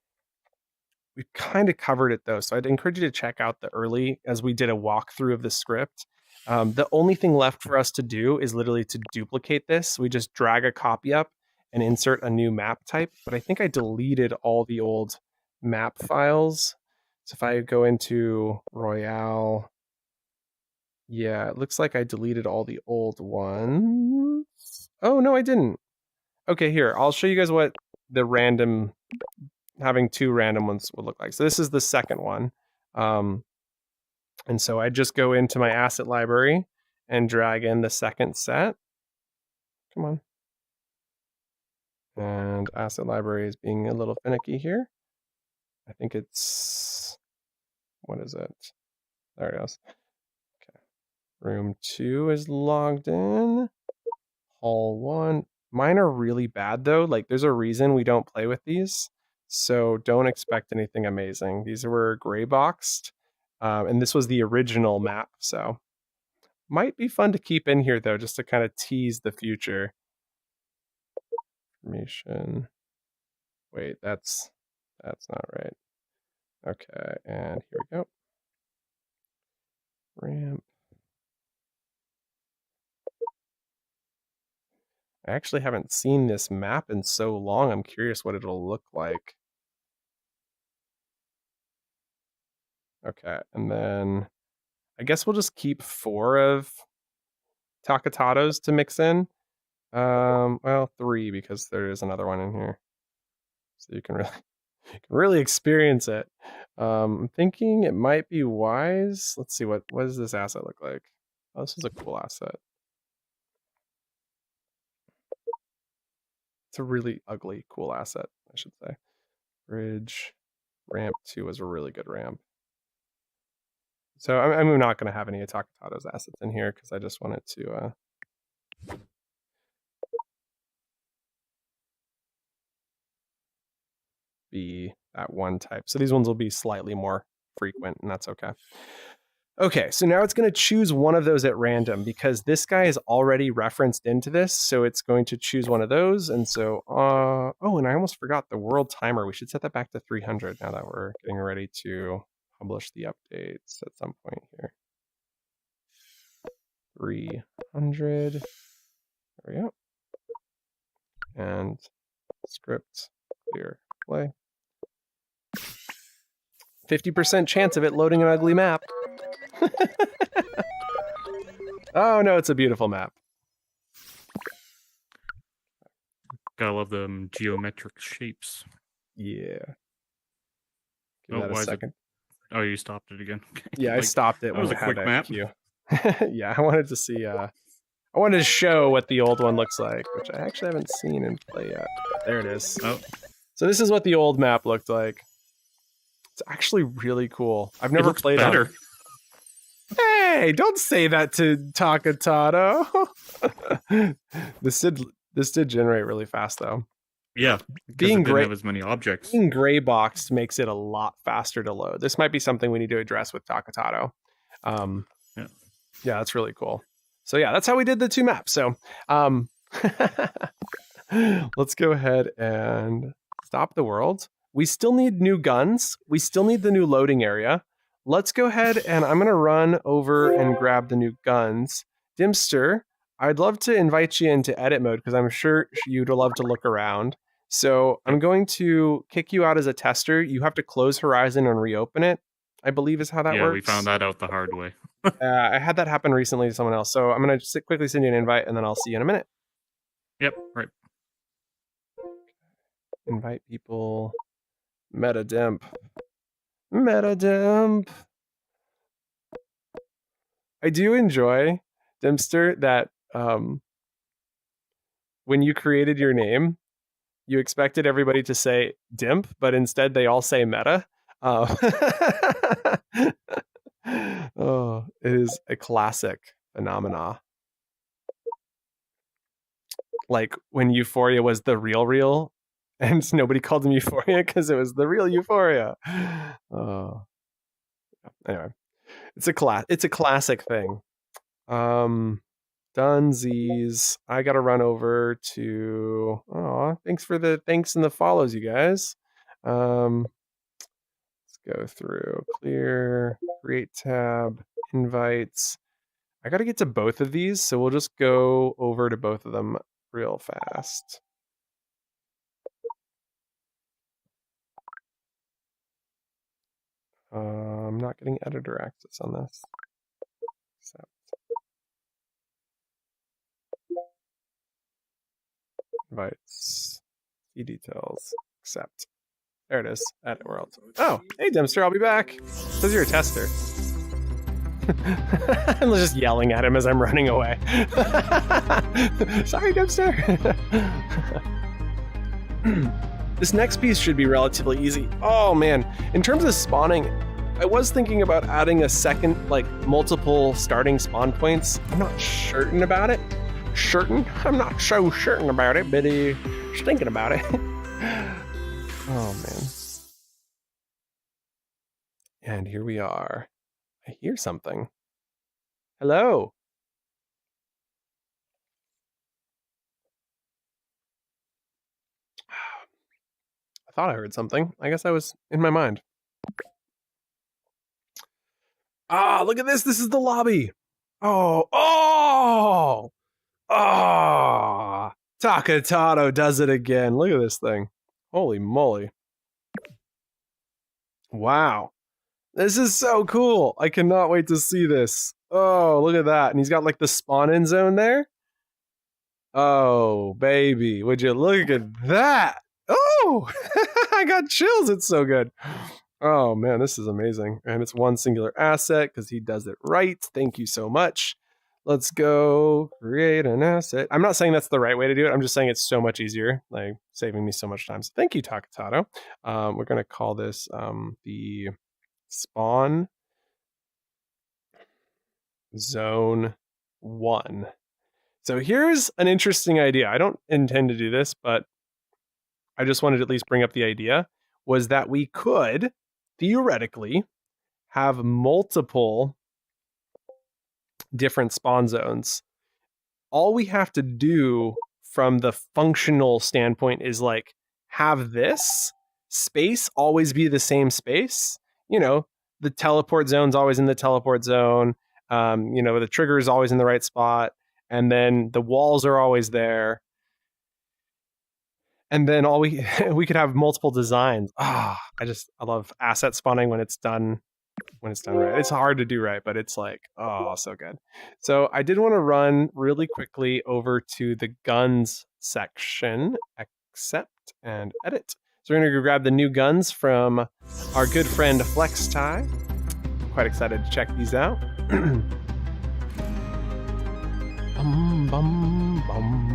We've kind of covered it though, so I'd encourage you to check out the early as we did a walkthrough of the script. The only thing left for us to do is literally to duplicate this. We just drag a copy up and insert a new map type. But I think I deleted all the old map files. So if I go into Royale, yeah, it looks like I deleted all the old ones. Oh, no, I didn't. Okay, here, I'll show you guys what the random, having two random ones would look like. So this is the second one. And so I just go into my asset library and drag in the second set. Come on. And asset library is being a little finicky here. I think it's, what is it? There it goes. Okay. Room 2 is logged in. Hall 1. Mine are really bad though. Like there's a reason we don't play with these. So don't expect anything amazing. These were gray boxed. And this was the original map. So might be fun to keep in here though, just to kind of tease the future. Information. Wait, that's not right. Okay, and here we go. Ramp. I actually haven't seen this map in so long. I'm curious what it'll look like. Okay, and then I guess we'll just keep 4 of Takatatos to mix in. Well, 3 because there is another one in here, so you can really experience it. I'm thinking it might be wise. Let's see what does this asset look like. Oh, this is a cool asset. It's a really ugly, cool asset, I should say. Bridge ramp 2 is a really good ramp. So I'm not going to have any Takatatos assets in here because I just wanted to be that one type. So these ones will be slightly more frequent, and that's okay. Okay, so now it's going to choose one of those at random because this guy is already referenced into this, so it's going to choose one of those. And so, oh, and I almost forgot the world timer. We should set that back to 300 now that we're getting ready to publish the updates at some point here. 300. There we go. And script clear play. 50% chance of it loading an ugly map. Oh no, it's a beautiful map. Gotta love them geometric shapes. Yeah. Give Oh, that a why is it? second. Oh, you stopped it again. Yeah, I Like, stopped it that when was it a had quick that map. queue. Yeah, I wanted to see. I wanted to show what the old one looks like, which I actually haven't seen in play yet. There it is. Oh, So this is what the old map looked like. It's actually really cool. I've it never looks played better. on. Hey, don't say that to Takatato. This did generate really fast though. Yeah, because Being it didn't great. have as many objects. Being gray boxed makes it a lot faster to load. This might be something we need to address with Takatato. Yeah, that's really cool. So yeah, that's how we did the 2 maps. So let's go ahead and stop the world. We still need new guns. We still need the new loading area. Let's go ahead and I'm going to run over and grab the new guns. Dimster, I'd love to invite you into edit mode because I'm sure you'd love to look around. So I'm going to kick you out as a tester. You have to close Horizon and reopen it, I believe is how that works. We found that out the hard way. I had that happen recently to someone else. So I'm going to quickly send you an invite and then I'll see you in a minute. Yep, right. Invite people. Metadimp. Metadimp. I do enjoy, Dimpster, that when you created your name, you expected everybody to say Dimp, but instead they all say Meta. Oh, it is a classic phenomena. Like when Euphoria was the real, And nobody called him Euphoria because it was the real Euphoria. Oh. Anyway, it's a classic thing. Dunsies. I gotta run over to. Oh, thanks and the follows, you guys. Let's go through clear, create tab, invites. I gotta get to both of these, so we'll just go over to both of them real fast. I'm not getting editor access on this. Accept. Invites. See details. Accept. There it is. Edit world. Oh, hey Dempster, I'll be back. Says you're a tester. I'm just yelling at him as I'm running away. Sorry, Dempster. This next piece should be relatively easy. Oh man, in terms of spawning, I was thinking about adding a second, like multiple starting spawn points. I'm not certain about it. I'm not so certain about it, but just thinking about it. Oh man. And here we are. I hear something. Hello. I thought I heard something. I guess I was in my mind. Ah, look at this. This is the lobby. Oh. Takatato does it again. Look at this thing. Holy moly. Wow. This is so cool. I cannot wait to see this. Oh, look at that. And he's got like the spawn-in zone there. Oh, baby. Would you look at that? Oh, I got chills. It's so good. Oh, man, this is amazing. And it's one singular asset because he does it right. Thank you so much. Let's go create an asset. I'm not saying that's the right way to do it. I'm just saying it's so much easier, like saving me so much time. So thank you, Takatato. We're going to call this the spawn zone 1. So here's an interesting idea. I don't intend to do this, but I just wanted to at least bring up the idea, was that we could theoretically have multiple different spawn zones. All we have to do from the functional standpoint is like have this space always be the same space. You know, the teleport zone's always in the teleport zone. You know, the trigger is always in the right spot. And then the walls are always there. And then we could have multiple designs. I love asset spawning when it's done right. It's hard to do right, but it's like, oh, so good. So I did want to run really quickly over to the guns section, accept and edit. So we're going to go grab the new guns from our good friend Flex Tie. Quite excited to check these out. Bum, bum, bum.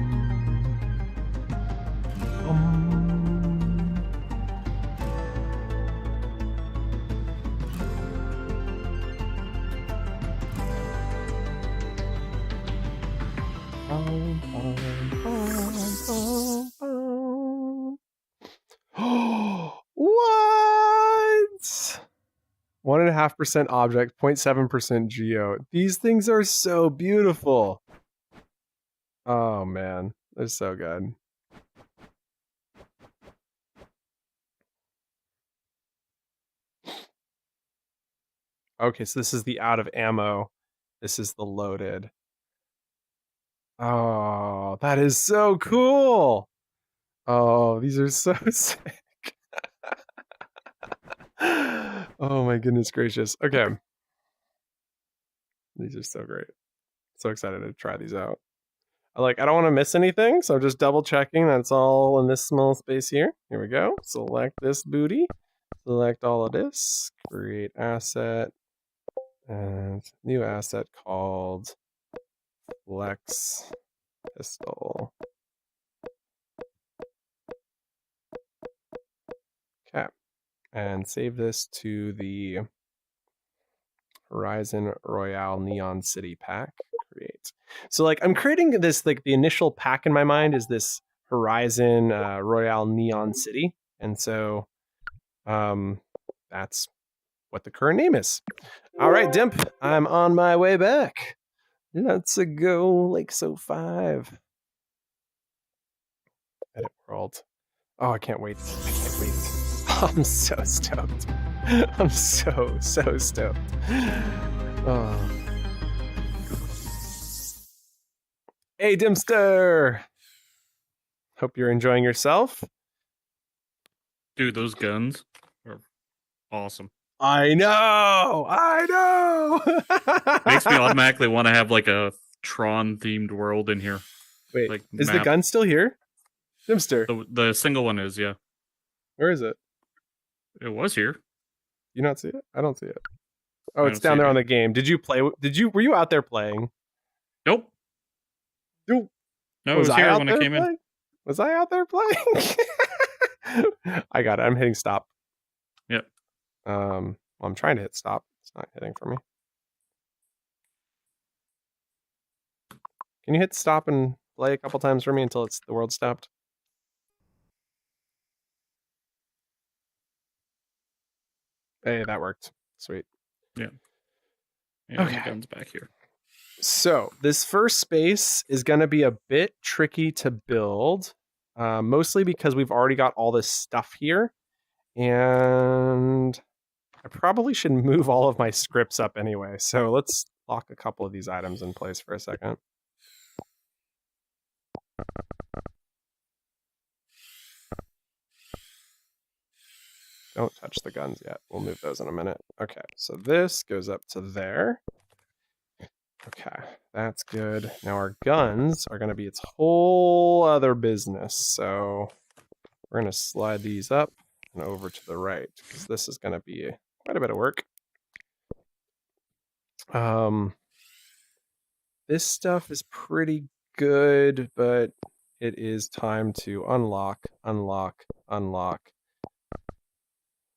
What? 1.5% object, 0.7% geo. These things are so beautiful. Oh man, they're so good. Okay, so this is the out of ammo. This is the loaded. Oh, that is so cool. Oh, these are so sick. Oh my goodness gracious. Okay. These are so great. So excited to try these out. I don't want to miss anything, so I'm just double checking that's all in this small space here. Here we go. Select this booty. Select all of this. Create asset. And new asset called Flex Pistol. Okay. And save this to the Horizon Royale Neon City pack. Create. So I'm creating this, the initial pack in my mind is this Horizon Royale Neon City, and so that's what the current name is. All right, Dimp, I'm on my way back. Let's go, Lakeso 5. Edit world. Oh, I can't wait. I can't wait. I'm so stoked. I'm so stoked. Oh. Hey, Dimster. Hope you're enjoying yourself. Dude, those guns are awesome. I know. Makes me automatically want to have like a Tron themed world in here. Wait, like is the gun still here? Dimster. The single one is, yeah. Where is it? It was here. You not see it? I don't see it. Oh, I it's don't down see there it on the game. Did you play? Were you out there playing? Nope. Nope. No, it was here when I came in. Was I out there playing? I got it. I'm hitting stop. Yep. Well, I'm trying to hit stop. It's not hitting for me. Can you hit stop and play a couple times for me until the world stopped? Hey, that worked. Sweet. Yeah. Okay. The gun's back here. So this first space is going to be a bit tricky to build, mostly because we've already got all this stuff here, and I probably should move all of my scripts up anyway. So let's lock a couple of these items in place for a second. Don't touch the guns yet. We'll move those in a minute. Okay, so this goes up to there. Okay, that's good. Now our guns are going to be its whole other business. So we're going to slide these up and over to the right, because this is going to be quite a bit of work. This stuff is pretty good, but it is time to unlock.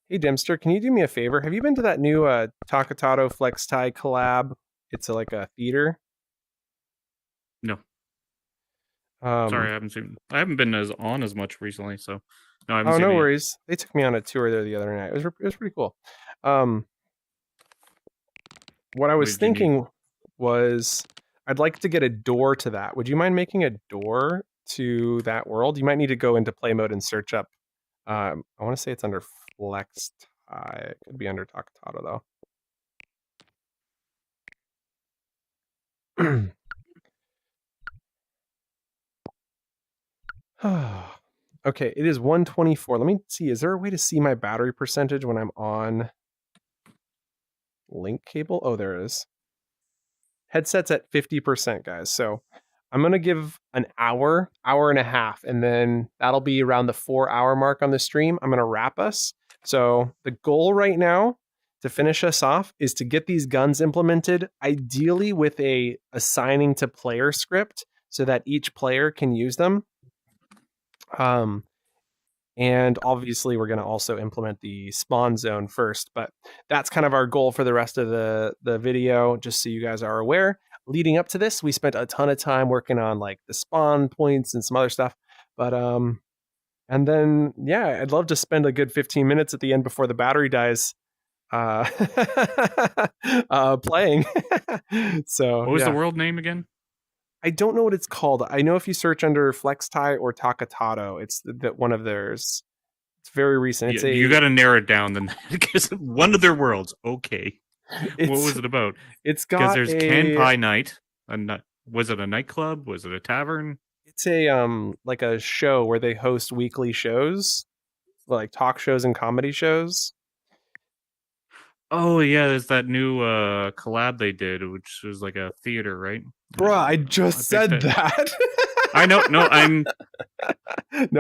Hey, Dimster, can you do me a favor? Have you been to that new Takatato Flex Tie collab? It's like a theater. No. Sorry, I haven't been as much recently, so no, I haven't seen no it worries. They took me on a tour there the other night. It was pretty cool. What I was thinking was I'd like to get a door to that. Would you mind making a door to that world? You might need to go into play mode and search up. I want to say it's under Flex Tie. It could be under Takatato though. Okay, it is 124. Let me see. Is there a way to see my battery percentage when I'm on link cable? Oh, there is. Headset's at 50%, guys. So I'm going to give an hour and a half, and then that'll be around the 4-hour mark on the stream. I'm going to wrap us. So the goal right now to finish us off is to get these guns implemented, ideally with a assigning to player script so that each player can use them. And obviously we're going to also implement the spawn zone first, but that's kind of our goal for the rest of the video, just so you guys are aware. Leading up to this, we spent a ton of time working on like the spawn points and some other stuff, but and then yeah, I'd love to spend a good 15 minutes at the end before the battery dies playing. So what was the world name again? I don't know what it's called. I know if you search under Flex Tie or Takatato, it's that one of theirs. It's very recent. You got to narrow it down then, because one of their worlds. Okay, what was it about? It's got because there's Kanpai Night. Was it a nightclub? Was it a tavern? It's a like a show where they host weekly shows, like talk shows and comedy shows. Oh yeah, there's that new collab they did, which was like a theater, right? Bruh, I just said that. I know. No,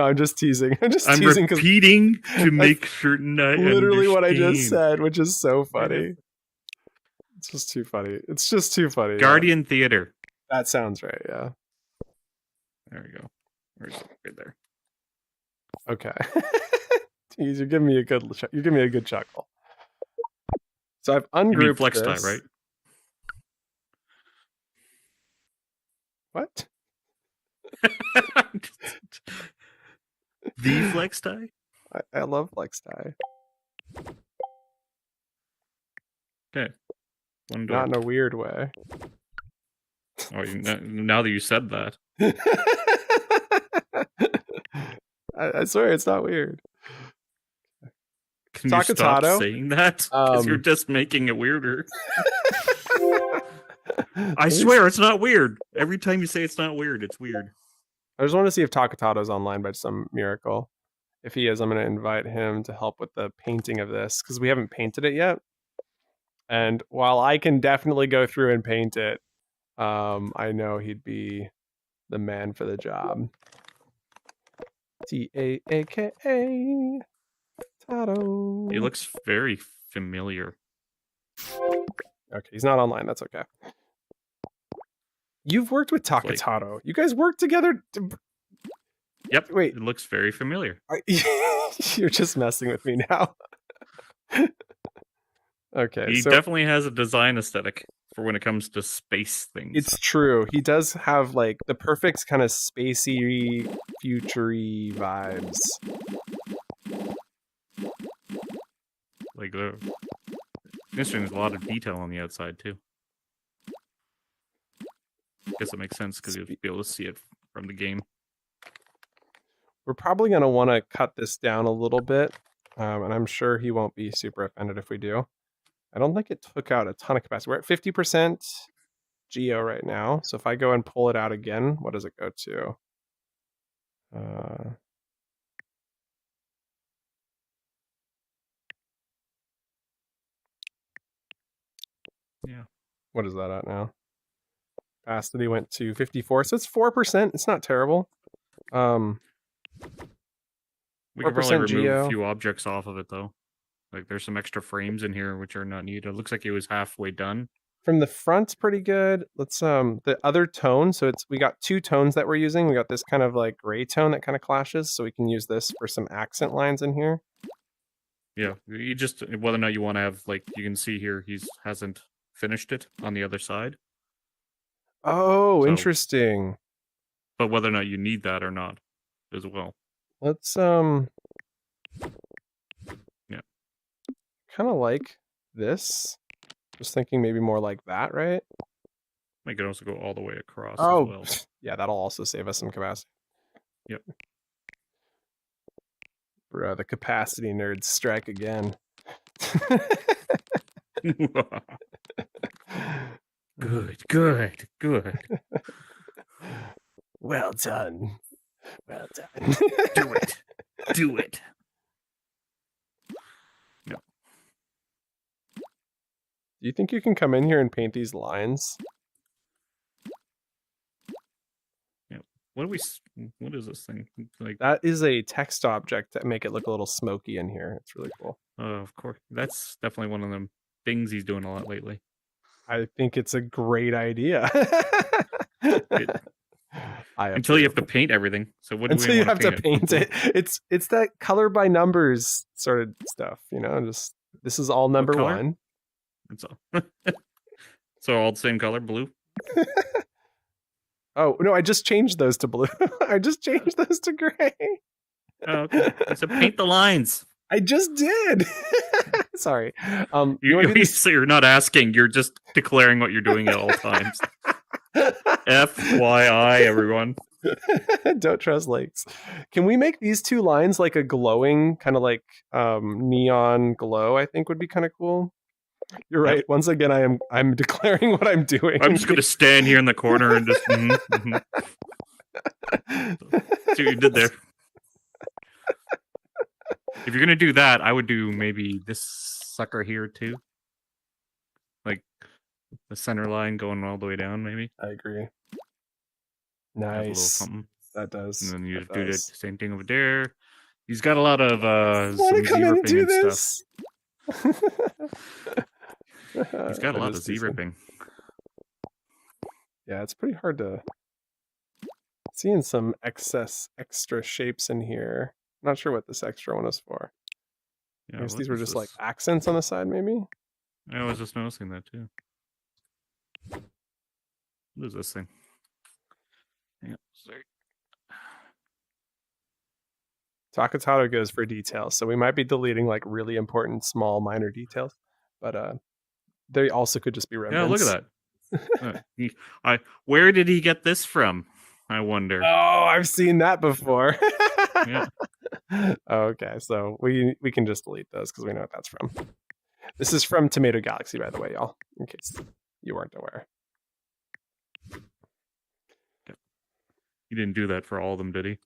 I'm just teasing. I'm repeating to make certain I literally understand. what I just said, which is so funny. It's just too funny. Guardian Theater. That sounds right. Yeah. There we go. Where's it? Right there. Okay. Jeez, you're giving me a good chuckle. So I've ungrouped Flex this. Tie, right? What? The flex tie? I love flex tie. Okay. One door. Not in a weird way. Oh, now that you said that. I swear it's not weird. Can you stop Takatato? saying that? Because you're just making it weirder. I swear it's not weird. Every time you say it's not weird, it's weird. I just want to see if Takatato's online by some miracle. If he is, I'm going to invite him to help with the painting of this because we haven't painted it yet. And while I can definitely go through and paint it, I know he'd be the man for the job. Taaka Tato. He looks very familiar. Okay, he's not online. That's okay. You've worked with Takatato. You guys worked together. Yep. Wait. It looks very familiar. You're just messing with me now. Okay. He definitely has a design aesthetic for when it comes to space things. It's true. He does have like the perfect kind of spacey, futury vibes. Like there's a lot of detail on the outside too. I guess it makes sense because you'll be able to see it from the game. We're probably going to want to cut this down a little bit, and I'm sure he won't be super offended if we do. I don't think it took out a ton of capacity. We're at 50% geo right now, so if I go and pull it out again, what does it go to? Yeah. What is that at now? Capacity went to 54, so it's 4%. It's not terrible. We could probably remove a few objects off of it though. Like there's some extra frames in here which are not needed. It looks like it was halfway done. From the front's pretty good. Let's the other tone. So we got two tones that we're using. We got this kind of like gray tone that kind of clashes, so we can use this for some accent lines in here. Yeah, you just whether or not you want to have like you can see here hasn't finished it on the other side. Oh, so, interesting. But whether or not you need that or not as well. Let's yeah. Kind of like this. Just thinking maybe more like that, right? I could also go all the way across as well. Yeah, that'll also save us some capacity. Yep. Bro, the capacity nerds strike again. Good. Well done. Do it. No. Do you think you can come in here and paint these lines? Yeah. What is this thing? Like that is a text object that make it look a little smoky in here. It's really cool. Of course. That's definitely one of them things he's doing a lot lately. I think it's a great idea. Until you have to paint everything. So what do Until we you have to paint it? It's that color by numbers sort of stuff, you know. Just this is all number one. That's all. So all the same color, blue. Oh no! I just changed those to blue. I just changed those to gray. Oh, okay. So paint the lines. I just did. Sorry. You're not asking. You're just declaring what you're doing at all times. FYI, everyone. Don't trust lakes. Can we make these two lines like a glowing kind of like neon glow? I think would be kind of cool. You're right. Once again, I'm declaring what I'm doing. I'm just gonna stand here in the corner and just. See what you did there. If you're gonna do that, I would do maybe this sucker here too, like the center line going all the way down. Maybe. I agree. Nice. That does. And then you do the same thing over there. He's got a lot of want to come in and do this? He's got a lot of Z-ripping. Yeah, it's pretty hard to seeing some extra shapes in here. Not sure what this extra one is for. Yeah, I guess these were just like accents on the side, maybe? I was just noticing that too. What is this thing? Hang on, sorry. Takatato goes for details, so we might be deleting like really important, small, minor details, but they also could just be Yeah, look remnants. at that. Where did he get this from? I wonder. Oh, I've seen that before. Yeah. Okay, so we can just delete those because we know what that's from. This is from Tomato Galaxy, by the way, y'all, in case you weren't aware. He didn't do that for all of them, did he?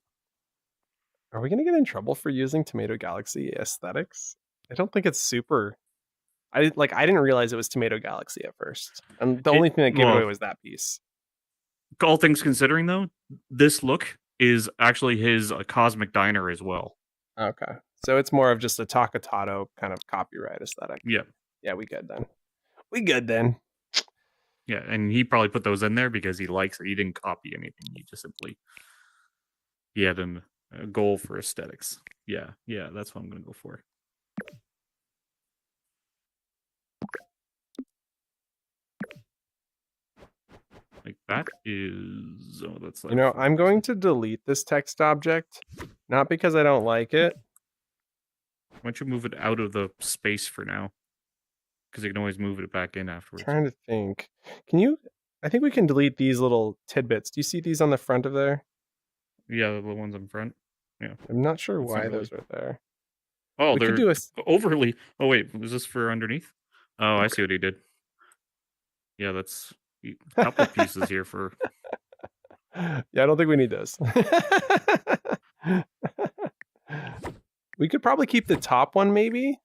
Are we gonna get in trouble for using Tomato Galaxy aesthetics? I don't think it's super. I didn't realize it was Tomato Galaxy at first, and the only thing that gave it away was that piece. All things considering, though, this look is actually his Cosmic Diner as well. Okay, so it's more of just a Takatato kind of copyright aesthetic. Yeah. Yeah, we good then. We good then. Yeah, and he probably put those in there because he likes it. He didn't copy anything. He just simply he had a goal for aesthetics. Yeah, that's what I'm gonna go for. Like that is that's like, I'm going to delete this text object, not because I don't like it. Why don't you move it out of the space for now? Because you can always move it back in afterwards. I'm trying to think. Can you? I think we can delete these little tidbits. Do you see these on the front of there? Yeah, the ones in front. Yeah. I'm not sure That's why not really... those are there. Oh, we they're could do overly. Oh wait, was this for underneath? Oh, okay. I see what he did. Yeah, that's a couple pieces here for. Yeah, I don't think we need those. We could probably keep the top one, maybe,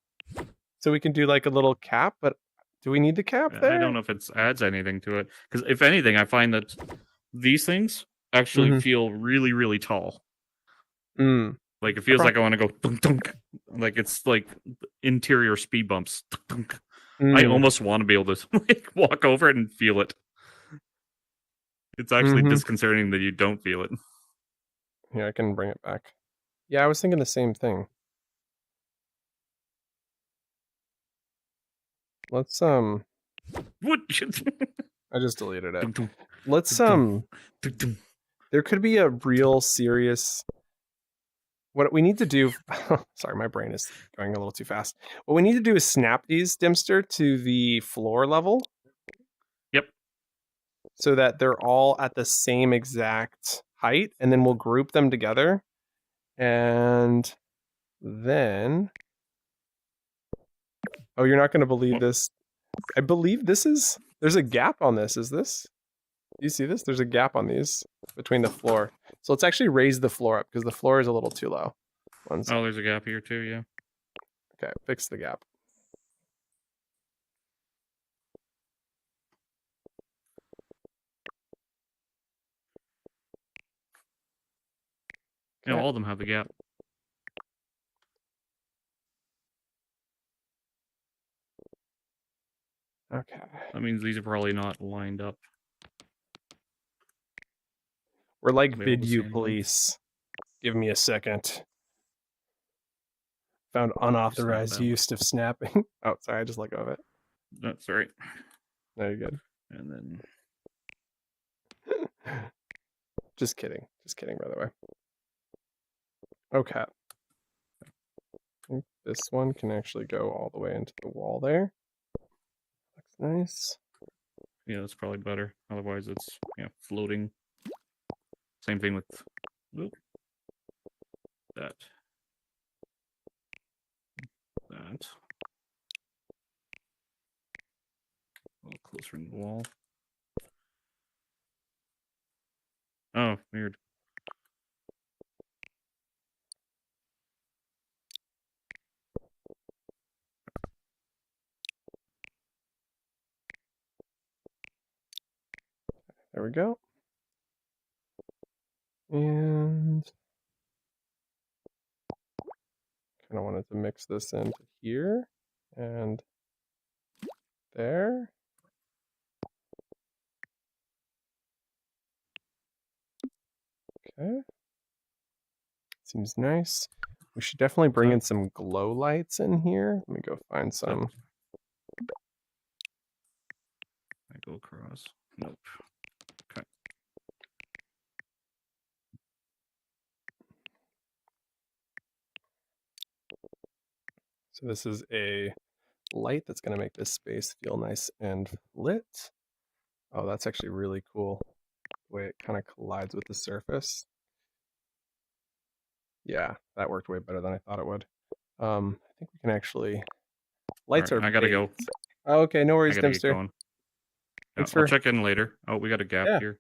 so we can do like a little cap. But do we need the cap there? I don't know if it adds anything to it. Because if anything, I find that these things actually feel really, really tall. Like it feels like I want to go dunk dunk. Like it's like interior speed bumps. Dunk, dunk. I almost want to be able to like walk over it and feel it. It's actually disconcerting that you don't feel it. Yeah, I can bring it back. Yeah, I was thinking the same thing. Let's What? I just deleted it. Let's there could be a real serious. What we need to do. Sorry, my brain is going a little too fast. What we need to do is snap these, Dimster, to the floor level. Yep. So that they're all at the same exact height, and then we'll group them together. And then, oh, you're not going to believe this. I believe this is. There's a gap on this. Is this? You see this? There's a gap on these between the floor. So let's actually raise the floor up because the floor is a little too low. Oh, there's a gap here too, yeah. Okay, fix the gap. Okay. Yeah, all of them have the gap. Okay. That means these are probably not lined up. We're like bid you police. Give me a second. Found unauthorized use of snapping. Oh, sorry, I just let go of it. That's right. No, you're good. And then just kidding. Just kidding, by the way. Okay. I think this one can actually go all the way into the wall there. Looks nice. Yeah, that's probably better. Otherwise it's floating. Same thing with that. That. A little closer to the wall. Oh, weird. There we go. And kind of wanted to mix this into here and there. Okay. Seems nice. We should definitely bring in some glow lights in here. Let me go find some. I go across. Nope. Okay. So this is a light that's going to make this space feel nice and lit. Oh, that's actually really cool. The way it kind of collides with the surface. Yeah, that worked way better than I thought it would. I think we can actually... Lights Right, are I gotta go. Oh, okay, no I worries, gotta get Dimster. going. Yeah, Thanks I'll for... check in later. Oh, we got a gap Yeah. here.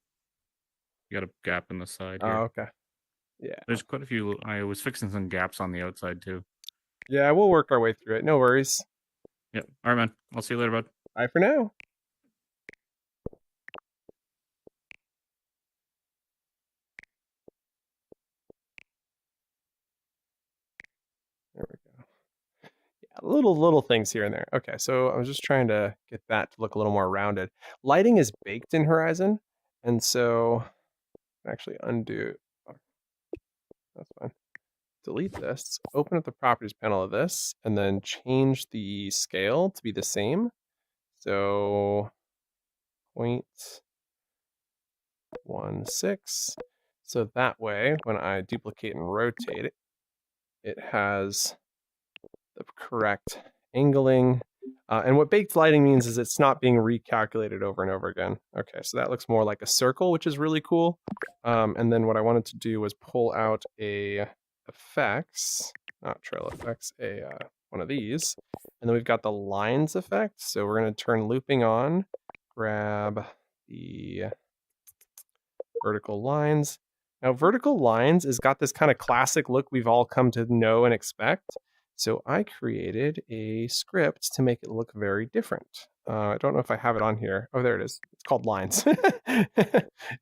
We got a gap in the side Oh, here. okay. Yeah. There's quite a few. I was fixing some gaps on the outside too. Yeah, we'll work our way through it. No worries. Yep. All right, man. I'll see you later, bud. Bye for now. There we go. Yeah, little things here and there. Okay, so I was just trying to get that to look a little more rounded. Lighting is baked in Horizon, and so actually undo. Oh, that's fine. Delete this. Open up the properties panel of this, and then change the scale to be the same. So 0.16. So that way, when I duplicate and rotate it, it has the correct angling. And what baked lighting means is it's not being recalculated over and over again. Okay, so that looks more like a circle, which is really cool. And then what I wanted to do was pull out a effects, not trail effects, one of these. And then we've got the lines effect. So we're going to turn looping on, grab the vertical lines. Now, vertical lines has got this kind of classic look we've all come to know and expect. So I created a script to make it look very different. I don't know if I have it on here. Oh, there it is. It's called lines.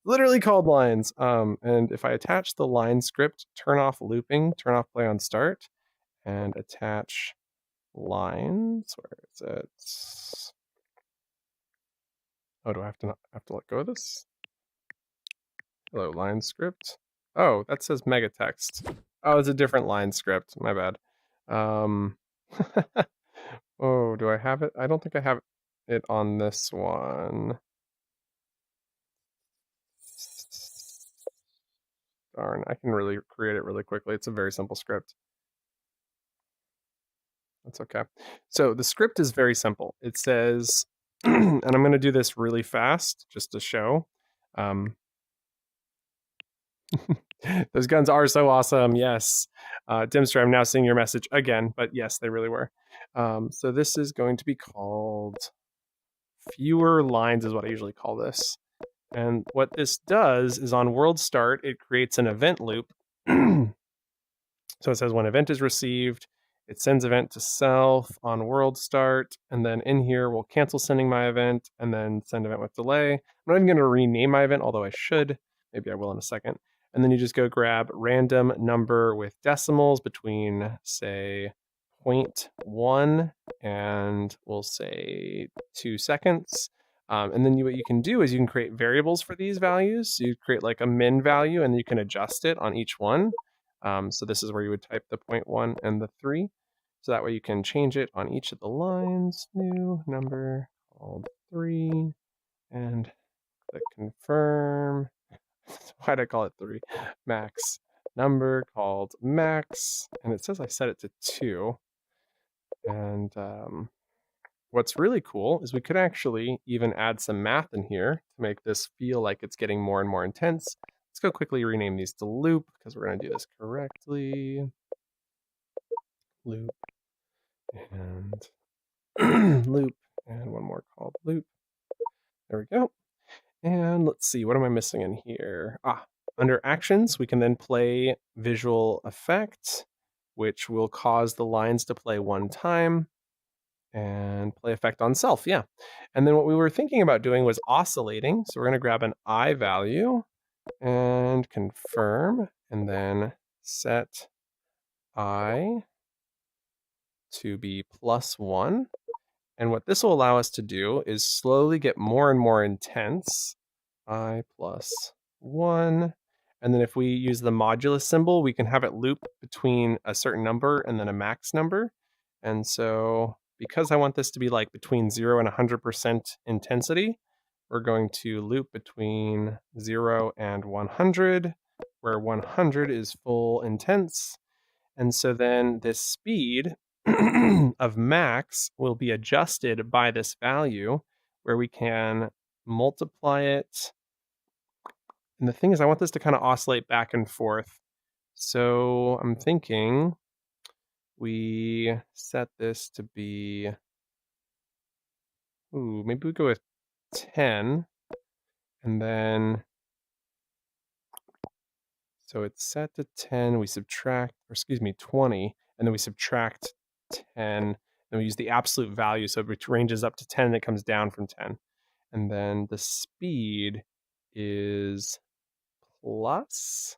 Literally called lines. And if I attach the line script, turn off looping, turn off play on start, and attach lines. Where is it? Oh, do I have to let go of this? Hello, line script. Oh, that says mega text. Oh, it's a different line script. My bad. Oh, do I have it? I don't think I have it on this one. Darn, I can really create it really quickly. It's a very simple script. That's okay. So the script is very simple. It says, and I'm going to do this really fast just to show. Those guns are so awesome. Yes. Dimster, I'm now seeing your message again, but yes, they really were. So this is going to be called fewer lines is what I usually call this. And what this does is on world start, it creates an event loop. So it says when event is received, it sends event to self on world start. And then in here, we'll cancel sending my event and then send event with delay. I'm not even going to rename my event, although I should. Maybe I will in a second. And then you just go grab random number with decimals between, say, 0.1 and we'll say 2 seconds. And then what you can do is you can create variables for these values. So you create like a min value and you can adjust it on each one. So this is where you would type the 0.1 and the 3. So that way you can change it on each of the lines. New number called 3 and click confirm. Why'd I call it 3? Max number called max. And it says I set it to 2. And what's really cool is we could actually even add some math in here to make this feel like it's getting more and more intense. Let's go quickly rename these to loop because we're going to do this correctly. Loop and loop and one more called loop. There we go. And let's see, what am I missing in here? Under actions, we can then play visual effect, which will cause the lines to play one time. And play effect on self, yeah. And then what we were thinking about doing was oscillating. So we're going to grab an I value and confirm, and then set I to be +1. And what this will allow us to do is slowly get more and more intense. I +1. And then if we use the modulus symbol, we can have it loop between a certain number and then a max number. And so because I want this to be like between 0 and 100% intensity, we're going to loop between 0 and 100, where 100 is full intense. And so then this speed of max will be adjusted by this value where we can multiply it. And the thing is, I want this to kind of oscillate back and forth. So I'm thinking we set this to be, maybe we go with 10. And then, so it's set to 10, we subtract, 20, and then we subtract 10, and we use the absolute value, so it ranges up to 10, and it comes down from 10. And then the speed is plus,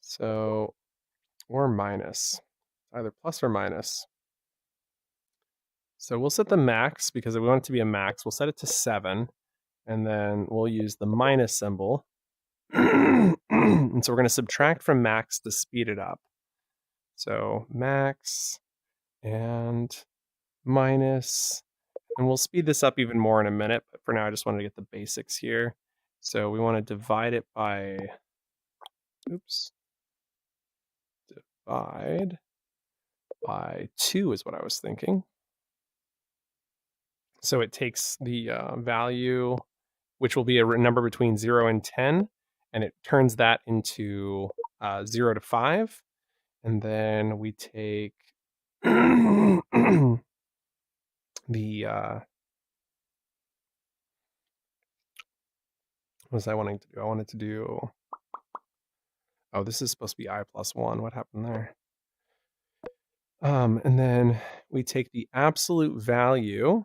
so, or minus, either plus or minus. So we'll set the max, because we want it to be a max, we'll set it to 7, and then we'll use the minus symbol. And so we're going to subtract from max to speed it up. So max and minus, and we'll speed this up even more in a minute, but for now I just wanted to get the basics here. So we want to divide it by, divide by 2 is what I was thinking. So it takes the value, which will be a number between 0 and 10, and it turns that into 0 to 5. And then we take the what was I wanting to do? I wanted to do, oh, this is supposed to be I plus 1. What happened there? And then we take the absolute value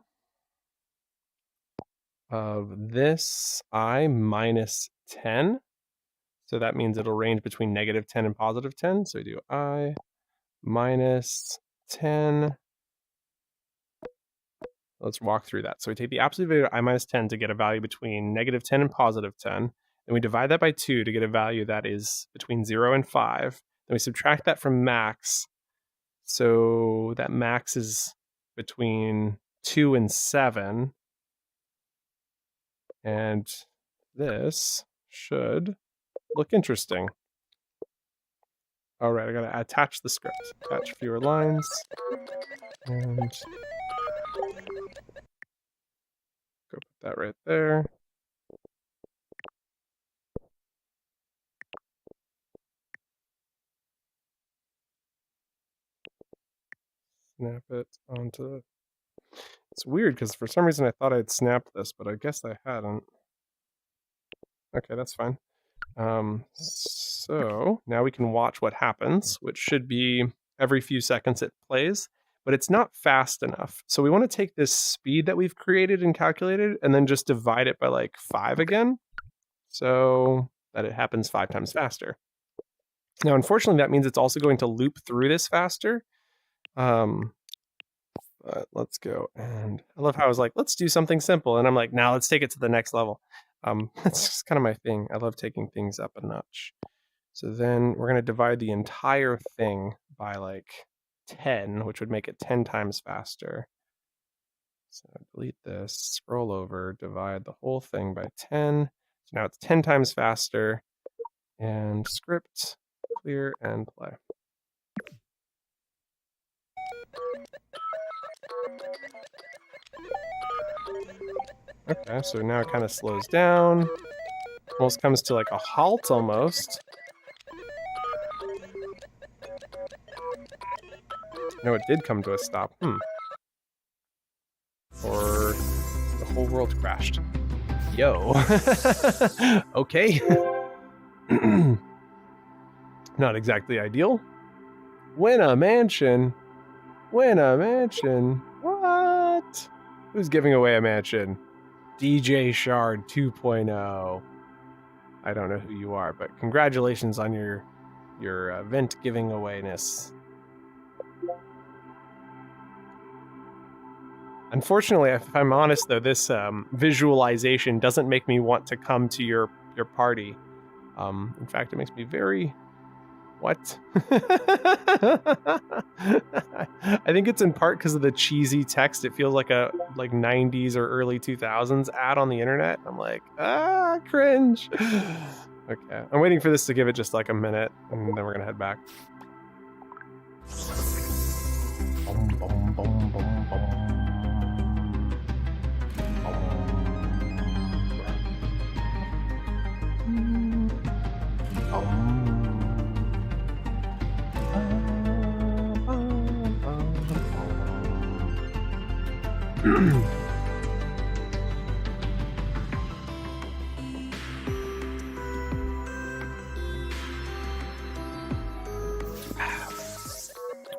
of this I minus 10. So that means it'll range between negative 10 and positive 10. So we do I minus 10. Let's walk through that. So we take the absolute value of I minus 10 to get a value between negative 10 and positive 10. Then we divide that by 2 to get a value that is between 0 and 5. Then we subtract that from max. So that max is between 2 and 7. And this should look interesting. All right, I gotta attach the script. Attach fewer lines. And go put that right there. Snap it onto. It's weird because for some reason I thought I'd snapped this, but I guess I hadn't. Okay, that's fine. So now we can watch what happens, which should be every few seconds it plays, but it's not fast enough. So we want to take this speed that we've created and calculated and then just divide it by like 5 again, so that it happens 5 times faster. Now, unfortunately, that means it's also going to loop through this faster. But let's go. And I love how I was like, let's do something simple. And I'm like, now let's take it to the next level. That's just kind of my thing. I love taking things up a notch. So then we're going to divide the entire thing by like 10, which would make it 10 times faster. So delete this, scroll over, divide the whole thing by 10. So now it's 10 times faster. And script, clear, and play. Okay, so now it kind of slows down. Almost comes to like a halt almost. No, it did come to a stop. Or the whole world crashed. Yo. Okay. Not exactly ideal. Win a mansion. Win a mansion. What? Who's giving away a mansion? DJ Shard 2.0. I don't know who you are, but congratulations on your event giving awayness. Unfortunately, if I'm honest though, this visualization doesn't make me want to come to your party. In fact, it makes me very... What? I think it's in part because of the cheesy text. It feels like a 90s or early 2000s ad on the internet. I'm like, cringe. Okay, I'm waiting for this to give it just like a minute, and then we're gonna head back. Bum, bum, bum, bum, bum.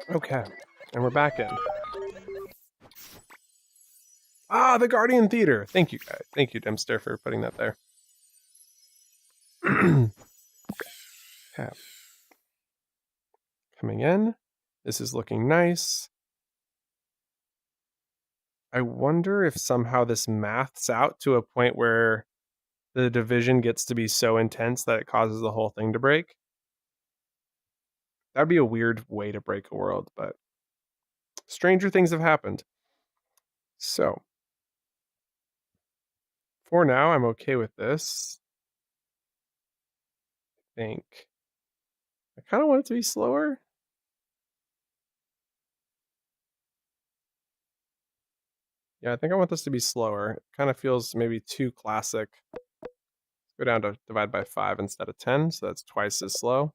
Okay, and we're back in. Ah, the Guardian Theater. Thank you, guys. Thank you, Dempster, for putting that there. Okay. Coming in. This is looking nice. I wonder if somehow this maths out to a point where the division gets to be so intense that it causes the whole thing to break. That'd be a weird way to break a world, but stranger things have happened. So, for now, I'm okay with this. I think. I kind of want it to be slower. Yeah, I think I want this to be slower. It kind of feels maybe too classic. Let's go down to divide by 5 instead of 10, so that's twice as slow.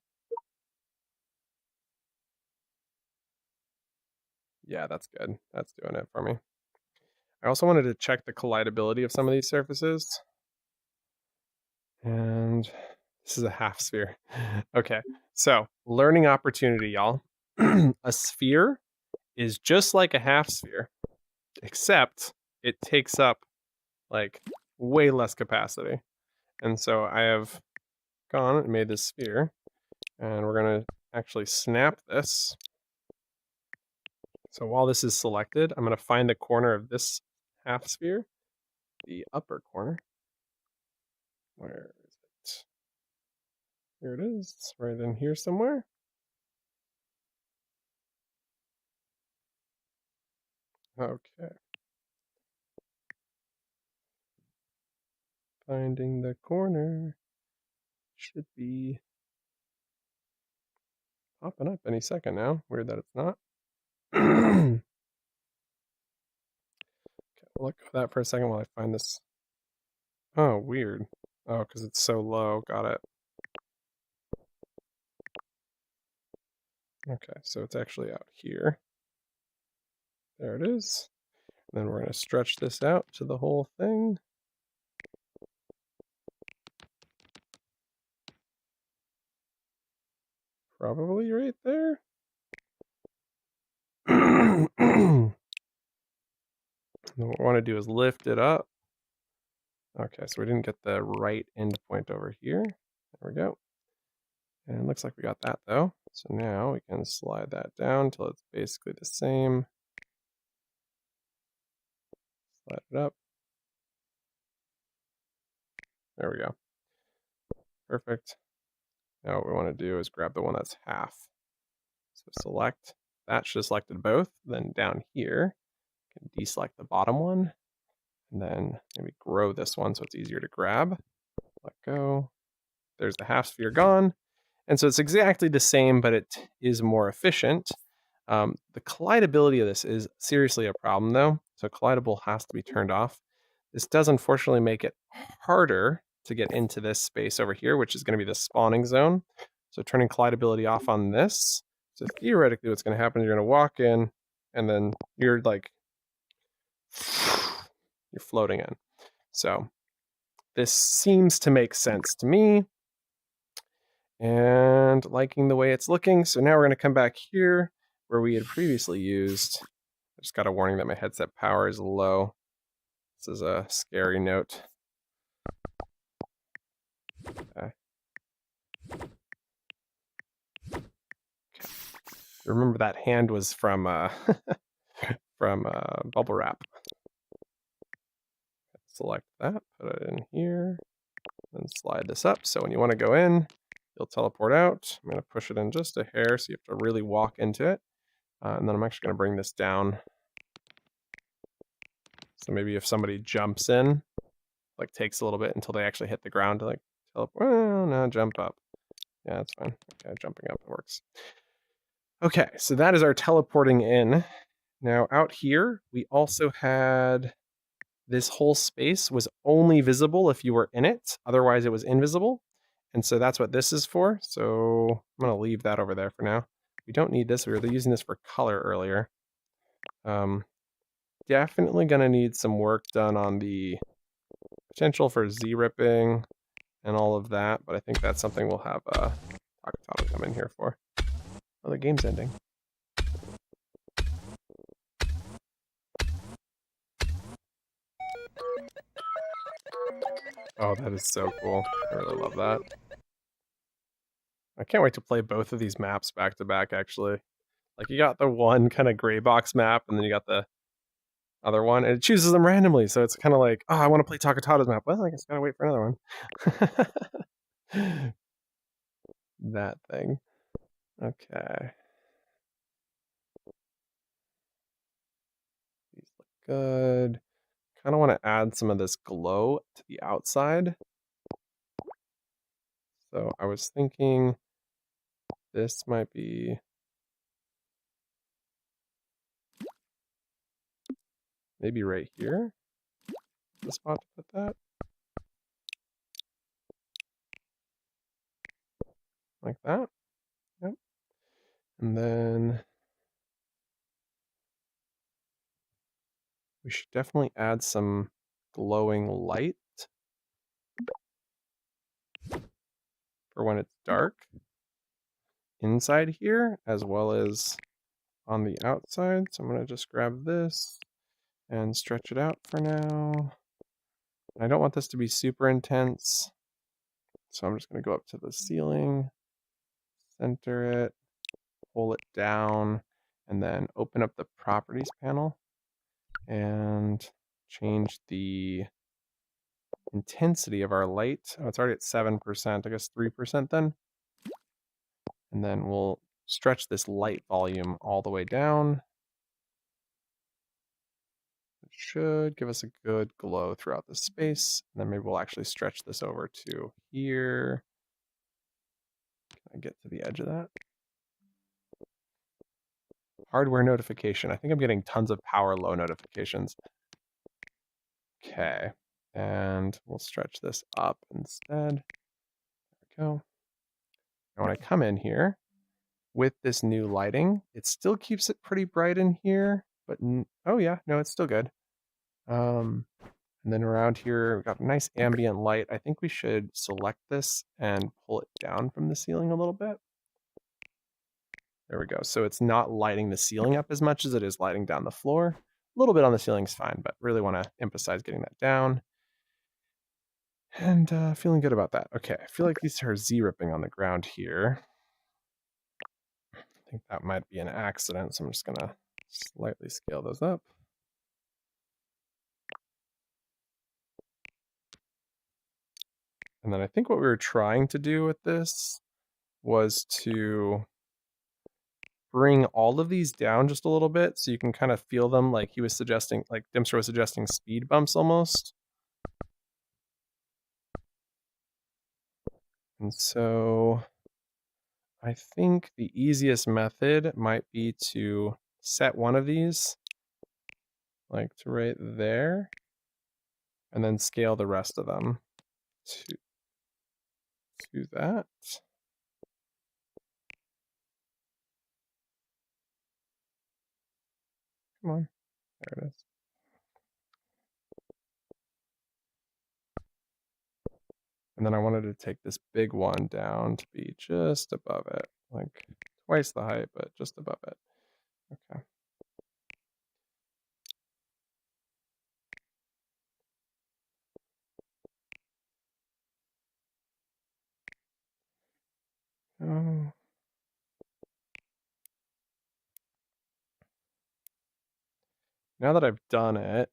Yeah, that's good. That's doing it for me. I also wanted to check the collidability of some of these surfaces. And this is a half sphere. Okay, so learning opportunity, y'all. A sphere is just like a half sphere, except it takes up like way less capacity. And so I have gone and made this sphere, and we're gonna actually snap this. So while this is selected, I'm gonna find the corner of this half sphere, the upper corner. Where is it? Here it is. It's right in here somewhere. Okay. Finding the corner. Should be popping up any second now. Weird that it's not. Okay, we'll let go of that for a second while I find this. Oh, weird. Oh, because it's so low. Got it. Okay, so it's actually out here. There it is. And then we're going to stretch this out to the whole thing. Probably right there. And what we want to do is lift it up. Okay, so we didn't get the right end point over here. There we go. And it looks like we got that though. So now we can slide that down until it's basically the same. Slide it up. There we go. Perfect. Now what we want to do is grab the one that's half. So select. That should have selected both. Then down here, you can deselect the bottom one. And then maybe grow this one so it's easier to grab. Let go. There's the half sphere gone. And so it's exactly the same, but it is more efficient. The collidability of this is seriously a problem though. So collidable has to be turned off. This does unfortunately make it harder to get into this space over here, which is going to be the spawning zone. So turning collidability off on this. So theoretically what's going to happen is you're going to walk in and then you're like, you're floating in. So this seems to make sense to me. And liking the way it's looking. So now we're going to come back here where we had previously used. I just got a warning that my headset power is low. This is a scary note. Okay. Remember that hand was from from bubble wrap. Select that, put it in here, and slide this up. So when you want to go in, you'll teleport out. I'm going to push it in just a hair so you have to really walk into it. And then I'm actually going to bring this down. So maybe if somebody jumps in, like takes a little bit until they actually hit the ground to like teleport. Well, no, jump up. Yeah, that's fine. Okay, jumping up works. Okay, so that is our teleporting in. Now out here, we also had this whole space was only visible if you were in it. Otherwise, it was invisible. And so that's what this is for. So I'm going to leave that over there for now. We don't need this. We were using this for color earlier. Definitely going to need some work done on the potential for Z-ripping and all of that. But I think that's something we'll have Takatato come in here for. Oh, the game's ending. Oh, that is so cool. I really love that. I can't wait to play both of these maps back to back, actually. Like, you got the one kind of gray box map, and then you got the other one, and it chooses them randomly, so it's kind of like, oh, I want to play Takatato's map. Well, I guess I gotta wait for another one. That thing. Okay. These look good. Kind of want to add some of this glow to the outside. So I was thinking this might be maybe right here. The spot to put that. Like that. Yep. And then we should definitely add some glowing light for when it's dark inside here, as well as on the outside. So I'm going to just grab this and stretch it out for now. I don't want this to be super intense, so I'm just going to go up to the ceiling, center it, pull it down, and then open up the properties panel and change the intensity of our light. Oh, it's already at 7%, I guess 3% then. And then we'll stretch this light volume all the way down. It should give us a good glow throughout the space. And then maybe we'll actually stretch this over to here. Can I get to the edge of that? Hardware notification. I think I'm getting tons of power low notifications. Okay. And we'll stretch this up instead. There we go. And when I come in here, with this new lighting, it still keeps it pretty bright in here, but oh yeah, no, it's still good. And then around here, we've got a nice ambient light. I think we should select this and pull it down from the ceiling a little bit. There we go. So it's not lighting the ceiling up as much as it is lighting down the floor. A little bit on the ceiling is fine, but really want to emphasize getting that down. And feeling good about that. Okay, I feel like these are Z-ripping on the ground here. I think that might be an accident, so I'm just going to slightly scale those up. And then I think what we were trying to do with this was to bring all of these down just a little bit so you can kind of feel them, like he was suggesting, like Dimster was suggesting, speed bumps almost. And so I think the easiest method might be to set one of these like to right there and then scale the rest of them to that. Come on, there it is. And then I wanted to take this big one down to be just above it, like twice the height, but just above it. Okay. Oh. Now that I've done it,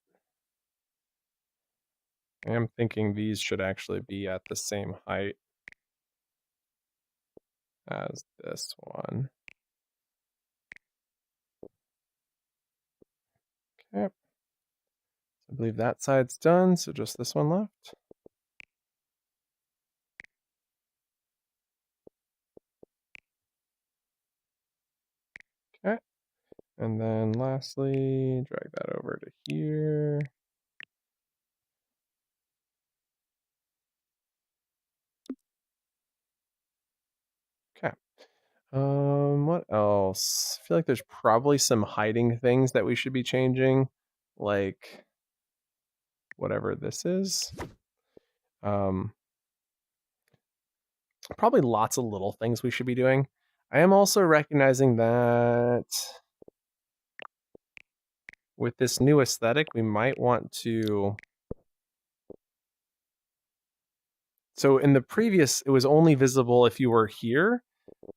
I am thinking these should actually be at the same height as this one. Okay. I believe that side's done, so just this one left. Okay. And then lastly, drag that over to here. Okay. What else? I feel like there's probably some hiding things that we should be changing, like whatever this is. Probably lots of little things we should be doing. I am also recognizing that with this new aesthetic, we might want to. So in the previous, it was only visible if you were here.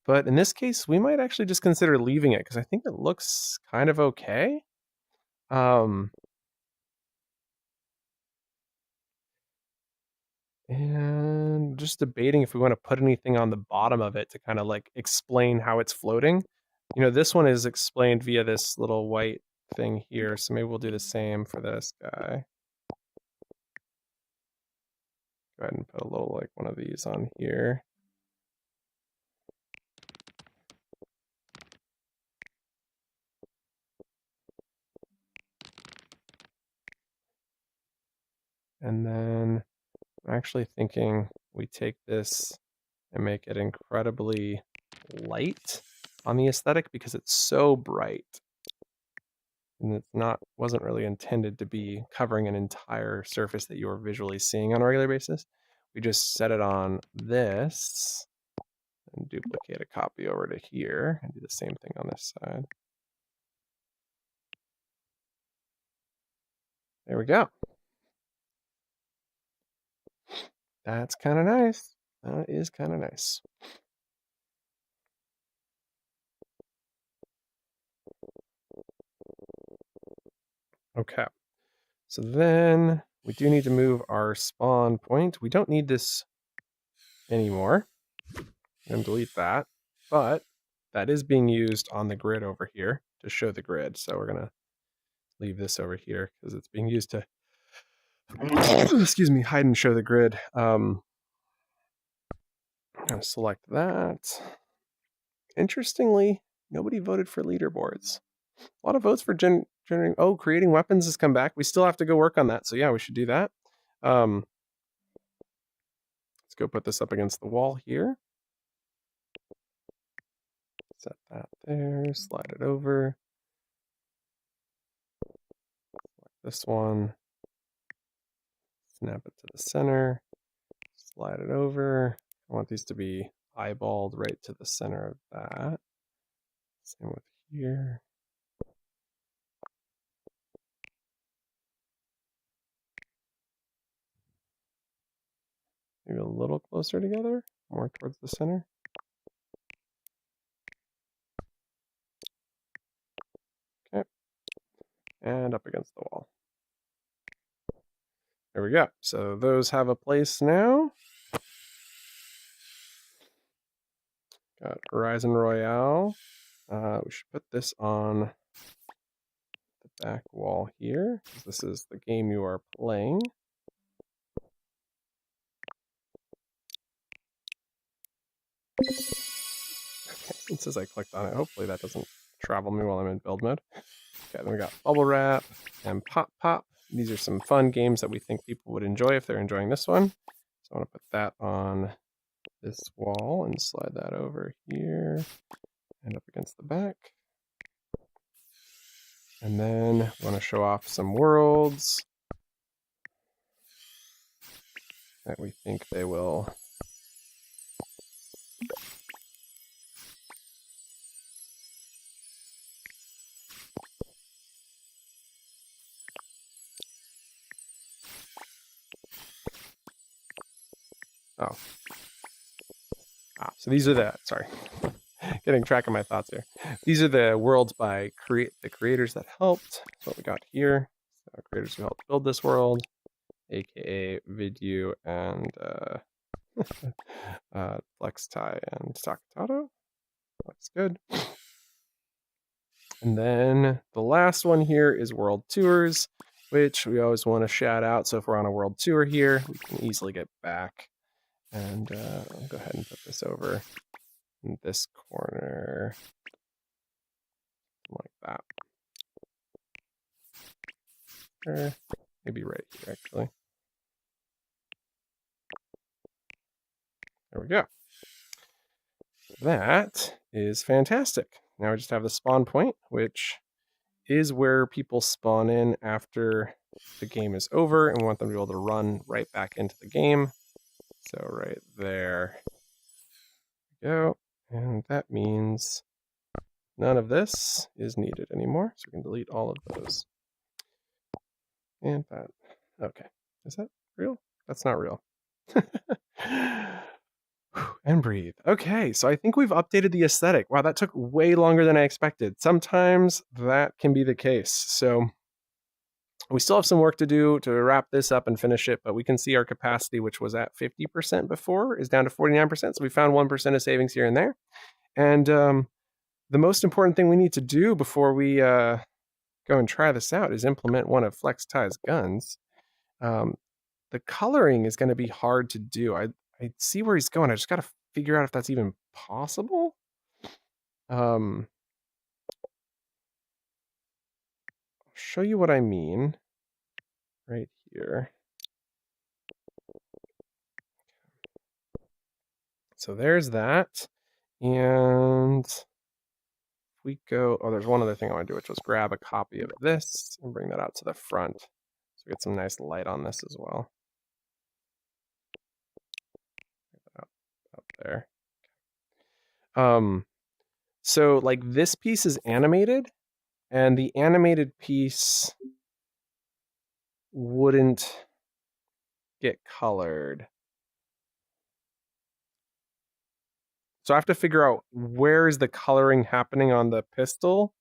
But in this case, we might actually just consider leaving it because I think it looks kind of okay. And just debating if we want to put anything on the bottom of it to kind of like explain how it's floating. You know, this one is explained via this little white thing here. So maybe we'll do the same for this guy. Go ahead and put a little like one of these on here. And then I'm actually thinking we take this and make it incredibly light on the aesthetic because it's so bright. And it's wasn't really intended to be covering an entire surface that you are visually seeing on a regular basis. We just set it on this and duplicate a copy over to here and do the same thing on this side. There we go. That's kind of nice. That is kind of nice. Okay. So then we do need to move our spawn point. We don't need this anymore. And delete that. But that is being used on the grid over here to show the grid. So we're going to leave this over here because it's being used to, excuse me, hide and show the grid. I'm going to select that. Interestingly, nobody voted for leaderboards. A lot of votes for generating. Oh, creating weapons has come back. We still have to go work on that. So yeah, we should do that. Let's go put this up against the wall here. Set that there. Slide it over. Select this one. Snap it to the center. Slide it over. I want these to be eyeballed right to the center of that. Same with here. Maybe a little closer together, more towards the center. Okay. And up against the wall. There we go. So those have a place now. Got Horizon Royale. We should put this on the back wall here, because this is the game you are playing. Okay, since as I clicked on it, hopefully that doesn't travel me while I'm in build mode. Okay, then we got Bubble Wrap and Pop Pop. These are some fun games that we think people would enjoy if they're enjoying this one. So I want to put that on this wall and slide that over here and up against the back. And then we want to show off some worlds that we think they will so these are sorry, getting track of my thoughts here. These are the worlds by the creators that helped. That's what we got here. So creators who helped build this world, aka Vidu and FlexTie and Sakatato. That's good. And then the last one here is World Tours, which we always want to shout out. So if we're on a world tour here, we can easily get back. And I'll go ahead and put this over in this corner. like that. Or maybe right here, actually. There we go. That is fantastic. Now we just have the spawn point, which is where people spawn in after the game is over, and we want them to be able to run right back into the game. So right there we go. And that means none of this is needed anymore. So we can delete all of those. And that. Okay. Is that real? That's not real. And breathe. Okay, so I think we've updated the aesthetic. Wow, that took way longer than I expected. Sometimes that can be the case. So we still have some work to do to wrap this up and finish it, but we can see our capacity, which was at 50% before, is down to 49%. So we found 1% of savings here and there. And the most important thing we need to do before we go and try this out is implement one of Flex Tie's guns. The coloring is going to be hard to do. I see where he's going. I just got to figure out if that's even possible. I'll show you what I mean right here. So there's that. And if we go, oh, there's one other thing I want to do, which was grab a copy of this and bring that out to the front. So we get some nice light on this as well. Up there. So like this piece is animated, and the animated piece wouldn't get colored. So I have to figure out where is the coloring happening on the pistol,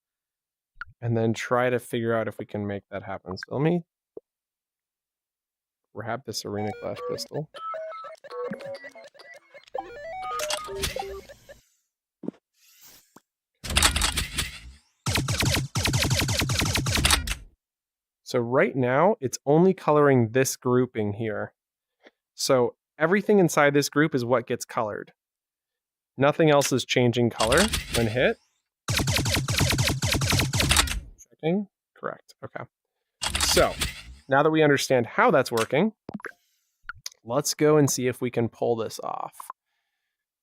and then try to figure out if we can make that happen. So let me grab this Arena Clash pistol. So right now, it's only coloring this grouping here. So everything inside this group is what gets colored. Nothing else is changing color when hit. Checking. Correct. Okay. So now that we understand how that's working, let's go and see if we can pull this off.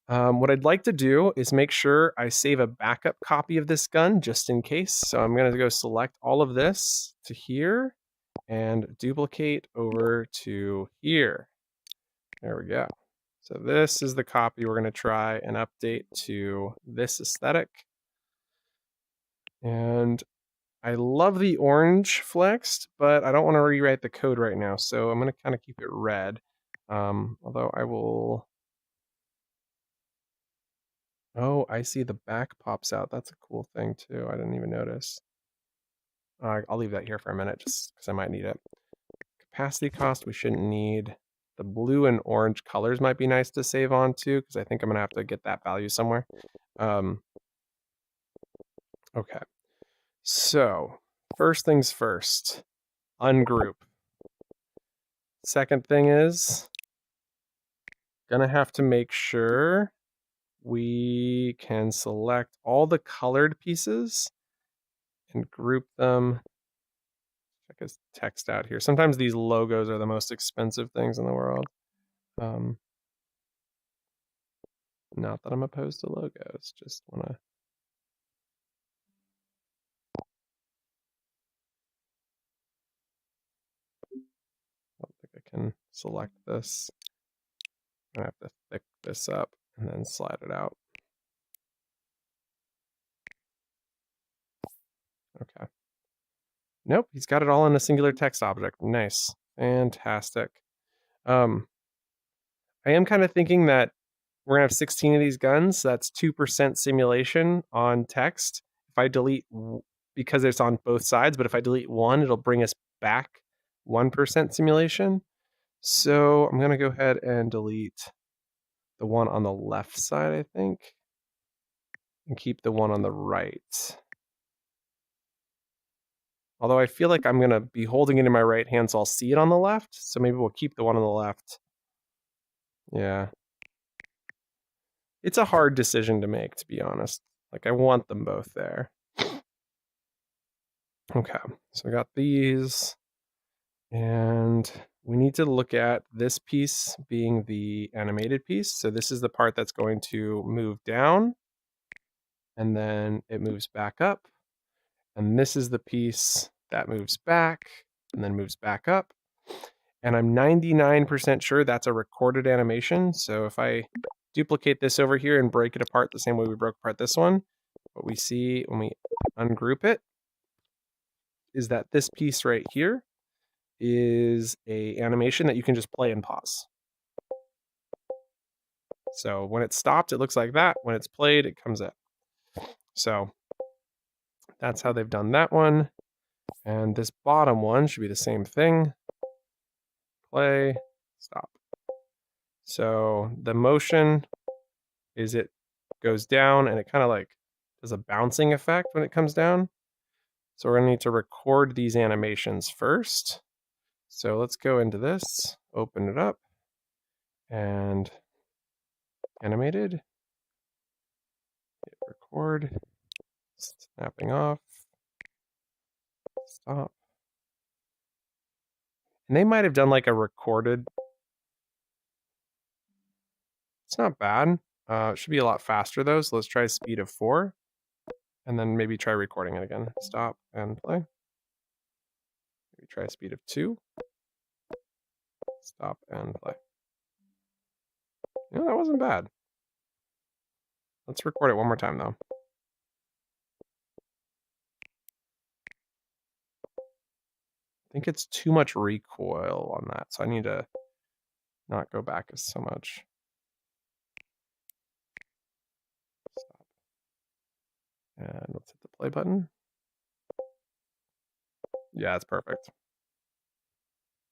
What I'd like to do is make sure I save a backup copy of this gun just in case. So I'm going to go select all of this to here and duplicate over to here. There we go. So this is the copy we're going to try and update to this aesthetic. And I love the orange flexed, but I don't want to rewrite the code right now. So I'm going to kind of keep it red. Although I will... Oh, I see the back pops out. That's a cool thing too. I didn't even notice. I'll leave that here for a minute just because I might need it. Capacity cost we shouldn't need. The blue and orange colors might be nice to save on too, because I think I'm going to have to get that value somewhere. Okay. So, first things first, ungroup. Second thing is, gonna have to make sure we can select all the colored pieces and group them. Check his text out here. Sometimes these logos are the most expensive things in the world. Not that I'm opposed to logos, just wanna... I don't think I can select this. I have to thick this up and then slide it out. Okay. Nope, he's got it all in a singular text object. Nice. Fantastic. I am kind of thinking that we're going to have 16 of these guns. That's 2% simulation on text. If I delete, because it's on both sides, but if I delete one, it'll bring us back 1% simulation. So I'm going to go ahead and delete the one on the left side, I think, and keep the one on the right. Although I feel like I'm going to be holding it in my right hand, so I'll see it on the left. So maybe we'll keep the one on the left. Yeah. It's a hard decision to make, to be honest. Like, I want them both there. Okay, so we got these, and we need to look at this piece being the animated piece. So this is the part that's going to move down, and then it moves back up. And this is the piece that moves back and then moves back up. And I'm 99% sure that's a recorded animation. So if I duplicate this over here and break it apart the same way we broke apart this one, what we see when we ungroup it is that this piece right here is a animation that you can just play and pause. So when it's stopped, it looks like that. When it's played, it comes in. So that's how they've done that one. And this bottom one should be the same thing. Play, stop. So the motion is it goes down and it kind of like does a bouncing effect when it comes down. So we're gonna need to record these animations first. So let's go into this, open it up, and animated, hit record, snapping off, stop. And they might have done like a recorded. It's not bad. It should be a lot faster though. So let's try speed of 4 and then maybe try recording it again. Stop and play. Maybe try speed of 2. Stop and play. That wasn't bad. Let's record it one more time though. I think it's too much recoil on that, so I need to not go back so much. Stop. And let's hit the play button. Yeah, it's perfect.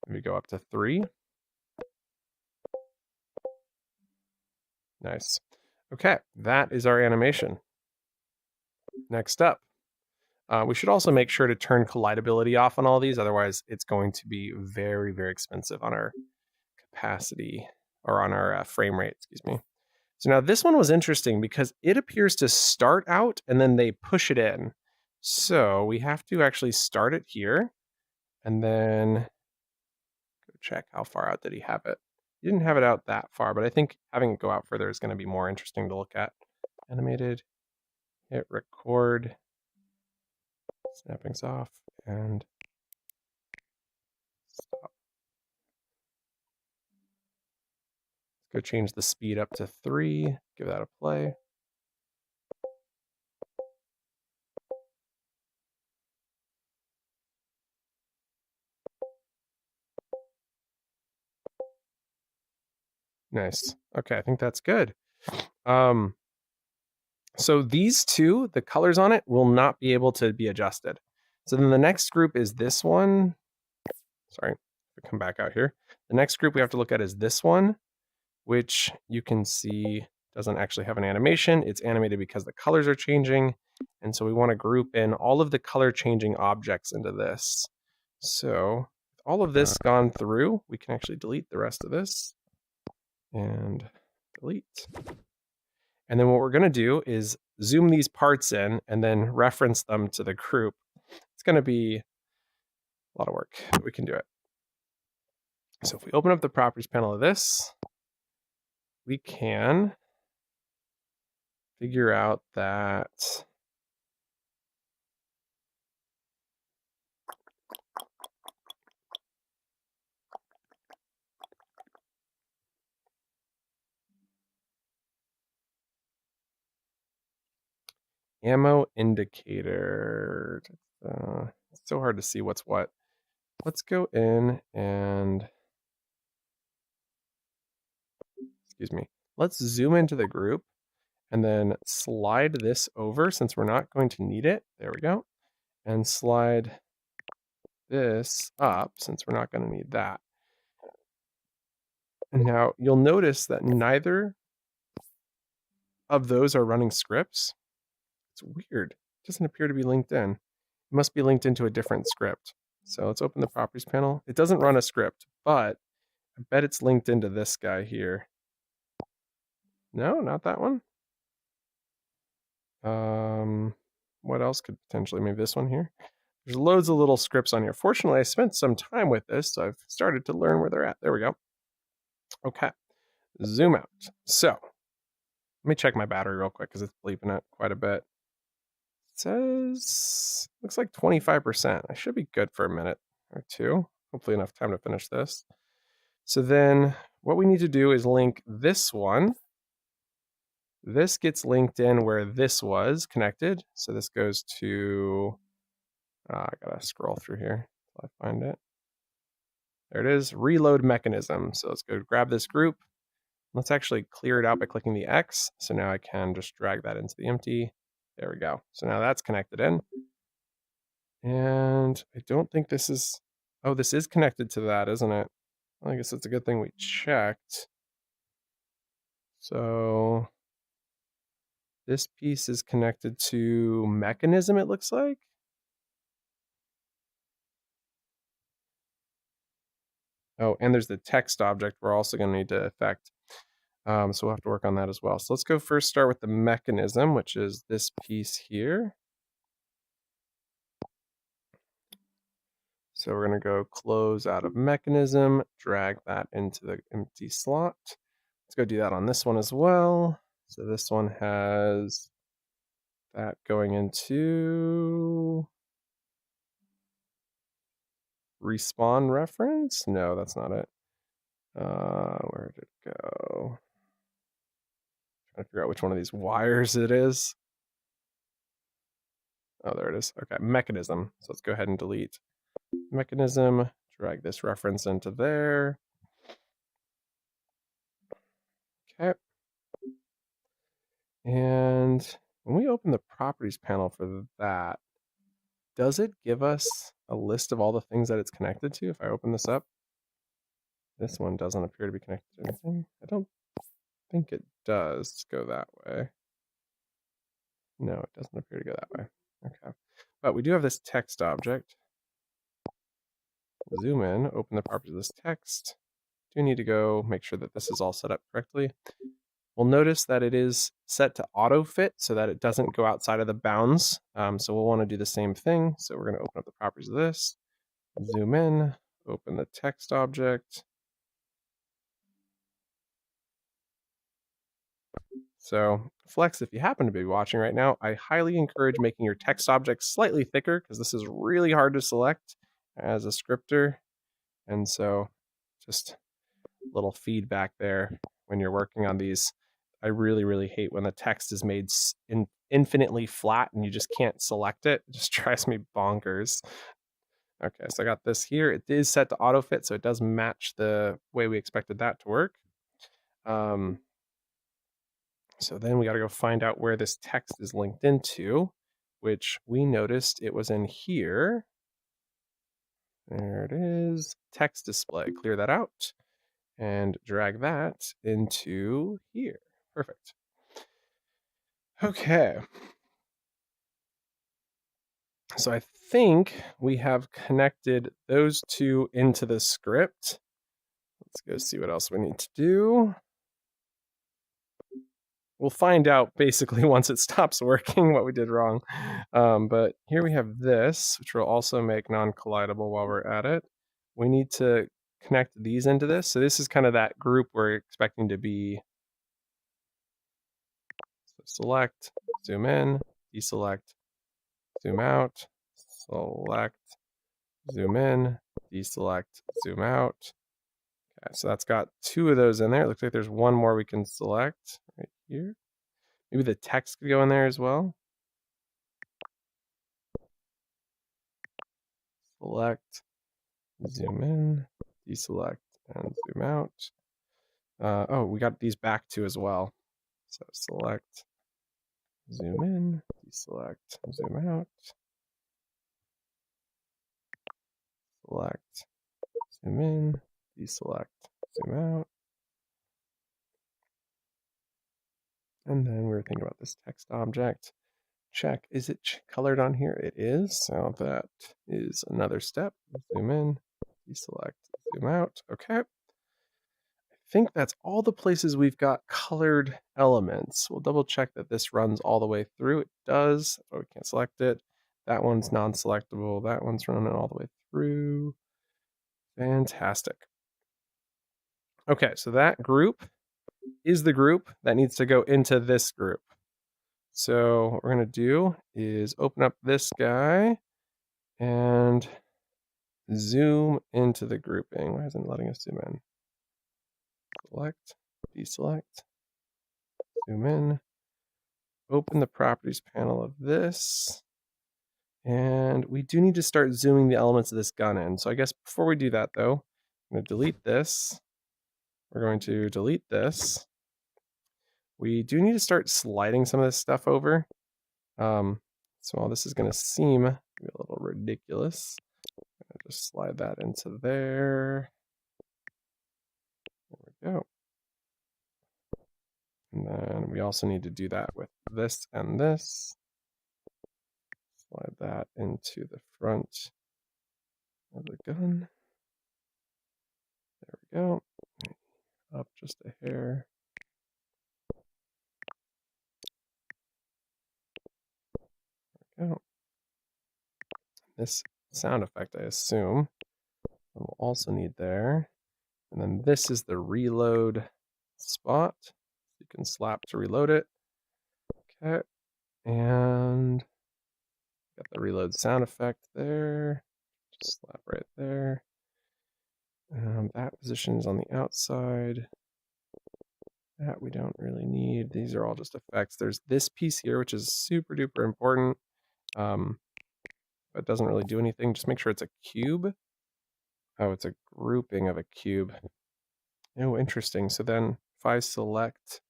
Maybe go up to 3. Nice. Okay, that is our animation. Next up, we should also make sure to turn collidability off on all these, otherwise it's going to be very, very expensive on our capacity, or on our frame rate, excuse me. So now this one was interesting because it appears to start out and then they push it in. So we have to actually start it here and then go check how far out did he have it. He didn't have it out that far, but I think having it go out further is going to be more interesting to look at. Animated, hit record, snapping's off, and stop. Let's go change the speed up to 3, give that a play. Nice. Okay, I think that's good. So these two, the colors on it will not be able to be adjusted. So then the next group is this one. Sorry, come back out here. The next group we have to look at is this one, which you can see doesn't actually have an animation. It's animated because the colors are changing. And so we want to group in all of the color changing objects into this. So with all of this gone through, we can actually delete the rest of this and delete. And then what we're going to do is zoom these parts in and then reference them to the group. It's going to be a lot of work, but we can do it. So if we open up the properties panel of this, we can figure out that ammo indicator. It's so hard to see what's what. Let's go in and, excuse me, let's zoom into the group and then slide this over since we're not going to need it. There we go. And slide this up since we're not going to need that. And now you'll notice that neither of those are running scripts. It's weird. It doesn't appear to be linked in. It must be linked into a different script. So let's open the properties panel. It doesn't run a script, but I bet it's linked into this guy here. No, not that one. What else could potentially, maybe this one here? There's loads of little scripts on here. Fortunately, I spent some time with this, so I've started to learn where they're at. There we go. Okay, zoom out. So let me check my battery real quick because it's bleeping it quite a bit. It says, looks like 25%. I should be good for a minute or two. Hopefully enough time to finish this. So then what we need to do is link this one. This gets linked in where this was connected. So this goes to, I gotta scroll through here until I find it. There it is, reload mechanism. So let's go grab this group. Let's actually clear it out by clicking the X. So now I can just drag that into the empty. There we go. So now that's connected in. And I don't think this is, oh, this is connected to that, isn't it? I guess it's a good thing we checked. So this piece is connected to mechanism, it looks like. Oh, and there's the text object we're also going to need to affect. So we'll have to work on that as well. So let's go first start with the mechanism, which is this piece here. So we're going to go close out of mechanism, drag that into the empty slot. Let's go do that on this one as well. So this one has that going into respawn reference. No, that's not it. Where did it go? Trying to figure out which one of these wires it is. Oh, there it is. Okay, mechanism. So let's go ahead and delete mechanism, drag this reference into there. Okay. And when we open the properties panel for that, does it give us a list of all the things that it's connected to if I open this up? This one doesn't appear to be connected to anything. I don't think it does. Let's go that way. No, it doesn't appear to go that way. Okay. But we do have this text object. Zoom in, open the properties of this text. Do need to go make sure that this is all set up correctly. We'll notice that it is set to auto fit so that it doesn't go outside of the bounds. So we'll want to do the same thing. So we're going to open up the properties of this, zoom in, open the text object. So Flex, if you happen to be watching right now, I highly encourage making your text object slightly thicker because this is really hard to select as a scripter. And so just a little feedback there when you're working on these. I really, really hate when the text is made infinitely flat and you just can't select it. It just drives me bonkers. Okay, so I got this here. It is set to auto fit, so it does match the way we expected that to work. So then we got to go find out where this text is linked into, which we noticed it was in here. There it is, text display. Clear that out and drag that into here. Perfect. Okay. So I think we have connected those two into the script. Let's go see what else we need to do. We'll find out basically once it stops working what we did wrong. But here we have this, which will also make non-collidable while we're at it. We need to connect these into this. So this is kind of that group we're expecting to be. So select, zoom in, deselect, zoom out, select, zoom in, deselect, zoom out. Okay, so that's got two of those in there. It looks like there's one more we can select right here. Maybe the text could go in there as well. Select, zoom in, deselect, and zoom out. Oh, we got these back too as well. So select, zoom in, deselect, zoom out. Select, zoom in, deselect, zoom out. And then we're thinking about this text object. Check, is it colored on here? It is, so that is another step. Zoom in, deselect, zoom out. Okay. I think that's all the places we've got colored elements. We'll double check that this runs all the way through. It does, but we can't select it. That one's non-selectable. That one's running all the way through. Fantastic. Okay, so that group is the group that needs to go into this group. So what we're going to do is open up this guy and zoom into the grouping. Why isn't it letting us zoom in? Select, deselect, zoom in, open the properties panel of this. And we do need to start zooming the elements of this gun in. So I guess before we do that though, I'm going to delete this. We're going to delete this. We do need to start sliding some of this stuff over. So while this is going to seem a little ridiculous, I'll just slide that into there. There we go. And then we also need to do that with this and this. Slide that into the front of the gun. There we go. Up just a hair. There we go. This sound effect, I assume, we'll also need there. And then this is the reload spot. You can slap to reload it. Okay. And got the reload sound effect there. Just slap right there. That position is on the outside. That we don't really need. These are all just effects. There's this piece here, which is super duper important. But it doesn't really do anything. Just make sure it's a cube. Oh, it's a grouping of a cube. Oh, interesting. So then if I select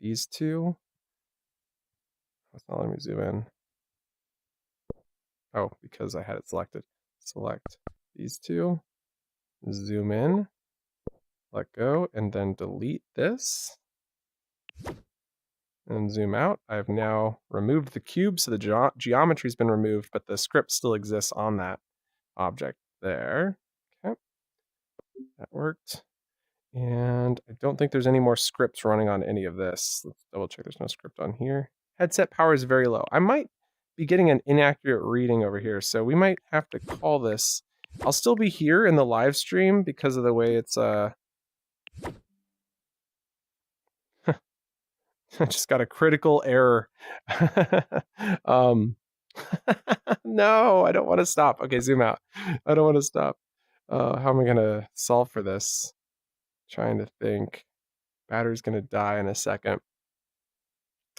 these two, that's not letting me zoom in. Oh, because I had it selected. Select these two, zoom in, let go, and then delete this. And zoom out. I've now removed the cube, so the geometry's been removed, but the script still exists on that object there. Okay, that worked. And I don't think there's any more scripts running on any of this. Let's double check there's no script on here. Headset power is very low. I might be getting an inaccurate reading over here, so we might have to call this. I'll still be here in the live stream because of the way it's I just got a critical error. No, I don't want to stop. Okay, zoom out. I don't want to stop. How am I going to solve for this? Trying to think. Battery's going to die in a second.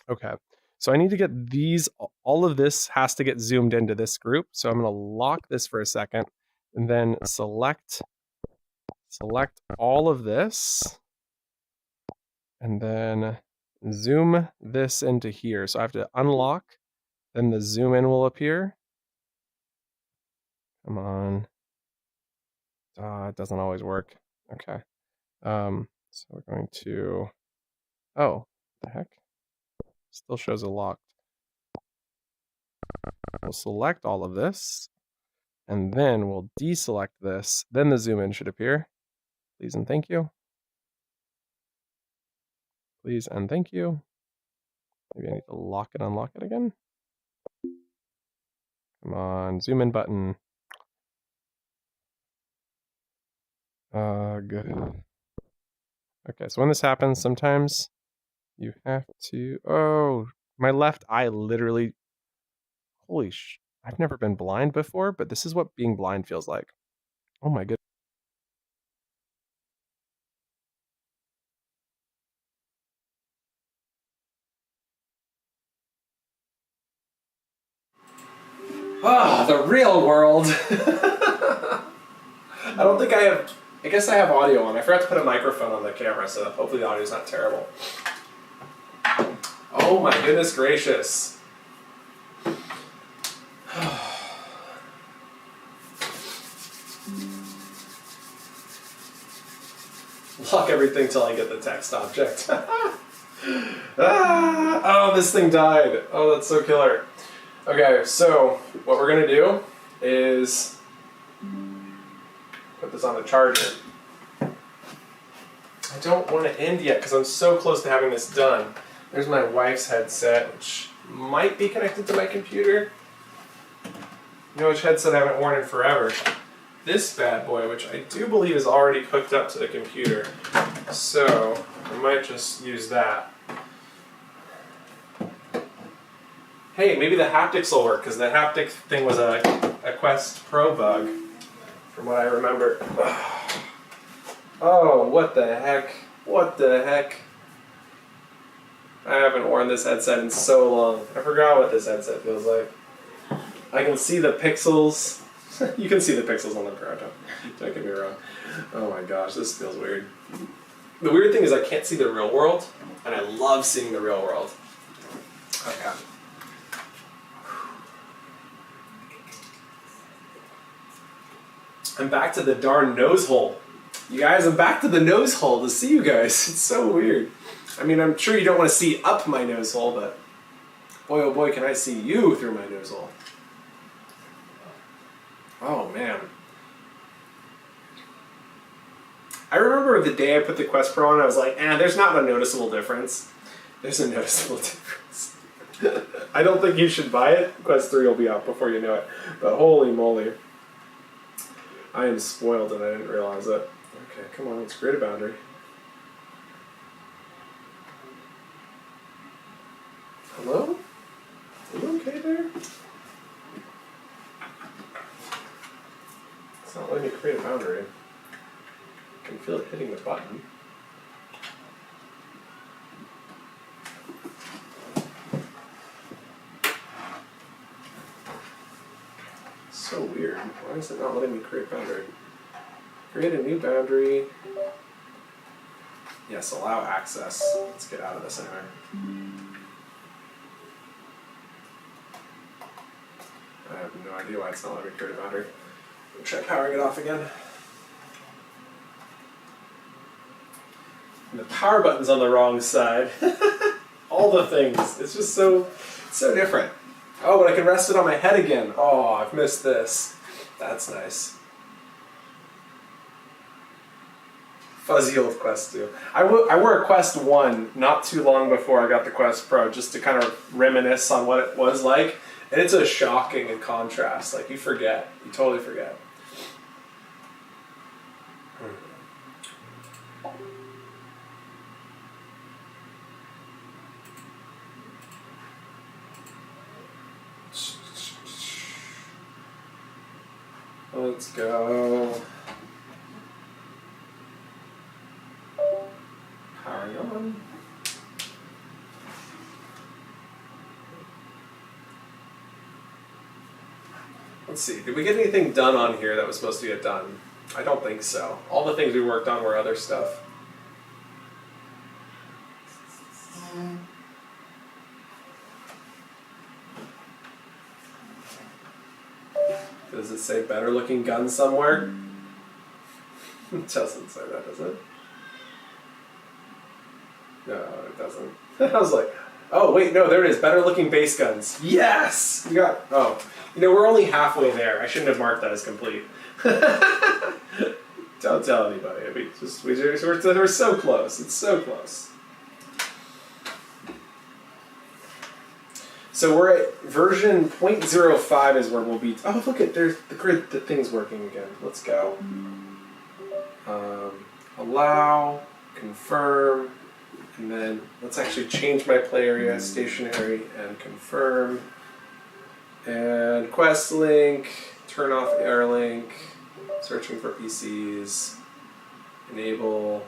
Okay, so I need to get these. All of this has to get zoomed into this group. So I'm going to lock this for a second and then select all of this. And then zoom this into here. So I have to unlock, then the zoom in will appear. Come on. It doesn't always work. Okay. So we're going to, oh, what the heck? Still shows a locked. We'll select all of this, and then we'll deselect this. Then the zoom in should appear. Please and thank you. Please and thank you. Maybe I need to lock it, unlock it again. Come on, zoom in button. Good. Okay, so when this happens, sometimes you have to, oh, my left eye literally, holy sh, I've never been blind before, but this is what being blind feels like. Oh my goodness. Ah, the real world. I don't think I have, I guess I have audio on. I forgot to put a microphone on the camera, so hopefully the audio's not terrible. Oh my goodness gracious. Lock everything till I get the text object. Oh, this thing died. Oh, that's so killer. Okay, so what we're gonna do is put this on the charger. I don't want to end yet because I'm so close to having this done. There's my wife's headset, which might be connected to my computer. You know which headset I haven't worn in forever? This bad boy, which I do believe is already hooked up to the computer. So, I might just use that. Hey, maybe the haptics will work, because the haptic thing was a Quest Pro bug, from what I remember. Oh, what the heck? What the heck? I haven't worn this headset in so long. I forgot what this headset feels like. I can see the pixels. You can see the pixels on the Pro, don't get me wrong. Oh my gosh, this feels weird. The weird thing is I can't see the real world, and I love seeing the real world. Okay. I'm back to the darn nose hole. You guys, I'm back to the nose hole to see you guys. It's so weird. I mean, I'm sure you don't want to see up my nose hole, but boy, oh boy, can I see you through my nose hole. Oh, man. I remember the day I put the Quest Pro on, I was like, there's not a noticeable difference. There's a noticeable difference. I don't think you should buy it. Quest 3 will be out before you know it. But holy moly. I am spoiled and I didn't realize it. Okay, come on, let's create a boundary. Hello? Are you okay there? It's not letting me create a boundary. I can feel it hitting the button. So weird. Why is it not letting me create a boundary? Create a new boundary. Yes, allow access. Let's get out of this anyway. I have no idea why it's not letting me create a boundary. I'll try powering it off again. And the power button's on the wrong side. All the things. It's just so different. Oh, but I can rest it on my head again. Oh, I've missed this. That's nice. Fuzzy old Quest 2. I wore a Quest 1 not too long before I got the Quest Pro, just to kind of reminisce on what it was like. And it's a shocking in contrast. Like, you forget. You totally forget. Let's go. Powering on. Let's see, did we get anything done on here that was supposed to get done? I don't think so. All the things we worked on were other stuff. Does it say better looking gun somewhere? It doesn't say that, does it? No, it doesn't. I was like, oh wait, no, there it is. Better looking base guns. Yes! We got, we're only halfway there. I shouldn't have marked that as complete. Don't tell anybody. We're so close. It's so close. So we're at version 0.05 is where we'll be. Oh, look at there's the grid. The thing's working again. Let's go. Allow, confirm, and then let's actually change my play area, stationary, and confirm. And quest link, turn off air link, searching for PCs, enable.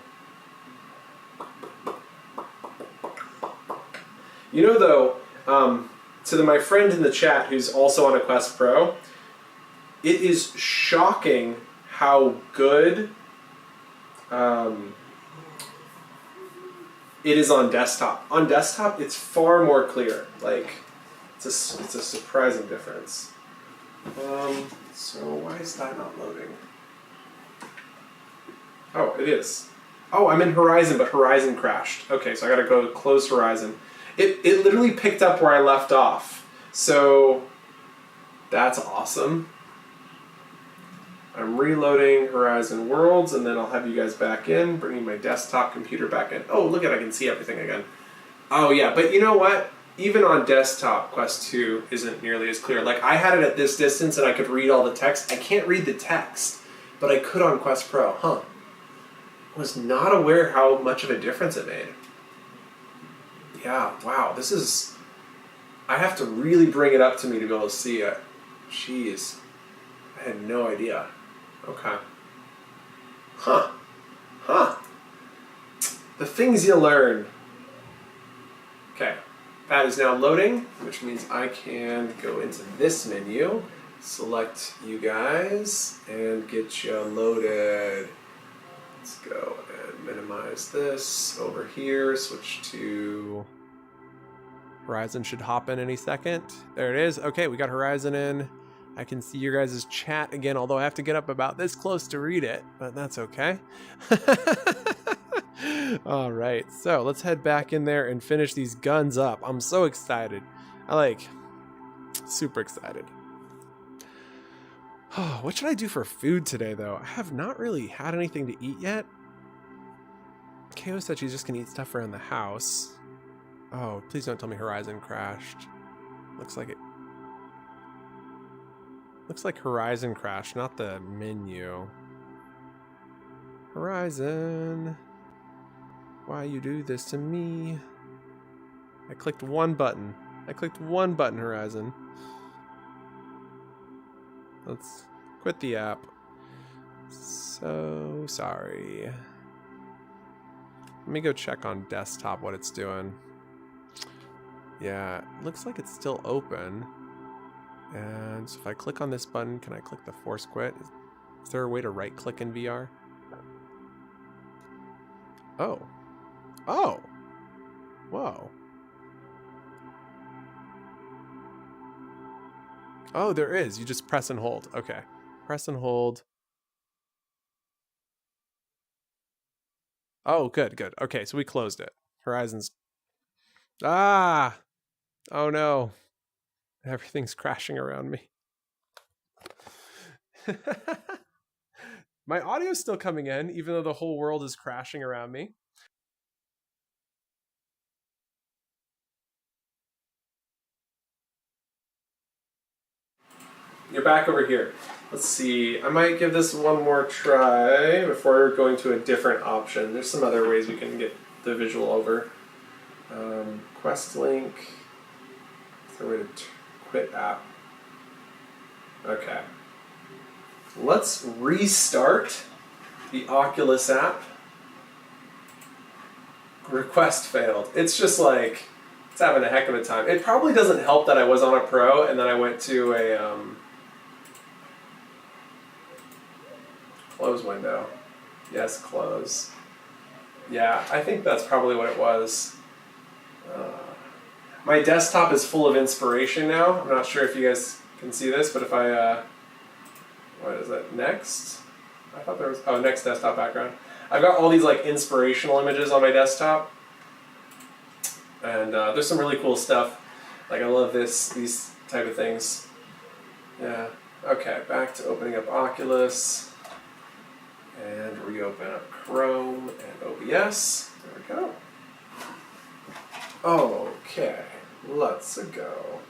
You know though, to my friend in the chat who's also on a Quest Pro, it is shocking how good it is on desktop. On desktop, it's far more clear. Like, it's a surprising difference. So why is that not loading? Oh, it is. Oh, I'm in Horizon, but Horizon crashed. Okay, so I gotta go close Horizon. It literally picked up where I left off. So that's awesome. I'm reloading Horizon Worlds, and then I'll have you guys back in, bringing my desktop computer back in. Oh, look at it, I can see everything again. Oh yeah, but you know what? even on desktop, Quest 2 isn't nearly as clear. Like, I had it at this distance and I could read all the text. I can't read the text, but I could on Quest Pro. Huh. Was not aware how much of a difference it made. Yeah, wow, this is... I have to really bring it up to me to be able to see it. Jeez. I had no idea. Okay. Huh. Huh. The things you learn. Okay. That is now loading, which means I can go into this menu, select you guys, and get you loaded. Let's go and minimize this over here. Switch to... Horizon should hop in any second. There it is. Okay, we got Horizon in. I can see your guys' chat again, although I have to get up about this close to read it, but that's okay. All right, so let's head back in there and finish these guns up. I'm so excited. Super excited. Oh, what should I do for food today, though? I have not really had anything to eat yet. Ko said she's just gonna eat stuff around the house. Oh, please don't tell me Horizon crashed. Looks like it. Looks like Horizon crashed, not the menu. Horizon. Why you do this to me? I clicked one button. Horizon. Let's quit the app. So sorry. Let me go check on desktop what it's doing. Yeah, looks like it's still open. And so if I click on this button, can I click the force quit? Is there a way to right click in VR? Oh. Oh. Whoa. Oh, there is. You just press and hold. Okay. Press and hold. Oh, good, good. Okay, so we closed it. Horizon's... Ah! Oh no. Everything's crashing around me. My audio's still coming in, even though the whole world is crashing around me. You're back over here. Let's see. I might give this one more try before going to a different option. There's some other ways we can get the visual over. Quest link. Is there a way to quit app? Okay. Let's restart the Oculus app. Request failed. It's just like, it's having a heck of a time. It probably doesn't help that I was on a Pro and then I went to a close window. Yes, close. Yeah, I think that's probably what it was. My desktop is full of inspiration now. I'm not sure if you guys can see this, but if I, what is that, next? I thought there was, oh, next desktop background. I've got all these like inspirational images on my desktop. And there's some really cool stuff. Like I love these type of things. Yeah, okay, back to opening up Oculus. And reopen up Chrome and OBS. There we go. Okay, let's go.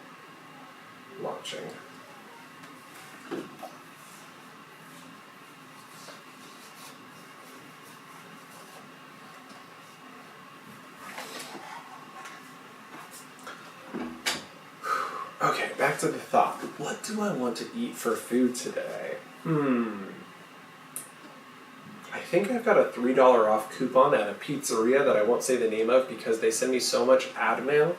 Launching. Okay, back to the thought. What do I want to eat for food today? I think I've got a $3 off coupon at a pizzeria that I won't say the name of because they send me so much ad mail.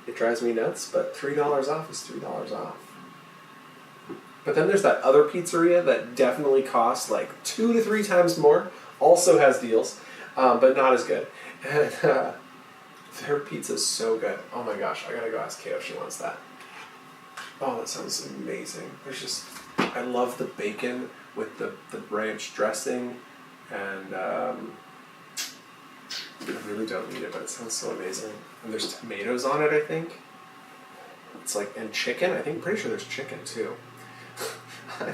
It drives me nuts, but $3 off is $3 off. But then there's that other pizzeria that definitely costs like 2 to 3 times more. Also has deals, but not as good. And their pizza's so good. Oh my gosh, I gotta go ask Ko if she wants that. Oh, that sounds amazing. There's just, I love the bacon with the ranch dressing. And I really don't need it, but it sounds so amazing. And there's tomatoes on it, I think. It's like, and chicken. I think, pretty sure there's chicken too. I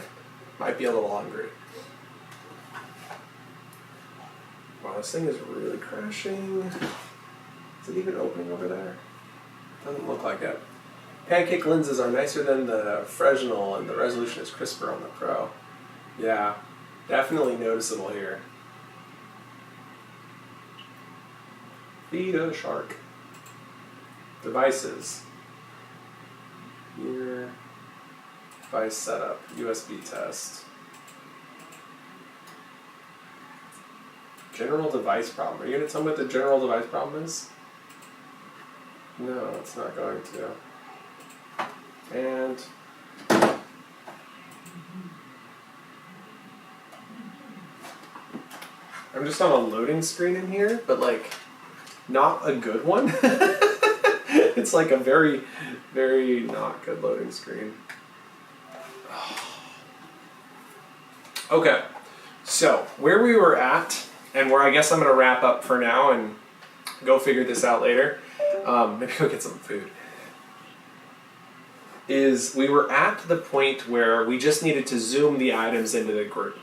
might be a little hungry. Wow, this thing is really crashing. Is it even opening over there? Doesn't look like it. Pancake lenses are nicer than the Fresnel, and the resolution is crisper on the Pro. Yeah, definitely noticeable here. Feed a shark. Devices. Here. Device setup. USB test. General device problem. Are you going to tell me what the general device problem is? No, it's not going to. And I'm just on a loading screen in here, but like not a good one. It's like a very, very not good loading screen. Okay, so where we were at, and where I guess I'm going to wrap up for now and go figure this out later. Maybe go get some food. Is we were at the point where we just needed to zoom the items into the group.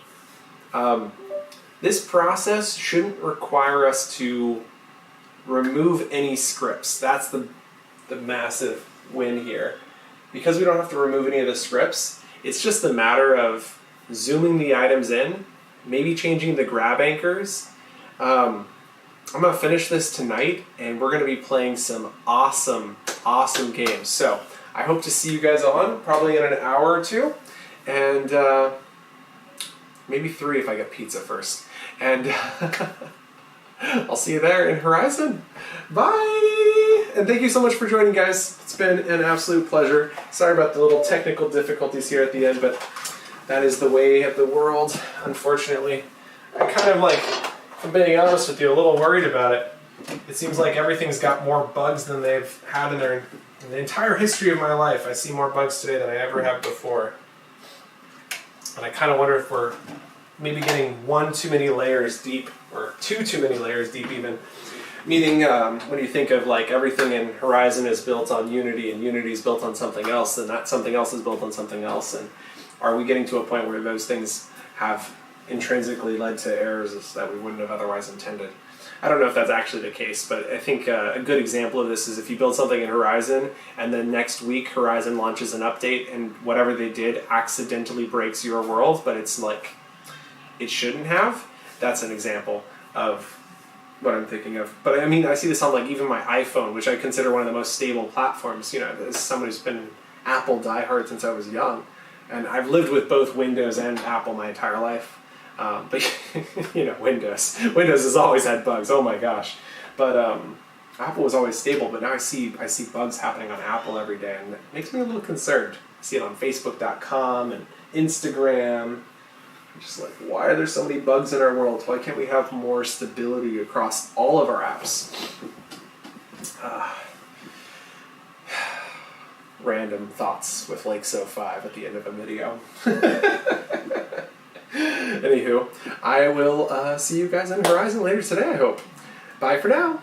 This process shouldn't require us to remove any scripts. That's the massive win here. Because we don't have to remove any of the scripts, it's just a matter of zooming the items in, maybe changing the grab anchors. I'm going to finish this tonight, and we're going to be playing some awesome, awesome games. So I hope to see you guys on, probably in an hour or two, and maybe 3 if I get pizza first. And I'll see you there in Horizon. Bye! And thank you so much for joining, guys. It's been an absolute pleasure. Sorry about the little technical difficulties here at the end, but that is the way of the world, unfortunately. I kind of like, if I'm being honest with you, a little worried about it. It seems like everything's got more bugs than they've had in the entire history of my life. I see more bugs today than I ever have before. And I kind of wonder if we're maybe getting 1 too many layers deep, or 2 too many layers deep even. Meaning, when you think of like everything in Horizon is built on Unity, and Unity is built on something else, and that something else is built on something else, and are we getting to a point where those things have intrinsically led to errors that we wouldn't have otherwise intended? I don't know if that's actually the case, but I think a good example of this is if you build something in Horizon, and then next week Horizon launches an update, and whatever they did accidentally breaks your world, but it's like it shouldn't have. That's an example of what I'm thinking of. But I mean, I see this on like even my iPhone, which I consider one of the most stable platforms. You know, as someone who's been Apple diehard since I was young, and I've lived with both Windows and Apple my entire life. But you know, Windows has always had bugs. Oh my gosh! But Apple was always stable. But now I see bugs happening on Apple every day, and it makes me a little concerned. I see it on Facebook.com and Instagram. I'm just like, why are there so many bugs in our world? Why can't we have more stability across all of our apps? Random thoughts with Lake05 at the end of a video. Anywho, I will see you guys on Horizon later today, I hope. Bye for now.